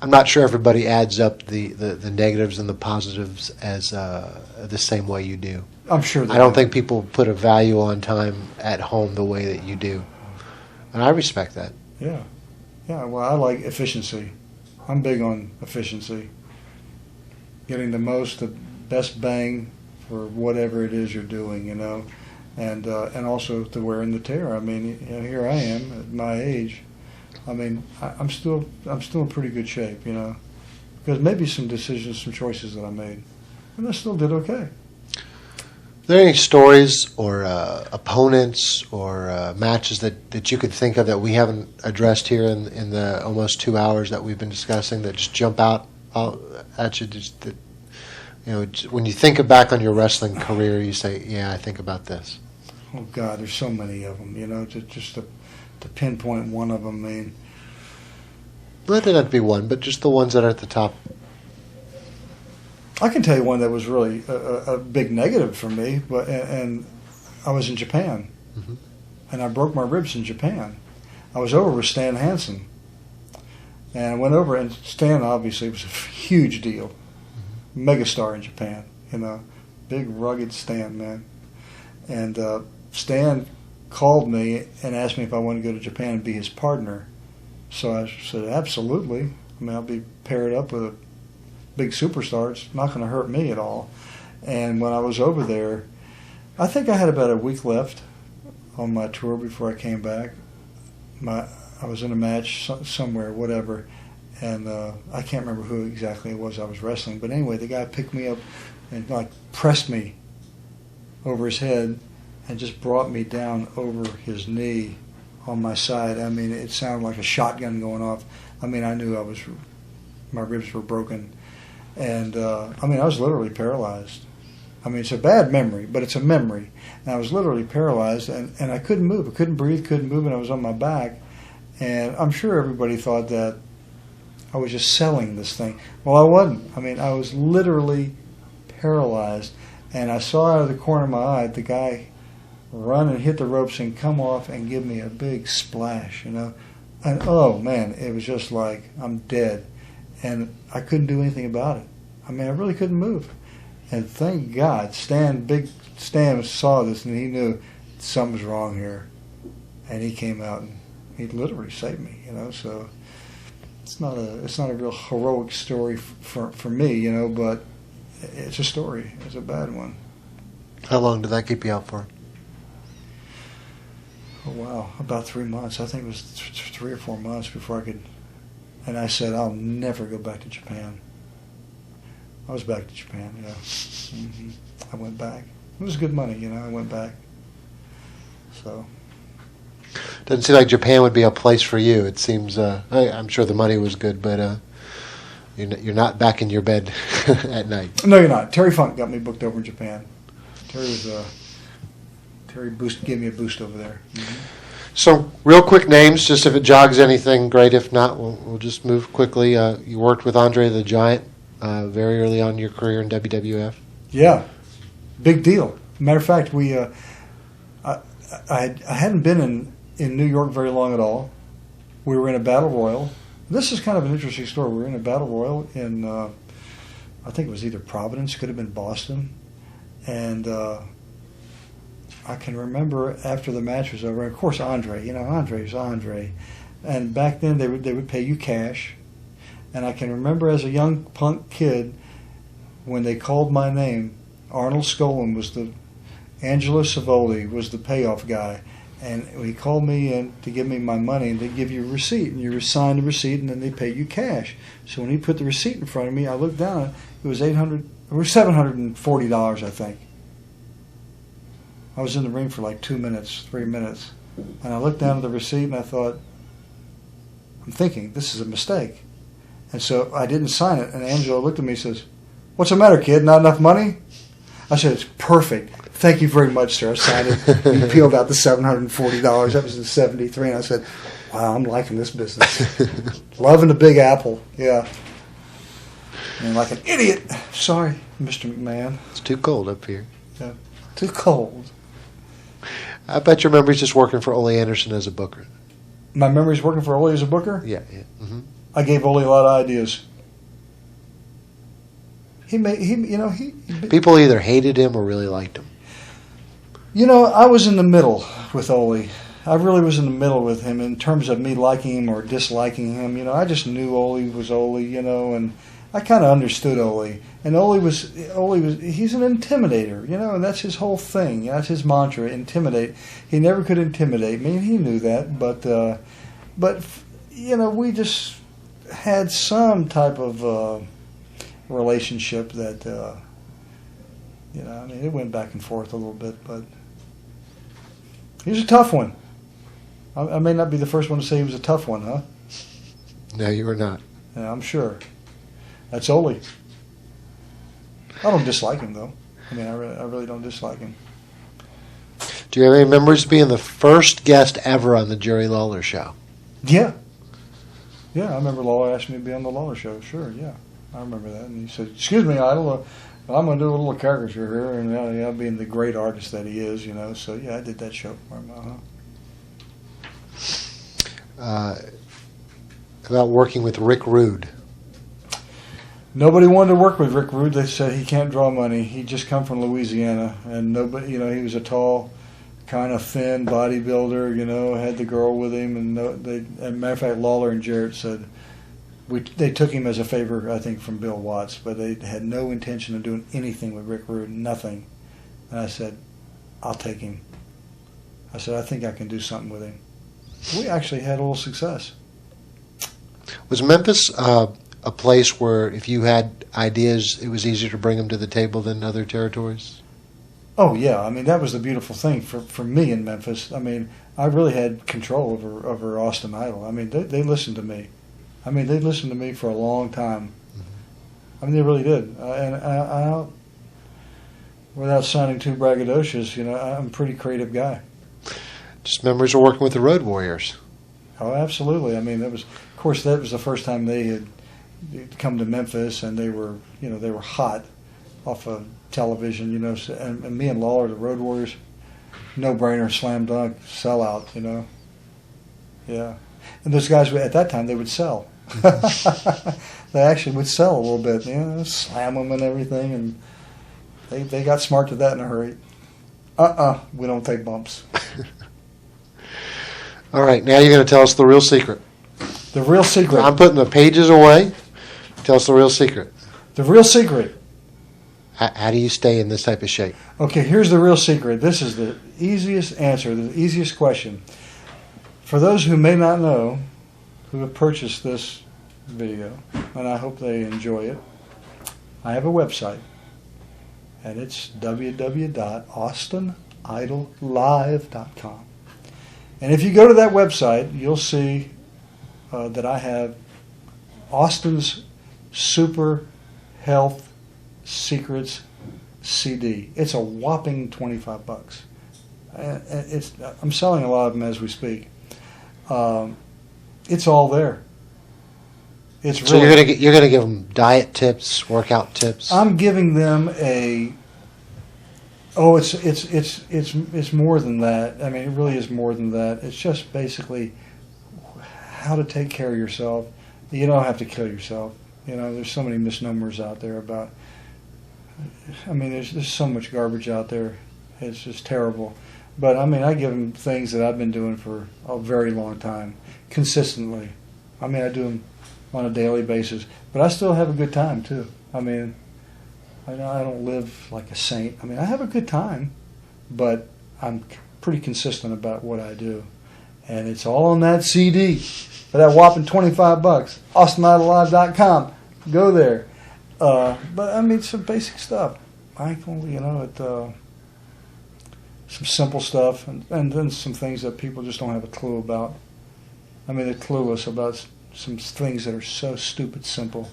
I'm not sure everybody adds up the negatives and the positives as the same way you do. I'm sure they I don't think people put a value on time at home the way that you do. And I respect that. Yeah. Yeah, well, I like efficiency. I'm big on efficiency. Getting the best bang for whatever it is you're doing, you know. And also the wear and the tear. I mean, you know, here I am at my age. I mean, I'm still in pretty good shape, you know, because maybe some decisions, some choices that I made, and I still did okay. Are there any stories or opponents or matches that you could think of that we haven't addressed here in the almost 2 hours that we've been discussing that just jump out at you? Just that, you know, when you think back on your wrestling career, you say, "Yeah, I think about this." Oh God, there's so many of them, you know. Just to pinpoint one of them, I mean, Let it not be one, but just the ones that are at the top. I can tell you one that was really a big negative for me, and I was in Japan, Mm-hmm. and I broke my ribs in Japan. I was over with Stan Hansen, and I went over, and Stan obviously was a huge deal, megastar in Japan, you know, big rugged Stan, man. And Stan called me and asked me if I wanted to go to Japan and be his partner. So I said, absolutely. I mean, I'll be paired up with a big superstar. It's not going to hurt me at all. And when I was over there, I think I had about a week left on my tour before I came back. I was in a match somewhere, whatever, and I can't remember who exactly it was I was wrestling. But anyway, the guy picked me up and like pressed me over his head and just brought me down over his knee on my side. I mean, it sounded like a shotgun going off. I mean, I knew my ribs were broken. And, I mean, I was literally paralyzed. I mean, it's a bad memory, but it's a memory. And I was literally paralyzed, and I couldn't move. I couldn't breathe, couldn't move, and I was on my back. And I'm sure everybody thought that I was just selling this thing. Well, I wasn't. I mean, I was literally paralyzed. And I saw out of the corner of my eye the guy run and hit the ropes and come off and give me a big splash, you know. And, oh, man, it was just like I'm dead. And I couldn't do anything about it. I mean, I really couldn't move. And thank God, Big Stan saw this and he knew something was wrong here. And he came out and he literally saved me, you know. So it's not a real heroic story for me, you know, but it's a story. It's a bad one. How long did that keep you out for? Oh, wow, about 3 months. I think it was 3 or 4 months before I could. And I said, I'll never go back to Japan. I was back to Japan, yeah. Mm-hmm. I went back. It was good money, you know. I went back. So. Doesn't seem like Japan would be a place for you. It seems, I'm sure the money was good, but you're not back in your bed at night. No, you're not. Terry Funk got me booked over in Japan. Terry gave me a boost over there. So, real quick names, just if it jogs anything, great. If not, we'll just move quickly. You worked with Andre the Giant very early on in your career in WWF. Yeah, big deal. Matter of fact, I hadn't been in New York very long at all. We were in a battle royal. This is kind of an interesting story. We were in a battle royal in, I think it was either Providence, could have been Boston. And I can remember after the match was over, of course Andre, Andre's Andre. And back then they would pay you cash. And I can remember as a young punk kid, when they called my name, Arnold Skolin Angelo Savoli was the payoff guy. And he called me in to give me my money, and they give you a receipt, and you sign the receipt, and then they pay you cash. So when he put the receipt in front of me, I looked down, it was $740, I think. I was in the ring for like 2 minutes, 3 minutes, and I looked down at the receipt, and I thought, I'm thinking, this is a mistake. And so I didn't sign it, and Angelo looked at me and says, "What's the matter, kid? Not enough money?" I said, "It's perfect. Thank you very much, sir." I signed it. He peeled out the $740. That was in '73, and I said, "Wow, I'm liking this business. Loving the Big Apple." Yeah. And like an idiot. Sorry, Mr. McMahon. It's too cold up here. Yeah. Too cold. I bet your memory's just working for Ole Anderson as a booker. My memory's working for Ole as a booker? Yeah. Mm-hmm. I gave Ole a lot of ideas. People either hated him or really liked him. I was in the middle with Ole. I really was in the middle with him in terms of me liking him or disliking him. I just knew Ole was Ole, and I kind of understood Ole. And Ole was he's an intimidator, and that's his whole thing. That's his mantra, intimidate. He never could intimidate me, and he knew that. But we just had some type of relationship that, it went back and forth a little bit, but he was a tough one. I may not be the first one to say he was a tough one, huh? No, you were not. Yeah, I'm sure. That's Ole. I don't dislike him, though. I really don't dislike him. Do you have any memories of being the first guest ever on the Jerry Lawler show? Yeah. Yeah, I remember Lawler asked me to be on the Lawler show. Sure, yeah. I remember that. And he said, "Excuse me, Idol, I'm going to do a little caricature here." And being the great artist that he is, So, yeah, I did that show for him. About working with Rick Rude. Nobody wanted to work with Rick Rude. They said he can't draw money. He just come from Louisiana. And nobody, he was a tall, kind of thin bodybuilder, had the girl with him. And as a matter of fact, Lawler and Jarrett said, they took him as a favor, I think, from Bill Watts, but they had no intention of doing anything with Rick Rude, nothing. And I said, "I'll take him." I said, "I think I can do something with him." We actually had a little success. Was Memphis a place where if you had ideas, it was easier to bring them to the table than other territories? Oh, yeah. That was the beautiful thing for me in Memphis. I really had control over Austin Idol. They listened to me. They listened to me for a long time. They really did. I without sounding too braggadocious, I'm a pretty creative guy. Just memories of working with the Road Warriors. Oh, absolutely. That was the first time they had come to Memphis, and they were hot off of television, and me and Lawler, the Road Warriors, no-brainer, slam dunk, sellout, Yeah. And those guys, at that time, they would sell. They actually would sell a little bit, slam them and everything, and they got smart to that in a hurry. We don't take bumps. All right, now you're going to tell us the real secret. The real secret. I'm putting the pages away. Tell us the real secret. The real secret. How do you stay in this type of shape? Okay, here's the real secret. This is the easiest answer, the easiest question. For those who may not know, who have purchased this video, and I hope they enjoy it, I have a website, and it's www.austinidollive.com. And if you go to that website, you'll see that I have Austin's Super Health Secrets CD. It's a whopping $25. I'm selling a lot of them as we speak. It's all there. It's So really, you're gonna give them diet tips, workout tips. I'm giving them a. Oh, it's more than that. I mean, it really is more than that. It's just basically how to take care of yourself. You don't have to kill yourself. You know, there's so many misnomers out there about. I mean, there's so much garbage out there. It's just terrible. But I mean, I give them things that I've been doing for a very long time, consistently. I mean, I do them on a daily basis, but I still have a good time too. I mean, I don't live like a saint. I mean, I have a good time, but I'm pretty consistent about what I do. And it's all on that CD for that whopping $25. AustinIdleLive.com. Go there. But I mean, some basic stuff. Michael, you know, some simple stuff, and then some things that people just don't have a clue about. I mean, they're clueless about some things that are so stupid simple,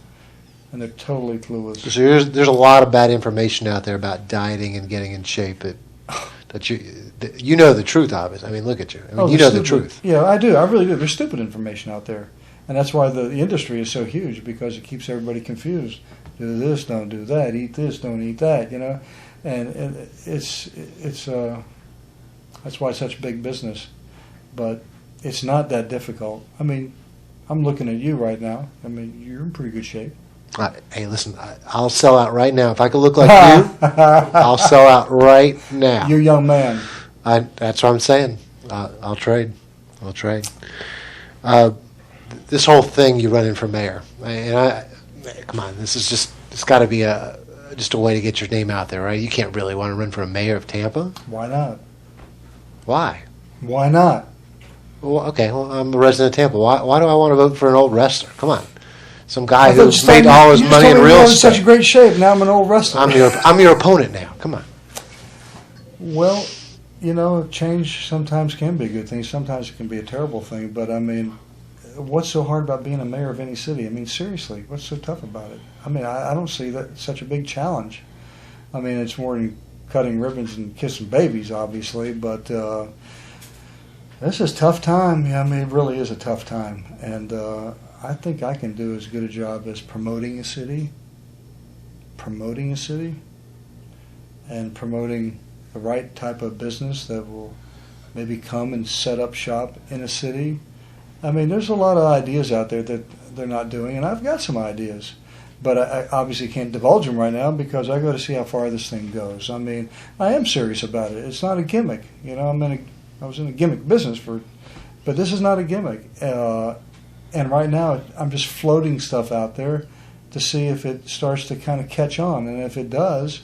and they're totally clueless. So there's a lot of bad information out there about dieting and getting in shape that you know the truth of it. I mean, look at you. I mean, you know the truth. Yeah, I do. I really do. There's stupid information out there, and that's why the industry is so huge, because it keeps everybody confused. Do this, don't do that. Eat this, don't eat that. You know, and it's that's why it's such big business, but it's not that difficult. I mean, I'm looking at you right now. I mean, you're in pretty good shape. Hey, listen, I'll sell out right now. If I could look like you, I'll sell out right now. You're a young man. That's what I'm saying. I'll trade. I'll trade. This whole thing, you running for mayor, and come on, it's got to be just a way to get your name out there, right? You can't really want to run for a mayor of Tampa. Why not? Why? Why not? Well, okay, well, I'm a resident of Tampa. Why do I want to vote for an old wrestler? Come on. Some guy who made all his money in real estate. estate. In such great shape. Now I'm an old wrestler. I'm your opponent now. Come on. Well, you know, change sometimes can be a good thing. Sometimes it can be a terrible thing. But, I mean, what's so hard about being a mayor of any city? I mean, seriously, what's so tough about it? I mean, I don't see that such a big challenge. I mean, it's more than cutting ribbons and kissing babies, obviously. But this is a tough time. Yeah, I mean, it really is a tough time. And I think I can do as good a job as promoting a city, and promoting the right type of business that will maybe come and set up shop in a city. I mean, there's a lot of ideas out there that they're not doing, and I've got some ideas. But I obviously can't divulge them right now because I got to see how far this thing goes. I mean, I am serious about it. It's not a gimmick. You know, I was in a gimmick business but this is not a gimmick. And right now, I'm just floating stuff out there to see if it starts to kind of catch on. And if it does,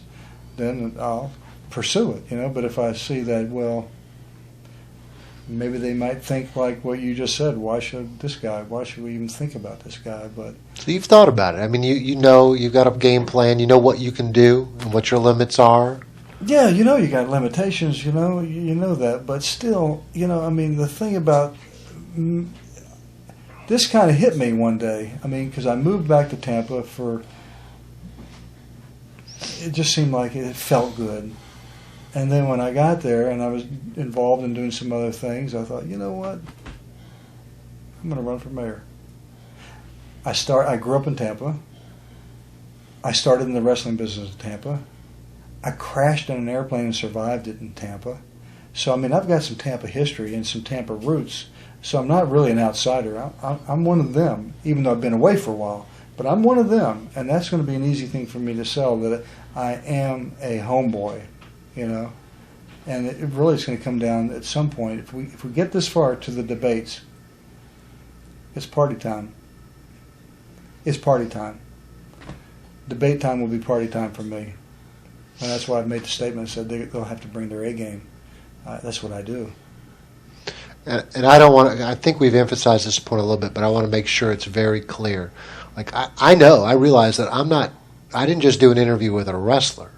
then I'll pursue it, you know. But if I see that, well, maybe they might think like what you just said. Why should we even think about this guy? But So you've thought about it. I mean, you know, you've got a game plan. You know what you can do and what your limits are. yeah, you know, you got limitations, you know that. But still, you know, I mean, the thing about this kind of hit me one day. I mean, because I moved back to Tampa it just seemed like it felt good. And then when I got there and I was involved in doing some other things, I thought, you know what? I'm going to run for mayor. I grew up in Tampa. I started in the wrestling business in Tampa. I crashed in an airplane and survived it in Tampa. So, I mean, I've got some Tampa history and some Tampa roots. So I'm not really an outsider. I'm one of them, even though I've been away for a while. But I'm one of them, and that's going to be an easy thing for me to sell, that I am a homeboy, you know. And it really is going to come down at some point. If we get this far to the debates, it's party time. It's party time. Debate time will be party time for me. And that's why I've made the statement. I said they'll have to bring their A game. That's what I do. And I don't want to, I think we've emphasized this point a little bit, but I want to make sure it's very clear. Like, I realize that I didn't just do an interview with a wrestler.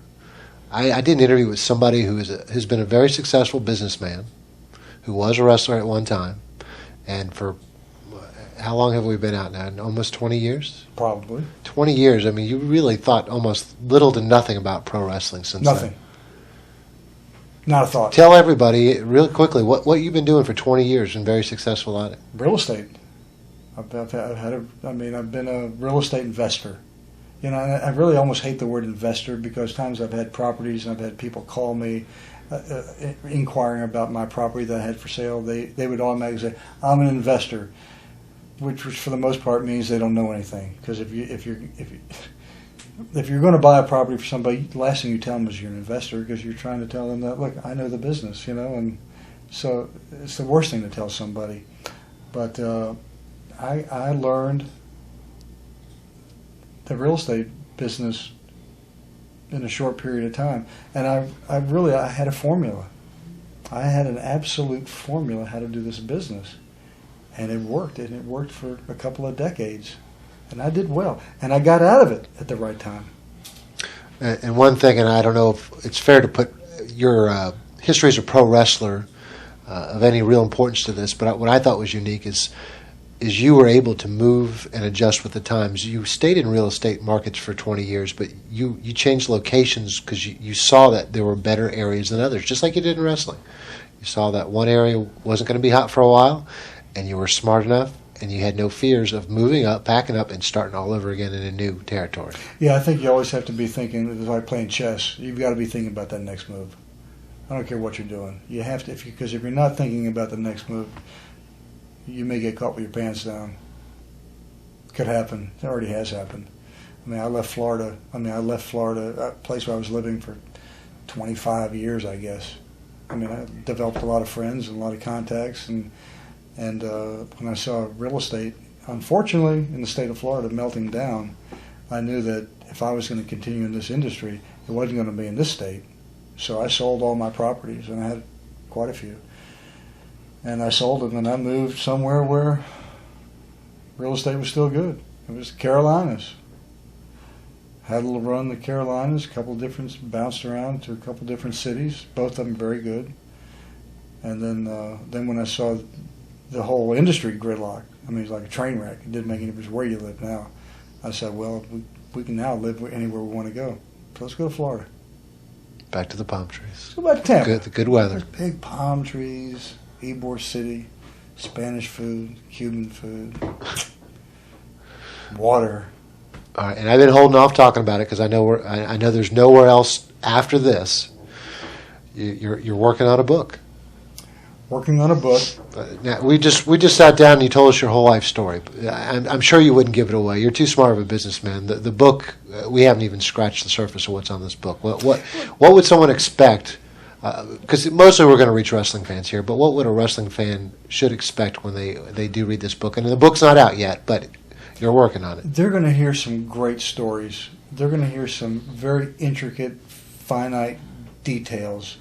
I did an interview with somebody who's been a very successful businessman, who was a wrestler at one time, and for how long have we been out now? Almost 20 years? Probably. 20 years. I mean, you really thought almost little to nothing about pro wrestling since Nothing. then. Not a thought. Tell everybody real quickly what you've been doing for 20 years and very successful at it. Real estate. I've been a real estate investor. You know, and I really almost hate the word investor because times I've had properties and I've had people call me inquiring about my property that I had for sale. They would automatically say, "I'm an investor," which for the most part means they don't know anything. Because if you're going to buy a property for somebody, the last thing you tell them is you're an investor because you're trying to tell them that, look, I know the business, you know, and so it's the worst thing to tell somebody. But I learned the real estate business in a short period of time, and I had a formula. I had an absolute formula how to do this business, and it worked, and it worked for a couple of decades, and I did well, and I got out of it at the right time. And one thing, and I don't know if it's fair to put your history as a pro wrestler of any real importance to this, but what I thought was unique is you were able to move and adjust with the times. You stayed in real estate markets for 20 years, but you changed locations because you saw that there were better areas than others, just like you did in wrestling. You saw that one area wasn't going to be hot for a while, and you were smart enough, and you had no fears of moving up, packing up, and starting all over again in a new territory. Yeah, I think you always have to be thinking, it's like playing chess. You've got to be thinking about that next move. I don't care what you're doing. You have to, because if you're not thinking about the next move, you may get caught with your pants down. Could happen. It already has happened. I mean, I left Florida, a place where I was living for 25 years, I guess. I mean, I developed a lot of friends and a lot of contacts, and when I saw real estate, unfortunately, in the state of Florida melting down, I knew that if I was going to continue in this industry, it wasn't going to be in this state. So I sold all my properties, and I had quite a few. And I sold them, and I moved somewhere where real estate was still good. It was the Carolinas. Had a little run in the Carolinas, bounced around to a couple different cities, both of them very good. And then when I saw the whole industry gridlock, I mean, it was like a train wreck. It didn't make any difference where you live now. I said, well, we can now live anywhere we want to go. So let's go to Florida. Back to the palm trees. Let's go back to Tampa. The good weather. There's big palm trees. Ybor City, Spanish food, Cuban food, water. All right, and I've been holding off talking about it because I know there's nowhere else after this. You're working on a book. Working on a book. Now we just sat down and you told us your whole life story. I'm sure you wouldn't give it away. You're too smart of a businessman. The book, we haven't even scratched the surface of what's on this book. What would someone expect? Because mostly we're going to reach wrestling fans here, but what would a wrestling fan should expect when they do read this book? And the book's not out yet, but you're working on it. They're going to hear some great stories. They're going to hear some very intricate, finite details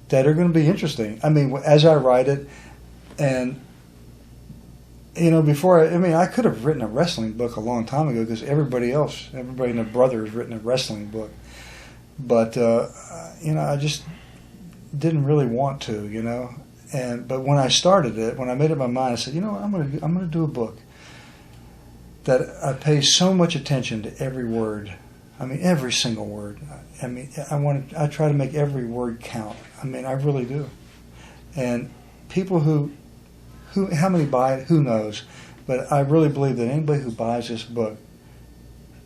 that are going to be interesting. I mean, as I write it, and you know, I could have written a wrestling book a long time ago because everybody and their brother has written a wrestling book, but you know, I just didn't really want to, you know. But when I started it, when I made up my mind, I said, you know what, I'm going to do a book that I pay so much attention to every word. I mean, every single word. I mean, I try to make every word count. I mean, I really do. And people who how many buy it, who knows? But I really believe that anybody who buys this book,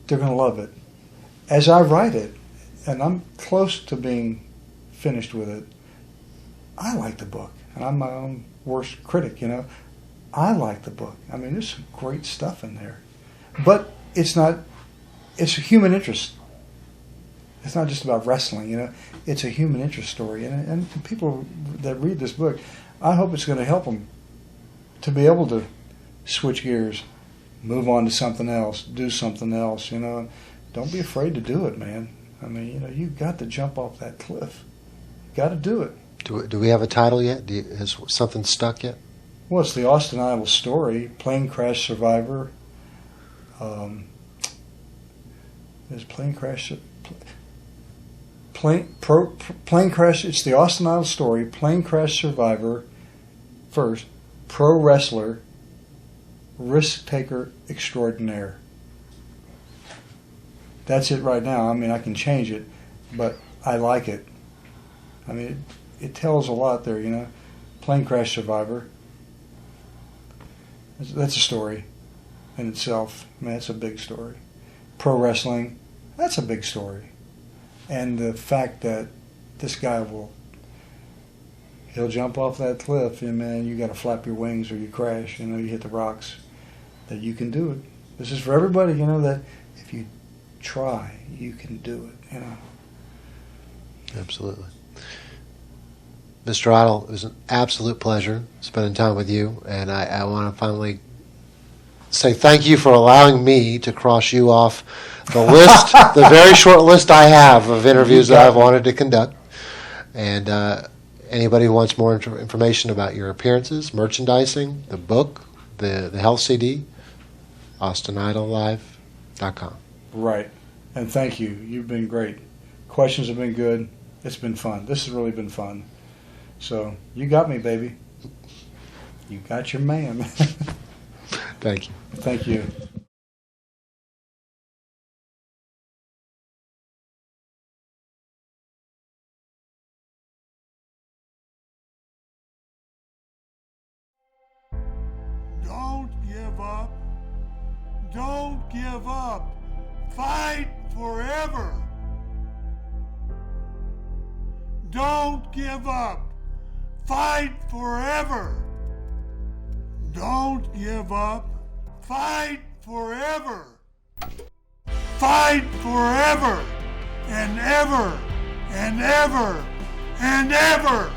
they're going to love it. As I write it, and I'm close to being finished with it, I like the book, and I'm my own worst critic, you know. I like the book. I mean, there's some great stuff in there. But it's a human interest. It's not just about wrestling, you know. It's a human interest story. And people that read this book, I hope it's going to help them to be able to switch gears, move on to something else, do something else, you know. Don't be afraid to do it, man. I mean, you know, you've got to jump off that cliff. Got to do it. Do we have a title yet? Has something stuck yet? Well, it's the Austin Idol story, plane crash survivor. There's plane crash. Plane crash. It's the Austin Idol story, plane crash survivor. First, pro wrestler, risk taker extraordinaire. That's it right now. I mean, I can change it, but I like it. I mean, it tells a lot there, you know. Plane crash survivor. That's a story in itself. I mean, that's a big story. Pro wrestling, that's a big story. And the fact that this guy he'll jump off that cliff, and man, you got to flap your wings or you crash, you know, you hit the rocks, that you can do it. This is for everybody, you know, that if you try, you can do it, you know. Absolutely. Mr. Idle, it was an absolute pleasure spending time with you, and I want to finally say thank you for allowing me to cross you off the list, the very short list I have of interviews that I've wanted to conduct. And anybody who wants more information about your appearances, merchandising, the book, the health CD, AustinIdleLive.com. Right. And thank you. You've been great. Questions have been good. It's been fun. This has really been fun. So you got me, baby. You got your man. Thank you. Thank you. Don't give up. Don't give up. Fight forever. Don't give up. Fight forever. Don't give up. Fight forever. Fight forever and ever and ever and ever.